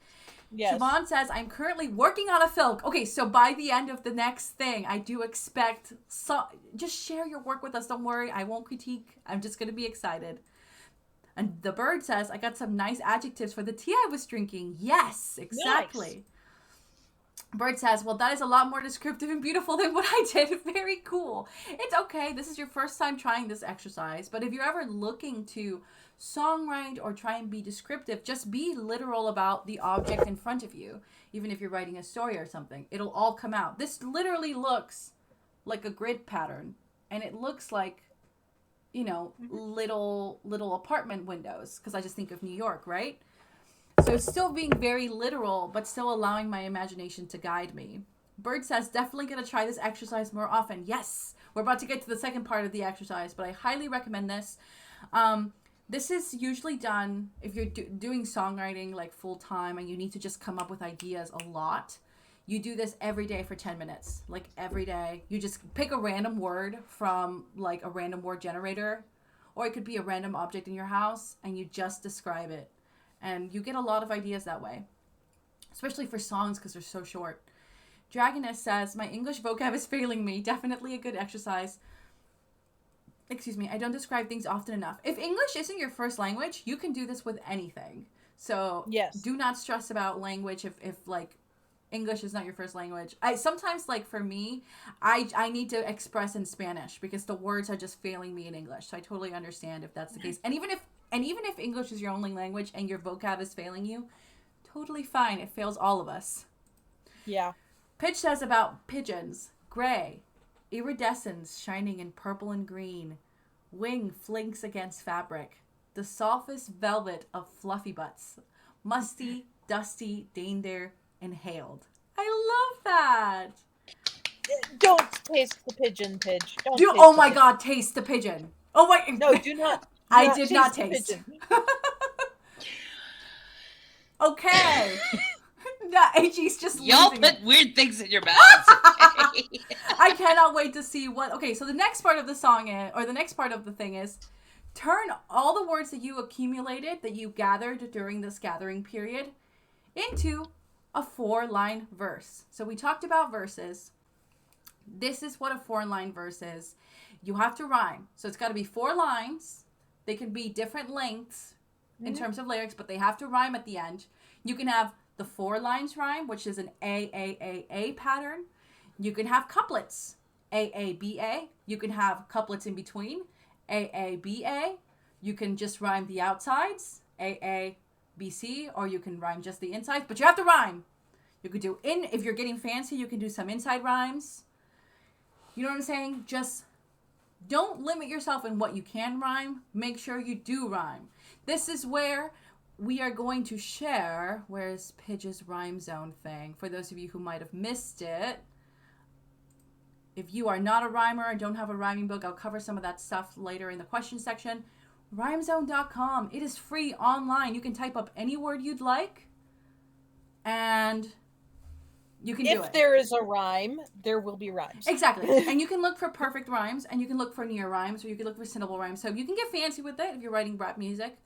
Yes. Siobhan says, I'm currently working on a film. Okay, so by the end of the next thing, I do expect... just share your work with us. Don't worry, I won't critique. I'm just going to be excited. And the bird says, I got some nice adjectives for the tea I was drinking. Yes, exactly. Nice. Bird says, well, that is a lot more descriptive and beautiful than what I did. Very cool. It's okay. This is your first time trying this exercise. But if you're ever looking to songwrite or try and be descriptive, just be literal about the object in front of you. Even if you're writing a story or something, it'll all come out. This literally looks like a grid pattern. And it looks like, you know, little apartment windows. Because I just think of New York, right? So still being very literal, but still allowing my imagination to guide me. Bird says, definitely going to try this exercise more often. Yes, we're about to get to the second part of the exercise, but I highly recommend this. This is usually done if you're doing songwriting like full time and you need to just come up with ideas a lot. You do this every day for 10 minutes, like every day. You just pick a random word from like a random word generator, or it could be a random object in your house and you just describe it. And you get a lot of ideas that way, especially for songs because they're so short. Dragoness says, my English vocab is failing me. Definitely a good exercise. Excuse me, I don't describe things often enough. If English isn't your first language, you can do this with anything. So yes, do not stress about language if like English is not your first language. I sometimes, like for me, I need to express in Spanish because the words are just failing me in English. So I totally understand if that's the case. And even if English is your only language and your vocab is failing you, totally fine. It fails all of us. Yeah. Pitch says about pigeons, gray, iridescence shining in purple and green, wing flinks against fabric, the softest velvet of fluffy butts, musty, dusty, dander, inhaled. I love that. Don't taste the pigeon, Pidge. Don't do taste oh the my pigeon. God, taste the pigeon. Oh my No, do not. I did not taste. Okay. No, AG's just y'all losing put it. weird things in your mouths. Okay? I cannot wait to see what. Okay, so the next part of the song is, or the next part of the thing is, turn all the words that you accumulated, that you gathered during this gathering period, into a 4-line verse. So we talked about verses. This is what a 4-line verse is. You have to rhyme. So it's got to be 4 lines. They can be different lengths in terms of lyrics, but they have to rhyme at the end. You can have the 4 lines rhyme, which is an A pattern. You can have couplets, A. You can have couplets in between, A. You can just rhyme the outsides, A, B, C, or you can rhyme just the insides, but you have to rhyme. You could do if you're getting fancy, you can do some inside rhymes. You know what I'm saying? Just don't limit yourself in what you can rhyme. Make sure you do rhyme. This is where we are going to share, where's Pidge's rhyme zone thing? For those of you who might have missed it, if you are not a rhymer and don't have a rhyming book, I'll cover some of that stuff later in the question section. Rhymezone.com. It is free online. You can type up any word you'd like, and you can do it. If there is a rhyme, there will be rhymes. Exactly. And you can look for perfect rhymes, and you can look for near rhymes, or you can look for syllable rhymes. So you can get fancy with it if you're writing rap music.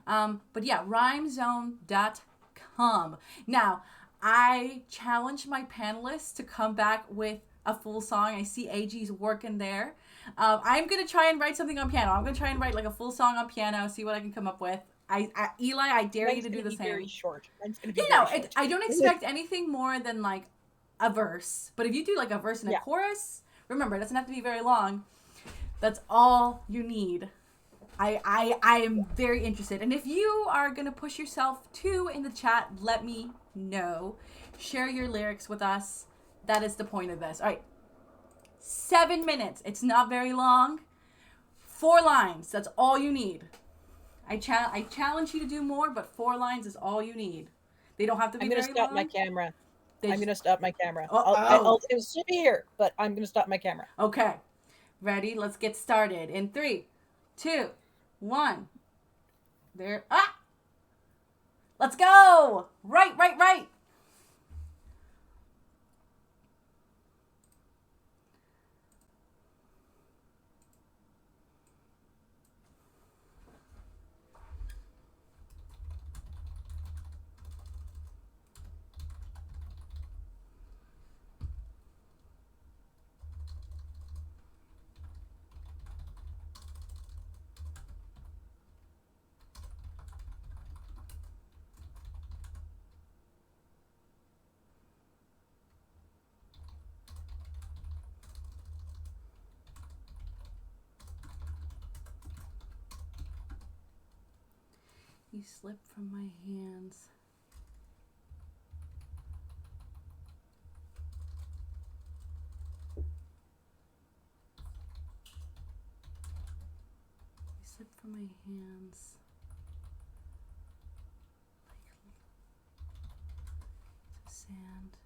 But yeah, rhymezone.com. Now, I challenge my panelists to come back with a full song. I see AG's working there. I'm going to try and write something on piano. I'm going to try and write like a full song on piano, see what I can come up with. Eli, I dare you to do the same. Very short. I don't expect anything more than like a verse. But if you do like a verse and a chorus, Remember, it doesn't have to be very long. That's all you need. I am very interested. And if you are going to push yourself too in the chat, let me know. Share your lyrics with us. That is the point of this. All right. 7 minutes. It's not very long. 4 lines. That's all you need. I challenge you to do more, but 4 lines is all you need. They don't have to be very long. I'm going to stop my camera. I'm going to stop my camera. It'll still be here, but I'm going to stop my camera. Okay. Ready? Let's get started. In 3, 2, 1. There. Ah! Let's go! Right. You slipped from my hands. You slipped from my hands. Like to sand.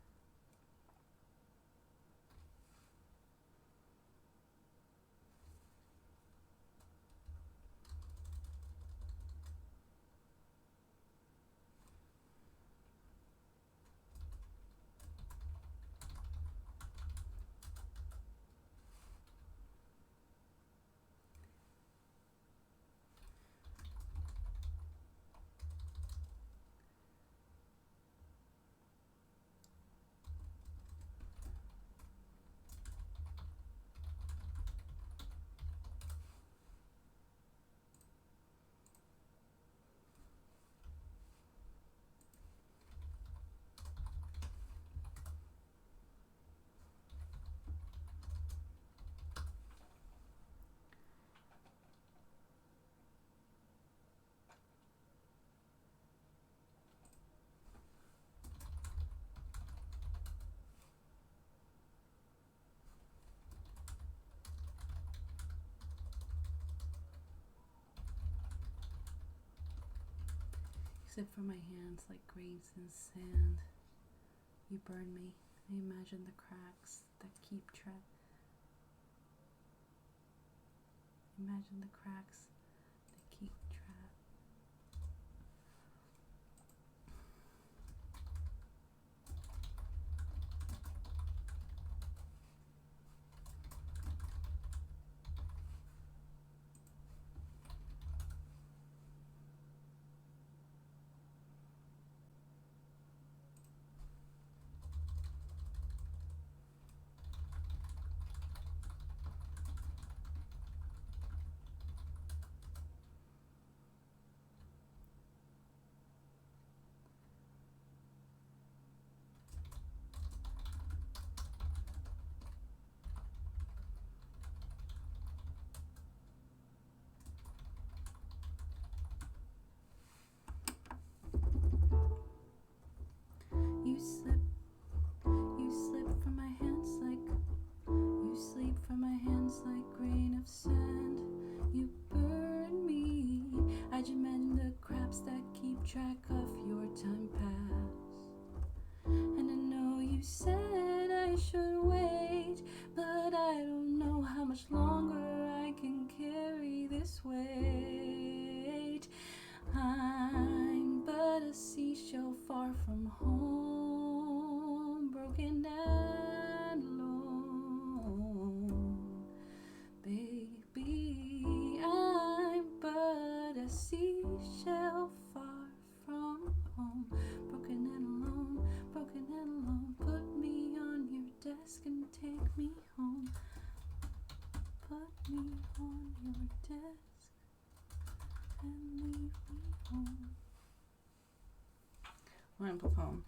Slip from my hands like grains in sand. You burn me. I imagine the cracks that keep track. Imagine the cracks that keep track. You slip from my hands like, you sleep from my hands like grain of sand. You burn me. I imagine the cracks that keep track of your time past. And I know you said I should wait, but I don't know how much longer I can carry this weight. I'm but a seashell far from home, broken and alone. Baby, I'm but a seashell far from home, broken and alone, broken and alone. Put me on your desk and take me home. Put me on your desk and leave me home. Wonderful poem.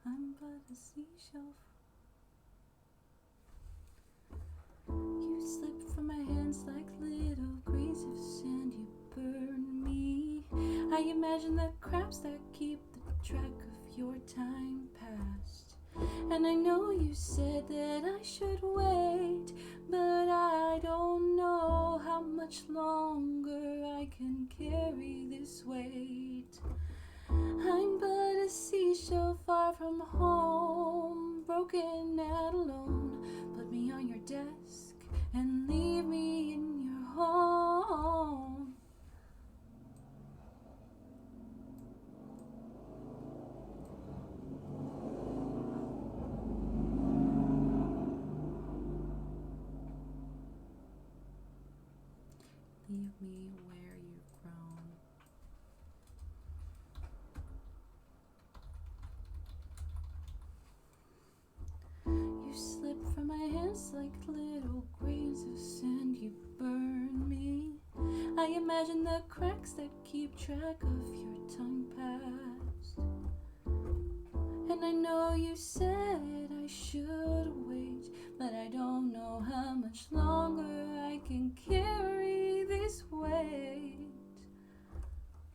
I'm but a seashell. You slip from my hands like little grains of sand. You burn me. I imagine the crabs that keep the track of your time past. And I know you said that I should wait, but I don't know how much longer I can carry this weight. I'm but a seashell far from home, broken and alone. Put me on your desk and leave me in your home. Leave me where you've grown. You slip from my hands like little grains of sand. You burn me. I imagine the cracks that keep track of your time past. And I know you said I should wait, but I don't know how much longer I can carry this weight.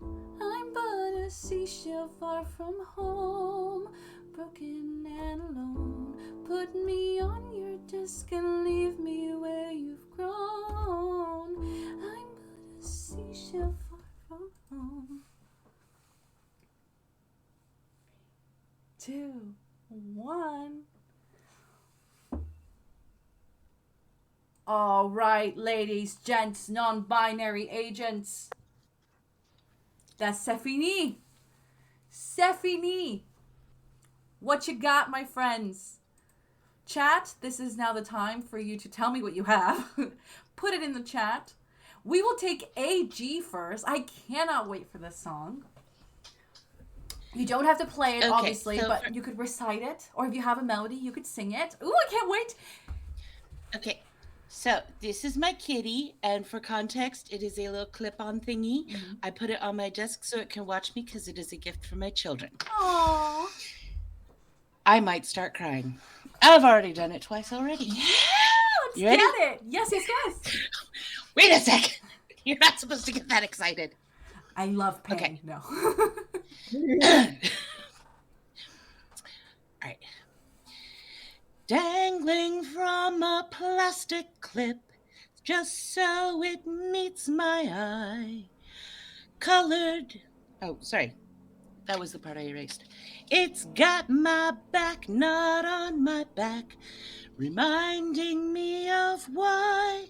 I'm but a seashell far from home, broken and alone. Put me on your desk and leave me where you've grown. I'm but a seashell far from home. 2, 1. All right, ladies, gents, non-binary agents. That's Sefini. Sefini. What you got, my friends? Chat, this is now the time for you to tell me what you have. Put it in the chat. We will take AG first. I cannot wait for this song. You don't have to play it, obviously, so but you could recite it. Or if you have a melody, you could sing it. Ooh, I can't wait. Okay. So this is my kitty, and for context, it is a little clip-on thingy. Mm-hmm. I put it on my desk so it can watch me because it is a gift from my children. Aww. I might start crying. I've already done it twice already. Yeah, let's get it. Yes. Wait a second. You're not supposed to get that excited. I love pain. Okay. No. All right. Dangling from a plastic clip, just so it meets my eye. Colored. Oh, sorry. That was the part I erased. It's got my back, not on my back, reminding me of why.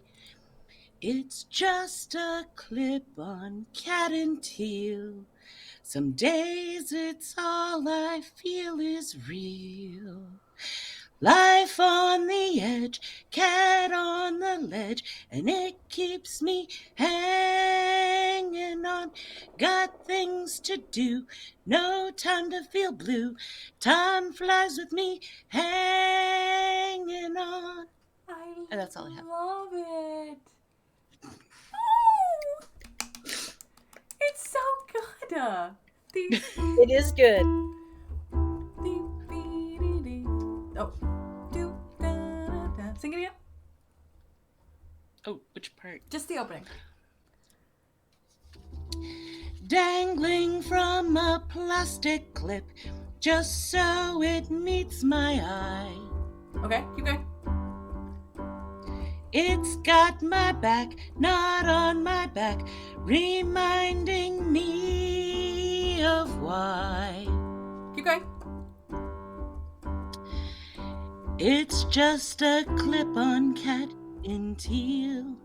It's just a clip-on cat and teal. Some days it's all I feel is real. Life on the edge, cat on the ledge, and it keeps me hanging on. Got things to do, no time to feel blue. Time flies with me, hanging on. And that's all I have. Love it. Oh, it's so good. It is good. Oh. Sing it again. Oh, which part? Just the opening. Dangling from a plastic clip, just so it meets my eye. Okay, keep going. It's got my back, not on my back, reminding me of why. Keep going. It's just a clip-on cat in teal.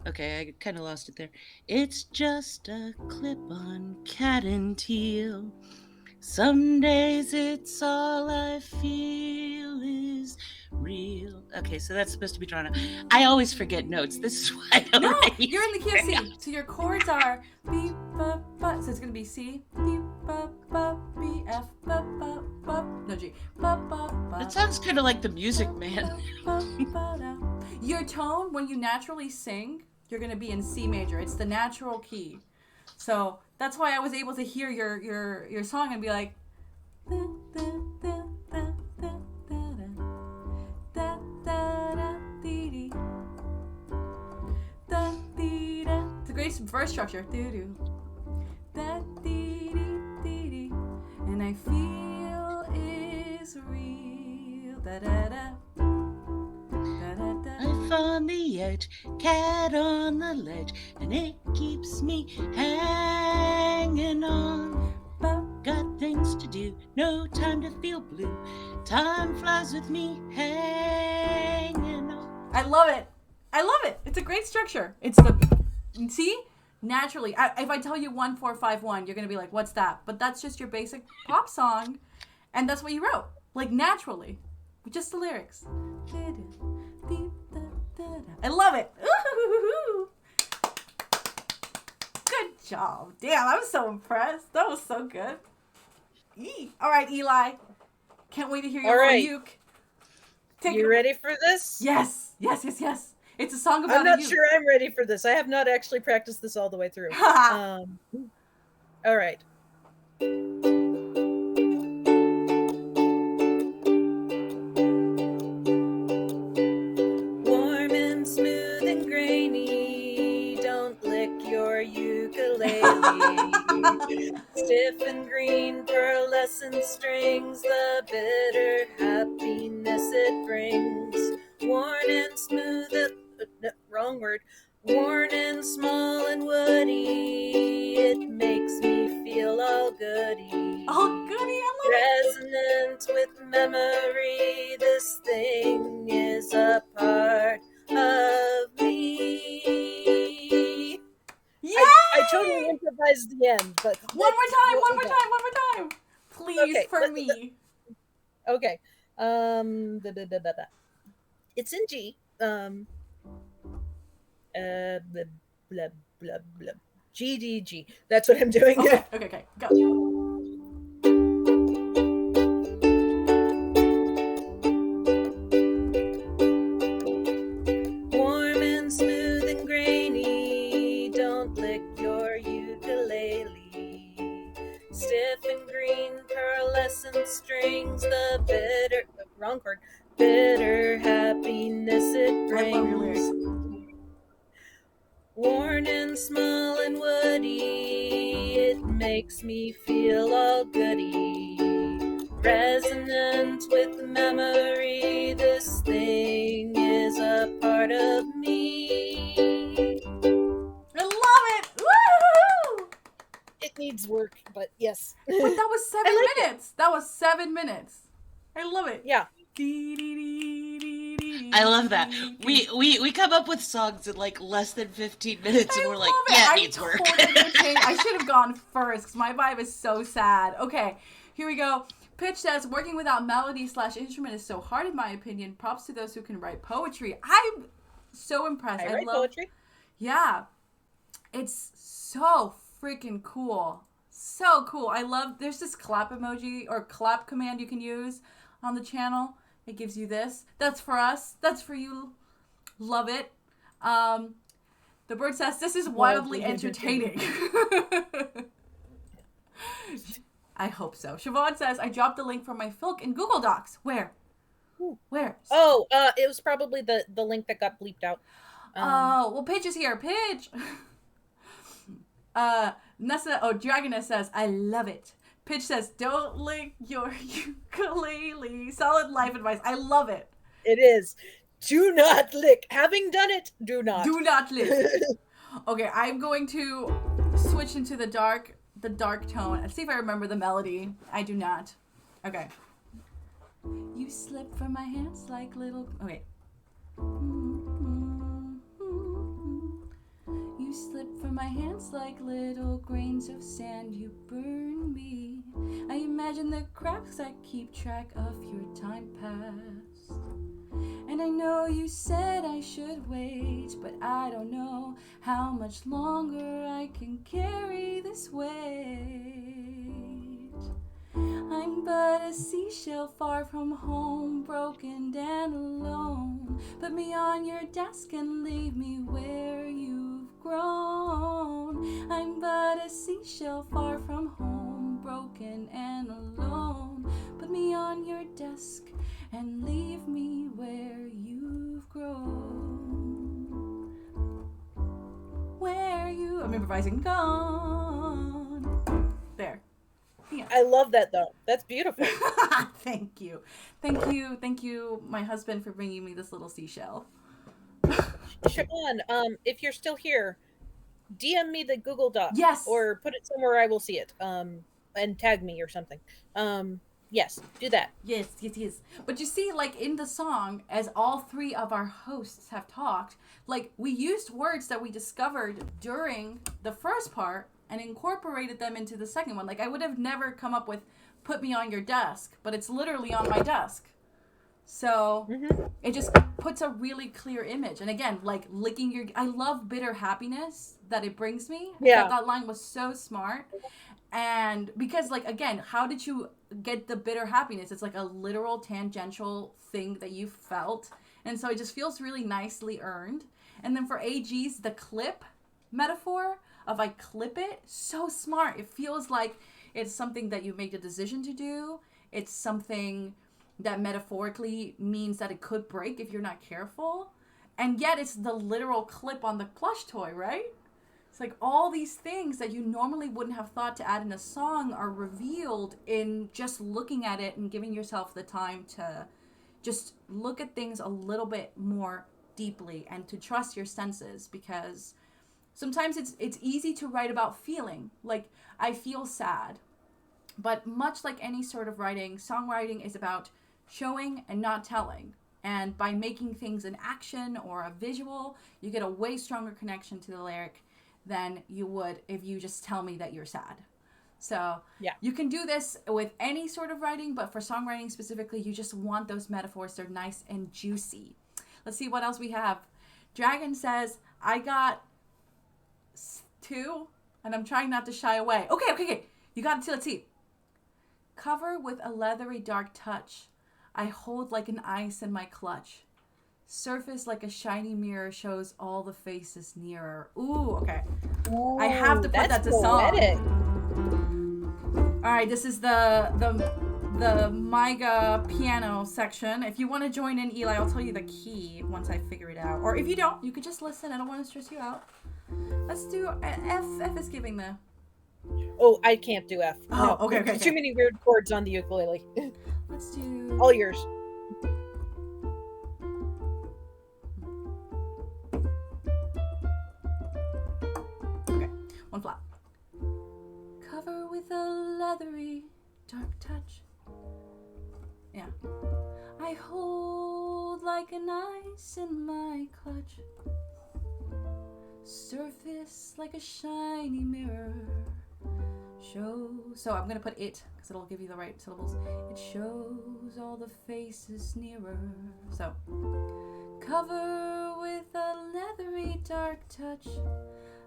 Okay, I kind of lost it there. It's just a clip-on cat in teal. Some days it's all I feel is real. Okay, so that's supposed to be drawn out. I always forget notes. This is why I don't No, write. you're in the key of C. So your chords are B, B, B. So it's going to be C, B, B, B, B, F, B, B, B. No, G. B, B, B. That sounds kind of like the Music Man. Your tone, when you naturally sing, you're going to be in C major. It's the natural key. So that's why I was able to hear your song and be like, First structure. Doo-doo. Da dee dee dee dee. And I feel is real. Da da da. Da da da. Life on the edge, cat on the ledge, and it keeps me hanging on. Got things to do, no time to feel blue. Time flies with me hanging on. I love it. I love it. It's a great structure. It's the, see? Naturally. If I tell you 1-4-5-1, you're going to be like, what's that? But that's just your basic pop song. And that's what you wrote. Like, naturally. With just the lyrics. I love it. Ooh. Good job. Damn, I'm so impressed. That was so good. All right, Eli. Can't wait to hear your uke. You ready for this? Yes. It's a song about I'm not sure I'm ready for this. I have not actually practiced this all the way through. All right. Warm and smooth and grainy, don't lick your ukulele. Stiff and green, pearlescent strings, the bitter happiness it brings. Worn and smooth, wrong word. Worn and small and woody, it makes me feel all goody. All goody, I love Resonant with memory, this thing is a part of me. Yay! I totally improvised the end, but one more time. Please, okay, for me. Okay. It's in G. Blah, blah, blah, blah. GDG. That's what I'm doing. Okay. Go. Warm and smooth and grainy, don't lick your ukulele. Stiff and green, pearlescent strings, the bitter, wrong chord, bitter happiness it brings. I love your lyrics. Worn and small and woody, it makes me feel all goody. Resonant with memory, this thing is a part of me. I love it! Woo! It needs work, but yes. But that was 7 minutes. That was 7 minutes. I love it. Yeah. I love that. We come up with songs in like less than 15 minutes and we're like, yeah, it needs work. I should have gone first because my vibe is so sad. Okay, here we go. Pitch says, working without melody/instrument is so hard in my opinion. Props to those who can write poetry. I'm so impressed. I love poetry. Yeah. It's so freaking cool. So cool. I love, there's this clap emoji or clap command you can use on the channel. It gives you this. That's for us. That's for you. Love it. The bird says, this is wildly entertaining. I hope so. Siobhan says, I dropped the link for my filk in Google Docs. Where? Where? Oh, it was probably the link that got bleeped out. Well, Pidge is here. Pidge! Dragoness says, I love it. Pitch says, don't lick your ukulele. Solid life advice. I love it. It is. Do not lick. Having done it, do not. Do not lick. Okay, I'm going to switch into the dark tone and see if I remember the melody. I do not. Okay. You slip from my hands like little... Okay. You slip from my hands like little grains of sand. You burn me. I imagine the cracks. I keep track of your time past. And I know you said I should wait, but I don't know how much longer I can carry this weight. I'm but a seashell far from home, broken and alone. Put me on your desk and leave me where you've grown. I'm but a seashell far from home, broken and alone. Put me on your desk and leave me where you've grown. Where you... I'm improvising. Gone. There. Yeah. I love that though. That's beautiful. Thank you, my husband, for bringing me this little seashell. Siobhan, if you're still here, DM me the Google Doc. Yes. Or put it somewhere I will see it. And tag me or something. Yes, do that. Yes. But you see, like in the song, as all three of our hosts have talked, like we used words that we discovered during the first part and incorporated them into the second one. Like I would have never come up with "put me on your desk," but it's literally on my desk. So it just puts a really clear image. And again, like licking your... I love bitter happiness that it brings me. Yeah. That line was so smart. And because, like, again, how did you get the bitter happiness? It's like a literal tangential thing that you felt. And so it just feels really nicely earned. And then for AG's, the clip metaphor of I clip it, so smart. It feels like it's something that you make a decision to do. It's something that metaphorically means that it could break if you're not careful. And yet it's the literal clip on the plush toy, right? It's like all these things that you normally wouldn't have thought to add in a song are revealed in just looking at it and giving yourself the time to just look at things a little bit more deeply and to trust your senses, because sometimes it's easy to write about feeling. Like, I feel sad. But much like any sort of writing, songwriting is about showing and not telling. And by making things an action or a visual, you get a way stronger connection to the lyric than you would if you just tell me that you're sad. So yeah, you can do this with any sort of writing, but for songwriting specifically, you just want those metaphors. They're nice and juicy. Let's see what else we have. Dragon says, I got 2, and I'm trying not to shy away. Okay. You got it too. Let's see. Cover with a leathery dark touch. I hold like an ice in my clutch. Surface like a shiny mirror shows all the faces nearer. Ooh, okay. Ooh, I have to put that to poetic. song. All right, this is the MIGA piano section. If you want to join in, Eli, I'll tell you the key once I figure it out. Or if you don't, you could just listen. I don't want to stress you out. Let's do F. F is giving the... Oh, I can't do F. Oh, no, okay. Too many weird chords on the ukulele. Let's do... All yours. Okay, one flat. Cover with a leathery dark touch. Yeah. I hold like an ice in my clutch. Surface like a shiny mirror. Show. So I'm gonna put it because it'll give you the right syllables. It shows all the faces nearer. So cover with a leathery dark touch.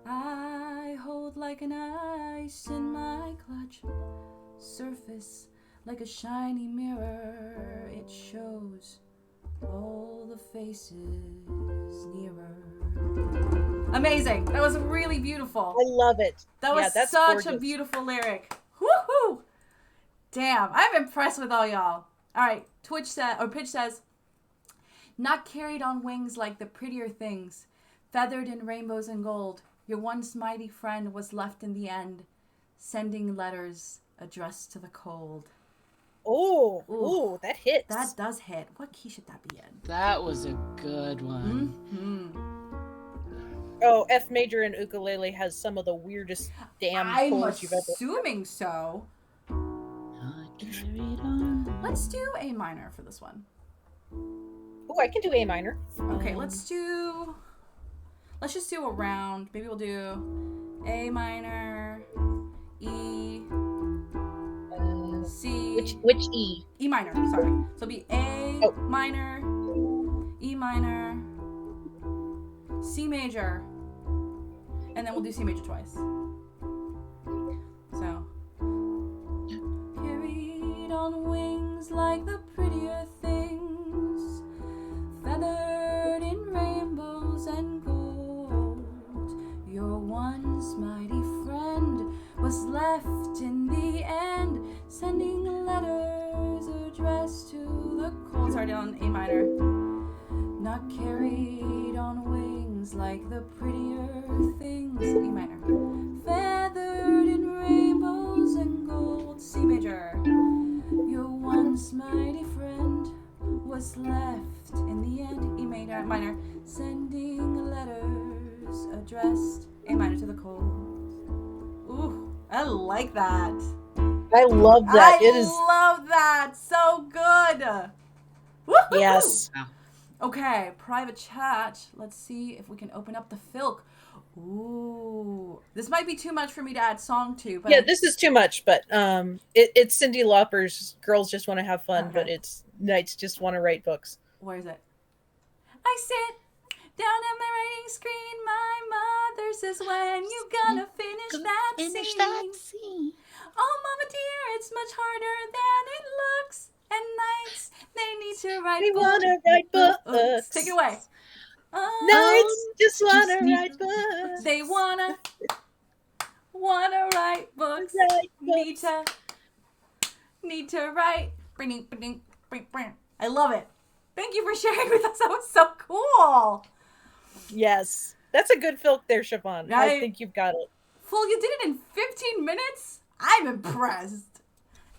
I hold like an ice in my clutch. Surface like a shiny mirror. It shows all the faces nearer. Amazing. That was really beautiful. I love it. That was that's such gorgeous. a beautiful lyric. Woohoo! Damn, I'm impressed with all y'all. All right, Pitch says, not carried on wings like the prettier things, feathered in rainbows and gold. Your once mighty friend was left in the end, sending letters addressed to the cold. Oh, ooh, that hits. That does hit. What key should that be in? That was a good one. Mm-hmm. Oh, F major and ukulele has some of the weirdest damn chords you've ever... I'm assuming so. Let's do A minor for this one. Oh, I can do A minor. Okay, let's just do a round. Maybe we'll do A minor, E, C. Which E? E minor, sorry. So it'll be A minor, E minor, C major, and then we'll do C major twice. So, carried on wings like the prettier things, feathered in rainbows and gold. Your once mighty friend was left in the end, sending letters addressed to the cold. Sorry, on A minor. Not carried on wings like the prettier things. E minor. feathered in rainbows and gold. C major. Your once mighty friend was left in the end. E minor. Sending letters addressed. A minor to the cold. Ooh, I like that. I love that. It is. love that. So good. Woo-hoo-hoo. Yes. Okay, private chat. Let's see if we can open up the filk. Ooh, this might be too much for me to add song to, but Yeah, this is too much, but it's Cyndi Lauper's Girls Just Want to Have Fun, Okay. but it's Knights Just Want to Write Books. Where is it? I sit down at my writing screen. My mother says, when you gonna finish that scene? Oh, mama dear, it's much harder than it looks. And nights, they need to write They books. want to write books. Take it away. Knights just want to write books. They wanna write books. Need to write. I love it. Thank you for sharing with us. That was so cool. Yes. That's a good filk there, Siobhan. I think you've got it. Fool, you did it in 15 minutes? I'm impressed.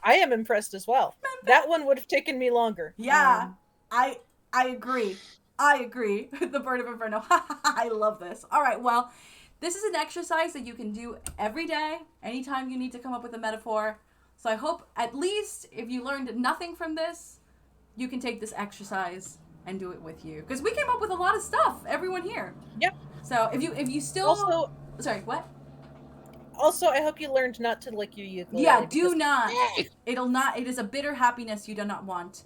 I am impressed as well. That one would have taken me longer. Yeah, I agree. I agree. The Bird of Inferno. I love this. All right, well, this is an exercise that you can do every day, anytime you need to come up with a metaphor. So I hope at least if you learned nothing from this, you can take this exercise and do it with you. Because we came up with a lot of stuff, everyone here. Yep. So if you still... Also... Sorry, what? Also, I hope you learned not to lick your ukulele. Yeah, do not. It'll not. It is a bitter happiness you do not want.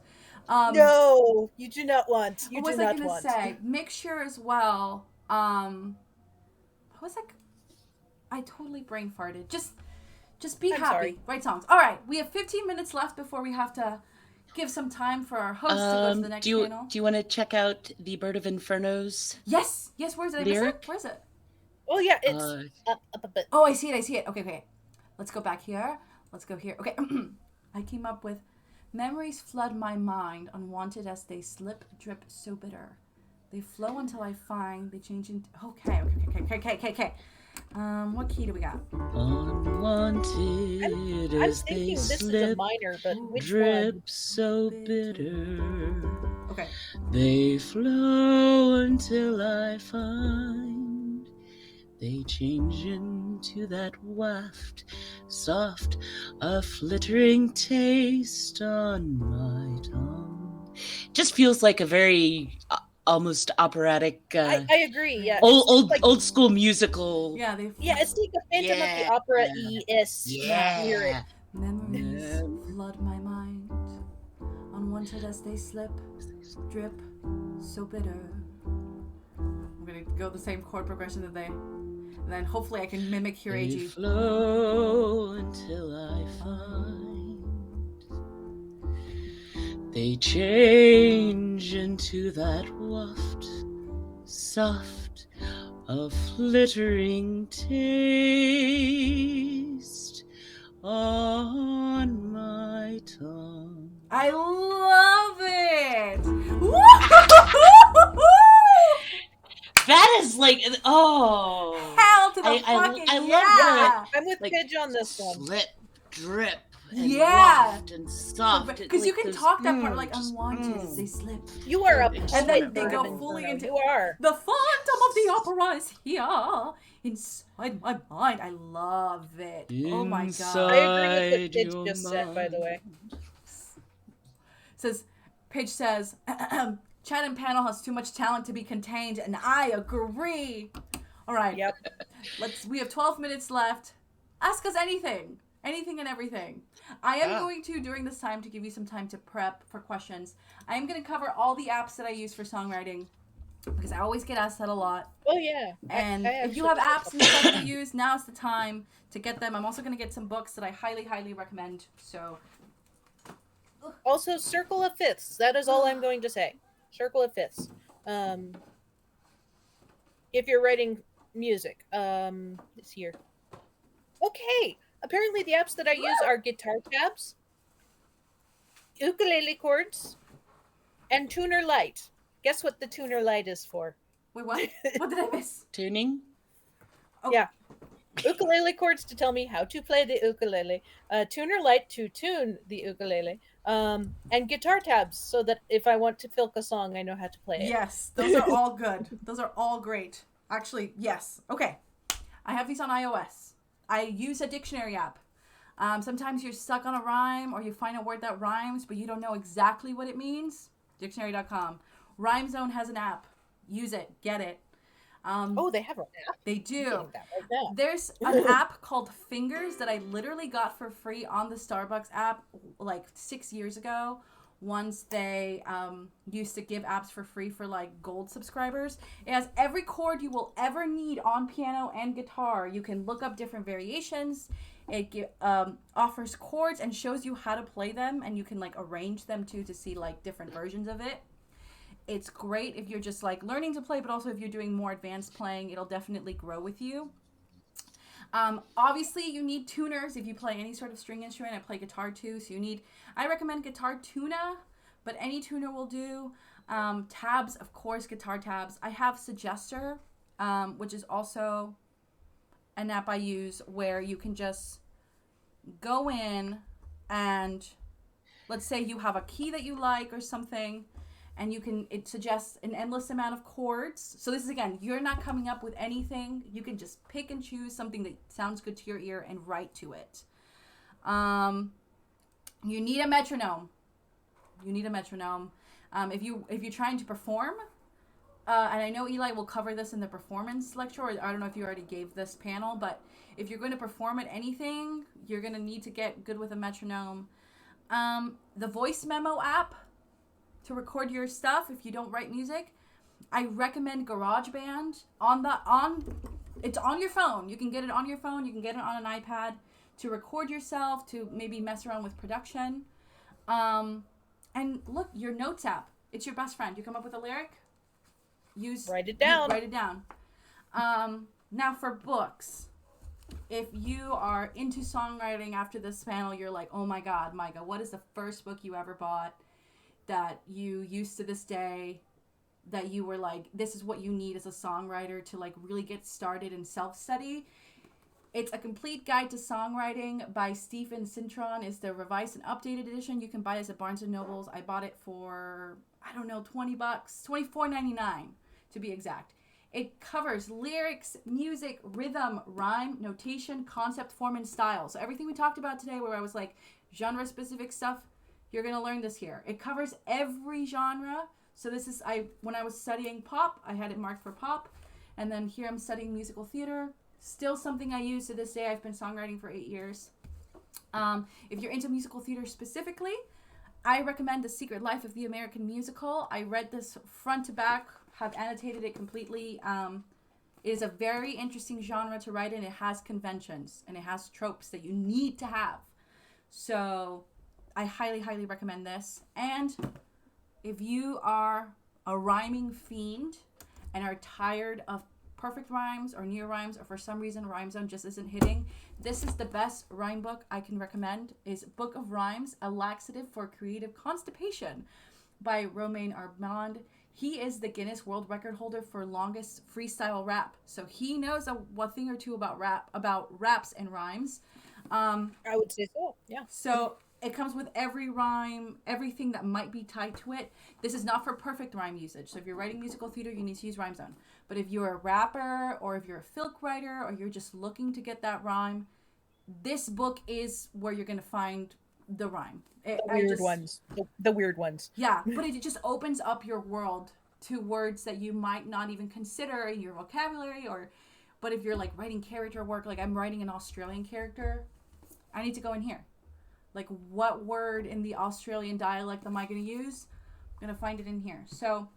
No, you do not want. You what do was I not gonna want. say? Make sure as well. What was I totally brain farted. Just be I'm happy. sorry. Write songs. All right, we have 15 minutes left before we have to give some time for our host to go to the next panel. Do you want to check out the Bird of Inferno's? Yes. Where's it? Lyric? Where's it? Oh yeah, it's up a bit. Oh, I see it. Okay. Let's go back here. Let's go here. Okay. I came up with memories flood my mind, unwanted as they slip, drip, so bitter. They flow until I find they change into... Okay. What key do we got? Unwanted I'm as thinking they this is a slip, minor, but which drip, one? so bitter. Okay. They flow until I find they change into that waft, soft, a flittering taste on my tongue. Just feels like a very almost operatic. I agree. Yeah. Old school musical. Yeah, it's like a Phantom of the Opera-esque lyric. Memories flood my mind, unwanted as they slip, drip, so bitter. I'm gonna go the same chord progression that they. And then hopefully I can mimic your They AG. flow until I find they change into that waft, soft, a flittering taste on my tongue. I love it! That is like, oh, hell to the fucking I love yeah! I'm with like, Pidge on this one. Slip, drip, and Yeah. waft and soft. Because you can those- talk that part like unwanted as they slip. You are up. And then they go fully into You are. the Phantom of the Opera is here inside my mind. I love it. Oh my god. I agree with what Pidge just said, by the way. Pidge says, Chat and panel has too much talent to be contained, and I agree. All right. Yep. We have 12 minutes left. Ask us anything and everything. I am going to, during this time, to give you some time to prep for questions. I am going to cover all the apps that I use for songwriting, because I always get asked that a lot. Oh yeah. And I if you have apps and stuff to use, now's the time to get them. I'm also going to get some books that I highly, highly recommend. So. Also, circle of fifths. That is all I'm going to say. Circle of fifths. If you're writing music, it's here. Okay. Apparently, the apps that I use are guitar tabs, ukulele chords, and Tuner Lite. Guess what the Tuner Lite is for? Wait, what? What did I miss? Tuning? Oh. Yeah. ukulele chords to tell me how to play the ukulele, tuner light to tune the ukulele, and guitar tabs so that if I want to filk a song, I know how to play it. Yes, those are all good. Those are all great. Actually, yes. Okay. I have these on iOS. I use a dictionary app. Sometimes you're stuck on a rhyme or you find a word that rhymes, but you don't know exactly what it means. Dictionary.com. Rhyme Zone has an app. Use it. Get it. Oh, they have an app? They I'm do. getting that right now. There's an app called Fingers that I literally got for free on the Starbucks app like 6 years ago. Once they used to give apps for free for like gold subscribers. It has every chord you will ever need on piano and guitar. You can look up different variations. It offers chords and shows you how to play them, and you can like arrange them too to see like different versions of it. It's great if you're just like learning to play, but also if you're doing more advanced playing, it'll definitely grow with you. Obviously, you need tuners if you play any sort of string instrument. I play guitar too, so I recommend Guitar Tuna, but any tuner will do. Tabs, of course, guitar tabs. I have Suggester, which is also an app I use where you can just go in and let's say you have a key that you like or something, and it suggests an endless amount of chords. So this is, again, you're not coming up with anything. You can just pick and choose something that sounds good to your ear and write to it. You need a metronome. If you're trying to perform, and I know Eli will cover this in the performance lecture, or I don't know if you already gave this panel, but if you're going to perform at anything, you're going to need to get good with a metronome. The voice memo app to record your stuff if you don't write music. I recommend GarageBand. It's on your phone. You can get it on your phone. You can get it on an iPad to record yourself, to maybe mess around with production. And look, your notes app. It's your best friend. You come up with a lyric, write it down. Write it down. Now for books. If you are into songwriting after this panel, you're like, oh my God, Micah, what is the first book you ever bought that you used to this day that you were like, this is what you need as a songwriter to like really get started in self-study? It's A Complete Guide to Songwriting by Stephen Cintron. It's the revised and updated edition. You can buy this at Barnes & Nobles. I bought it for, I don't know, $20, $24.99 to be exact. It covers lyrics, music, rhythm, rhyme, notation, concept, form, and style. So everything we talked about today where I was like genre-specific stuff, you're going to learn this here. It covers every genre. So this is, when I was studying pop, I had it marked for pop. And then here I'm studying musical theater. Still something I use to this day. I've been songwriting for 8 years. If you're into musical theater specifically, I recommend The Secret Life of the American Musical. I read this front to back, have annotated it completely. It is a very interesting genre to write in. It has conventions and it has tropes that you need to have. So I highly, highly recommend this. And if you are a rhyming fiend and are tired of perfect rhymes or near rhymes, or for some reason Rhyme Zone just isn't hitting, this is the best rhyme book I can recommend. Is Book of Rhymes, A Laxative for Creative Constipation by Romain Armand. He is the Guinness World Record holder for longest freestyle rap. So he knows a thing or two about raps and rhymes. I would say so, yeah. So it comes with every rhyme, everything that might be tied to it. This is not for perfect rhyme usage. So if you're writing musical theater, you need to use Rhyme Zone. But if you're a rapper or if you're a filk writer or you're just looking to get that rhyme, this book is where you're going to find the rhyme. The weird ones. The weird ones. Yeah, but it just opens up your world to words that you might not even consider in your vocabulary. But if you're like writing character work, like I'm writing an Australian character, I need to go in here. Like, what word in the Australian dialect am I going to use? I'm going to find it in here. So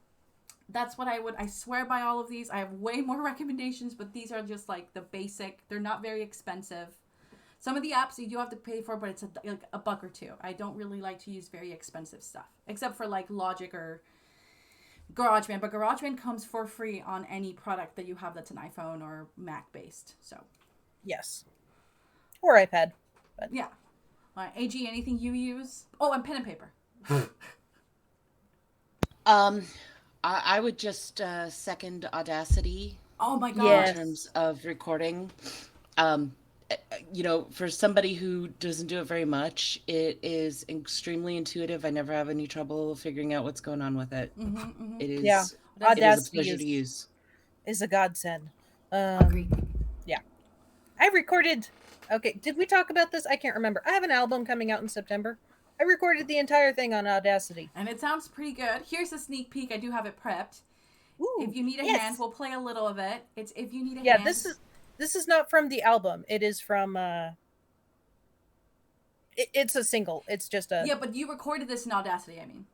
that's what I swear by all of these. I have way more recommendations, but these are just like the basic. They're not very expensive. Some of the apps you do have to pay for, but it's like a buck or two. I don't really like to use very expensive stuff, except for like Logic or GarageBand. But GarageBand comes for free on any product that you have that's an iPhone or Mac based. So yes, or iPad. But yeah. AG, anything you use? Oh, and pen and paper. I would just second Audacity. Oh my god! In terms of recording, For somebody who doesn't do it very much, it is extremely intuitive. I never have any trouble figuring out what's going on with it. It is, Yeah, it is a Audacity pleasure to use. is a godsend. Agreed. Yeah, I recorded. Okay, did we talk about this? I can't remember. I have an album coming out in September. I recorded the entire thing on Audacity, and it sounds pretty good. Here's a sneak peek. I do have it prepped. Ooh, if you need a hand, we'll play a little of it. It's if you need a hand. This is not from the album. It is from it's a single. It's just a but you recorded this in Audacity. I mean,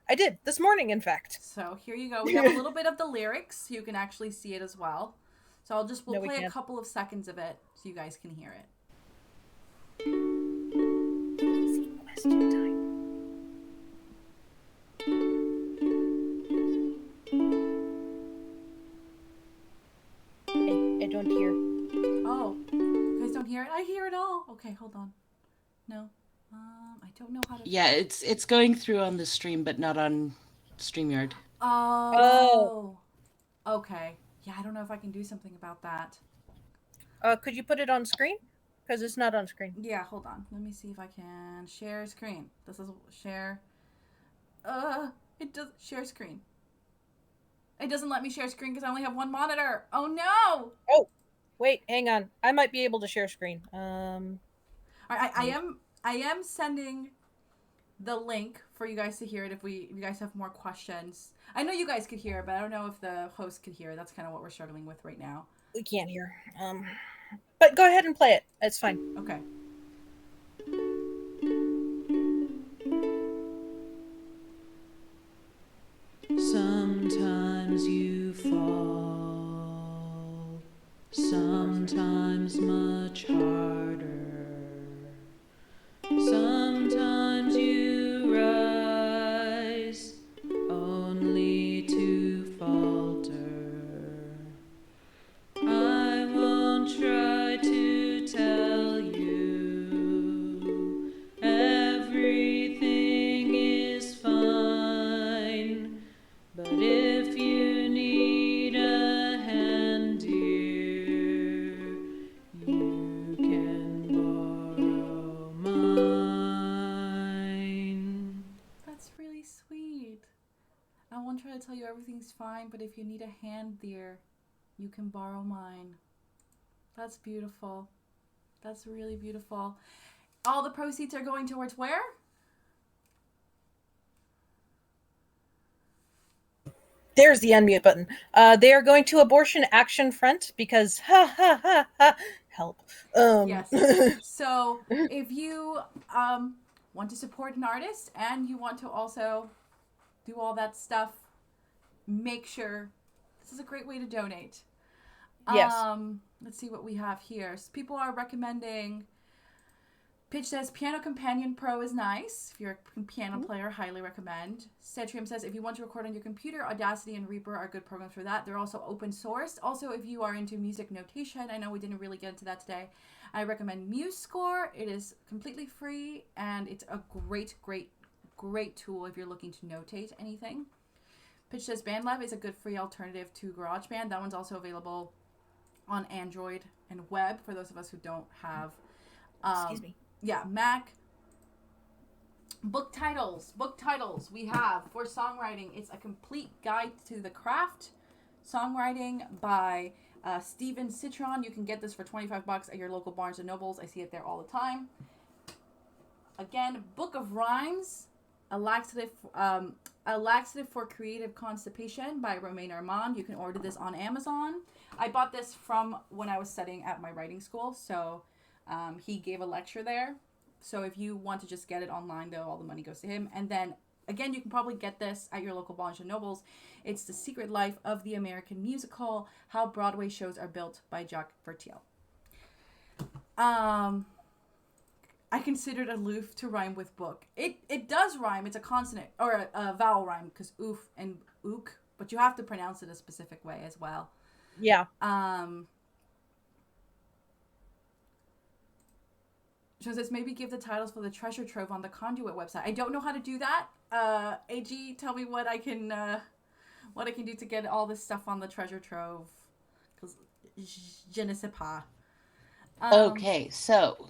I did this morning, in fact. So here you go. We have a little bit of the lyrics, so you can actually see it as well. So we'll play a couple of seconds of it, so you guys can hear it. Easy question time. I don't hear. Oh, you guys don't hear it? I hear it all. Okay, hold on. No, I don't know how to. Yeah, it's going through on the stream, but not on StreamYard. Oh. Okay. Yeah, I don't know if I can do something about that. Could you put it on screen? Because it's not on screen. Yeah, hold on. Let me see if I can share screen. This is share. It does share screen. It doesn't let me share screen because I only have one monitor. Oh no! Oh, wait, hang on. I might be able to share screen. I am sending the link for you guys to hear it if you guys have more questions. I know you guys could hear it, but I don't know if the host could hear it. That's kind of what we're struggling with right now. We can't hear. But go ahead and play it. It's fine. Okay. Sometimes you fall, sometimes much harder. Sometimes you rise, only to falter. I won't try to tell you everything is fine, but if you need a hand, dear, you can borrow mine. That's really sweet. I won't try to tell you everything's fine, but if you need a hand, dear, you can borrow mine. That's beautiful. That's really beautiful. All the proceeds are going towards where? There's the unmute button. They are going to Abortion Action Front because help. Yes. So if you want to support an artist and you want to also do all that stuff, make sure this is a great way to donate. Yes. Let's see what we have here. So people are recommending. Pitch says Piano Companion Pro is nice. If you're a piano player, highly recommend. Cetrium says if you want to record on your computer, Audacity and Reaper are good programs for that. They're also open source. Also, if you are into music notation, I know we didn't really get into that today, I recommend MuseScore. It is completely free and it's a great tool if you're looking to notate anything. Pitch says BandLab is a good free alternative to GarageBand. That one's also available on Android and web for those of us who don't have Excuse me. Yeah, Mac. Book titles we have for songwriting. It's a complete guide to the craft. Songwriting by Steven Citron. You can get this for $25 at your local Barnes & Nobles. I see it there all the time. Again, Book of Rhymes, a laxative for creative constipation by Romain Armand. You can order this on Amazon. I bought this from when I was studying at my writing school, so he gave a lecture there. So if you want to just get it online, though, all the money goes to him. And then, again, you can probably get this at your local Barnes & Nobles. It's The Secret Life of the American Musical, How Broadway Shows Are Built by Jacques Vertiel. I considered aloof to rhyme with book. It does rhyme. It's a consonant, or a vowel rhyme, because oof and ook, but you have to pronounce it a specific way as well. Yeah. So says maybe give the titles for the treasure trove on the Conduit website. I don't know how to do that. AG, tell me what I can do to get all this stuff on the treasure trove. Because je ne sais pas. Okay, so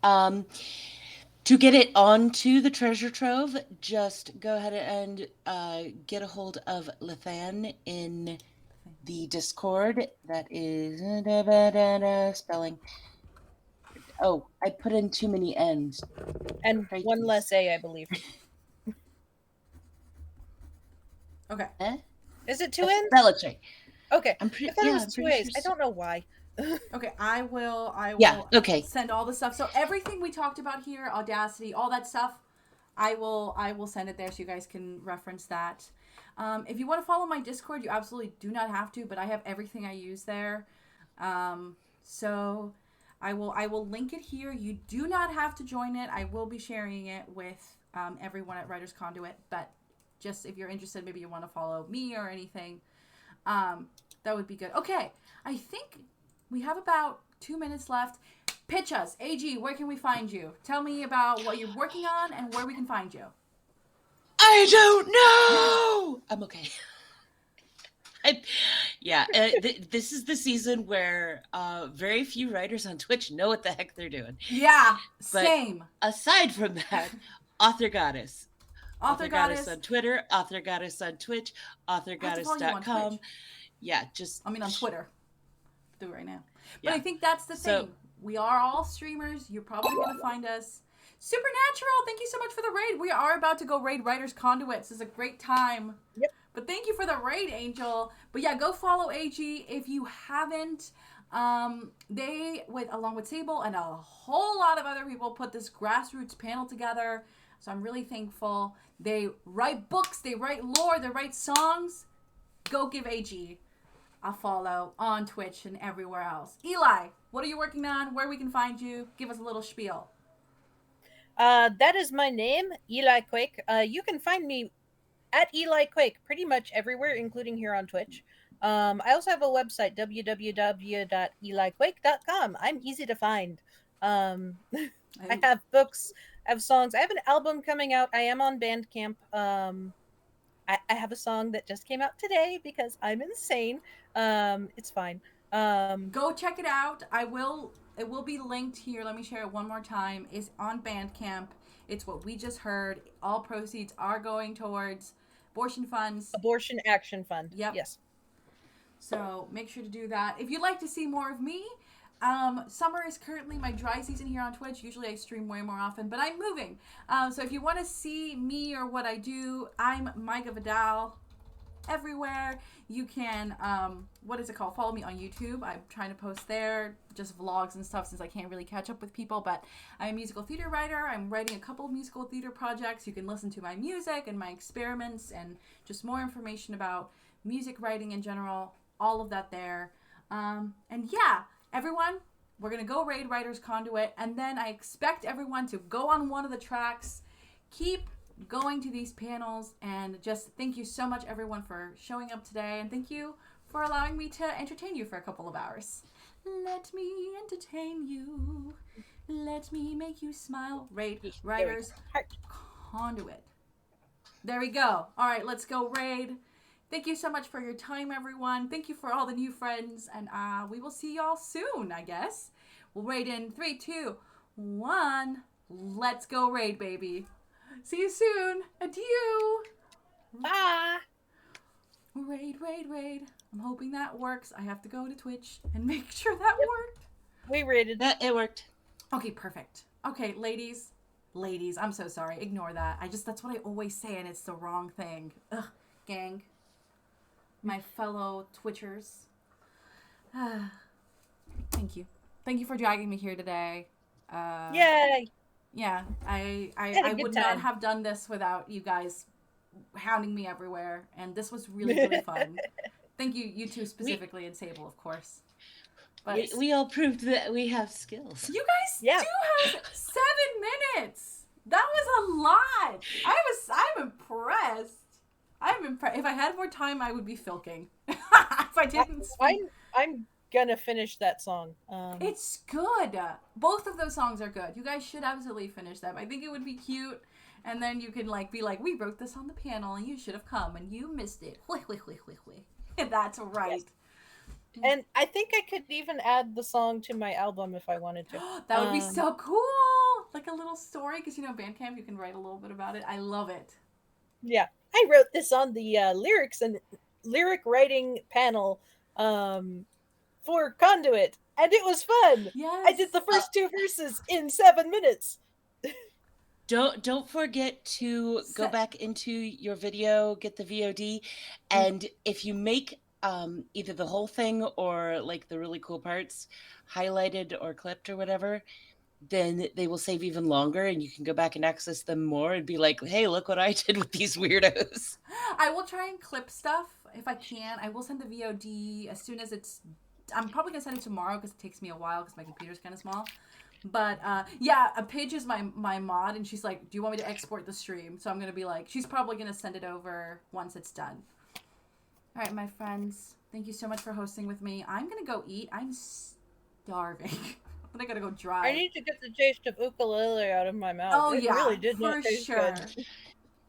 to get it onto the treasure trove, just go ahead and get a hold of Lethan in the Discord. That is spelling. Oh, I put in too many N's. And one less A, I believe. Okay. Is it two N's? Bellatrix. Okay. I'm pretty. I thought Yeah, it was I'm two pretty A's. sure. I don't know why. Okay, I will Yeah, okay. send all the stuff. So everything we talked about here, Audacity, all that stuff, I will send it there so you guys can reference that. If you want to follow my Discord, you absolutely do not have to, but I have everything I use there. So I will link it here. You do not have to join it. I will be sharing it with everyone at Writers CONduit, but just if you're interested, maybe you want to follow me or anything, that would be good. Okay, I think we have about 2 minutes left. Pitch us. AG, where can we find you? Tell me about what you're working on and where we can find you. I don't know. I'm okay. This is the season where very few writers on Twitch know what the heck they're doing. Yeah, but same. Aside from that, Author Goddess. Author Goddess on Twitter, Author Goddess on Twitch, authorgoddess.com. Yeah, just... I mean, on Twitter. Do it right now. But Yeah. I think that's the thing. We are all streamers. You're probably going to find us. Supernatural, thank you so much for the raid. We are about to go raid Writers CONduit. This is a great time. Yep. But thank you for the raid, Angel. But yeah, go follow AG if you haven't. They, along with Sable and a whole lot of other people, put this grassroots panel together. So I'm really thankful. They write books, they write lore, they write songs. Go give AG a follow on Twitch and everywhere else. Eli, what are you working on? Where we can find you? Give us a little spiel. That is my name, Eli Quake. You can find me at Eli Quake pretty much everywhere, including here on Twitch. I also have a website, www.eliquake.com. I'm easy to find. I have books, I have songs. I have an album coming out. I am on Bandcamp. I have a song that just came out today because I'm insane. It's fine. Go check it out. It will be linked here. Let me share it one more time. It's on Bandcamp. It's what we just heard. All proceeds are going towards abortion funds. Abortion Action Fund. Yep. Yes. So make sure to do that. If you'd like to see more of me, summer is currently my dry season here on Twitch. Usually I stream way more often, but I'm moving. So if you want to see me or what I do, I'm Micah Vidal everywhere. You can, what is it called? Follow me on YouTube. I'm trying to post there, just vlogs and stuff since I can't really catch up with people, but I'm a musical theater writer. I'm writing a couple of musical theater projects. You can listen to my music and my experiments and just more information about music writing in general, all of that there. And yeah, everyone, we're going to go raid Writers CONduit, and then I expect everyone to go on one of the tracks, keep going to these panels, and just thank you so much, everyone, for showing up today, and thank you for allowing me to entertain you for a couple of hours. Let me entertain you. Let me make you smile. Raid Writers CONduit. There we go. All right, let's go raid. Thank you so much for your time, everyone. Thank you for all the new friends, and we will see y'all soon, I guess. We'll raid in 3, 2, 1. Let's go raid, baby. See you soon. Adieu. Bye. Raid, raid, raid. I'm hoping that works. I have to go to Twitch and make sure that worked. We raided. It worked. Okay, perfect. Okay, ladies, I'm so sorry. Ignore that. That's what I always say, and it's the wrong thing. Ugh, gang. My fellow Twitchers. Thank you. Thank you for dragging me here today. Yay! Yeah, I would time. not have done this without you guys hounding me everywhere, and this was really, really fun. Thank you, you two specifically, and Sable, of course. But we all proved that we have skills. you guys do have 7 minutes. That was a lot. I'm impressed. I'm impressed. If I had more time, I would be filking. If I didn't, I'm gonna finish that song. It's good. Both of those songs are good. You guys should absolutely finish them. I think it would be cute, and then you can be like, we wrote this on the panel, and you should have come, and you missed it. That's right. And I think I could even add the song to my album if I wanted to. That would be so cool. Like a little story, because Bandcamp, you can write a little bit about it. I love it. Yeah, I wrote this on the lyrics and lyric writing panel for Conduit, and it was fun. Yes. I did the first 2 verses in 7 minutes. Don't forget to go back into your video, get the VOD, and if you make either the whole thing or like the really cool parts highlighted or clipped or whatever, then they will save even longer and you can go back and access them more and be like, hey, look what I did with these weirdos. I will try and clip stuff if I can. I will send the VOD as soon as it's... I'm probably going to send it tomorrow because it takes me a while because my computer's kind of small. But yeah, Paige is my mod, and she's like, do you want me to export the stream? So I'm going to be like, she's probably going to send it over once it's done. All right, my friends, thank you so much for hosting with me. I'm going to go eat. I'm starving. But I got to go drive. I need to get the taste of ukulele out of my mouth. Oh, it yeah, really did for not taste sure. good.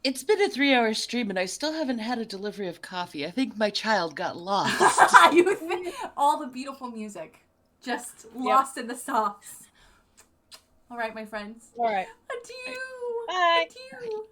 It's been a 3-hour stream and I still haven't had a delivery of coffee. I think my child got lost. All the beautiful music just lost in the sauce. All right, my friends. All right. Adieu. Bye. Adieu.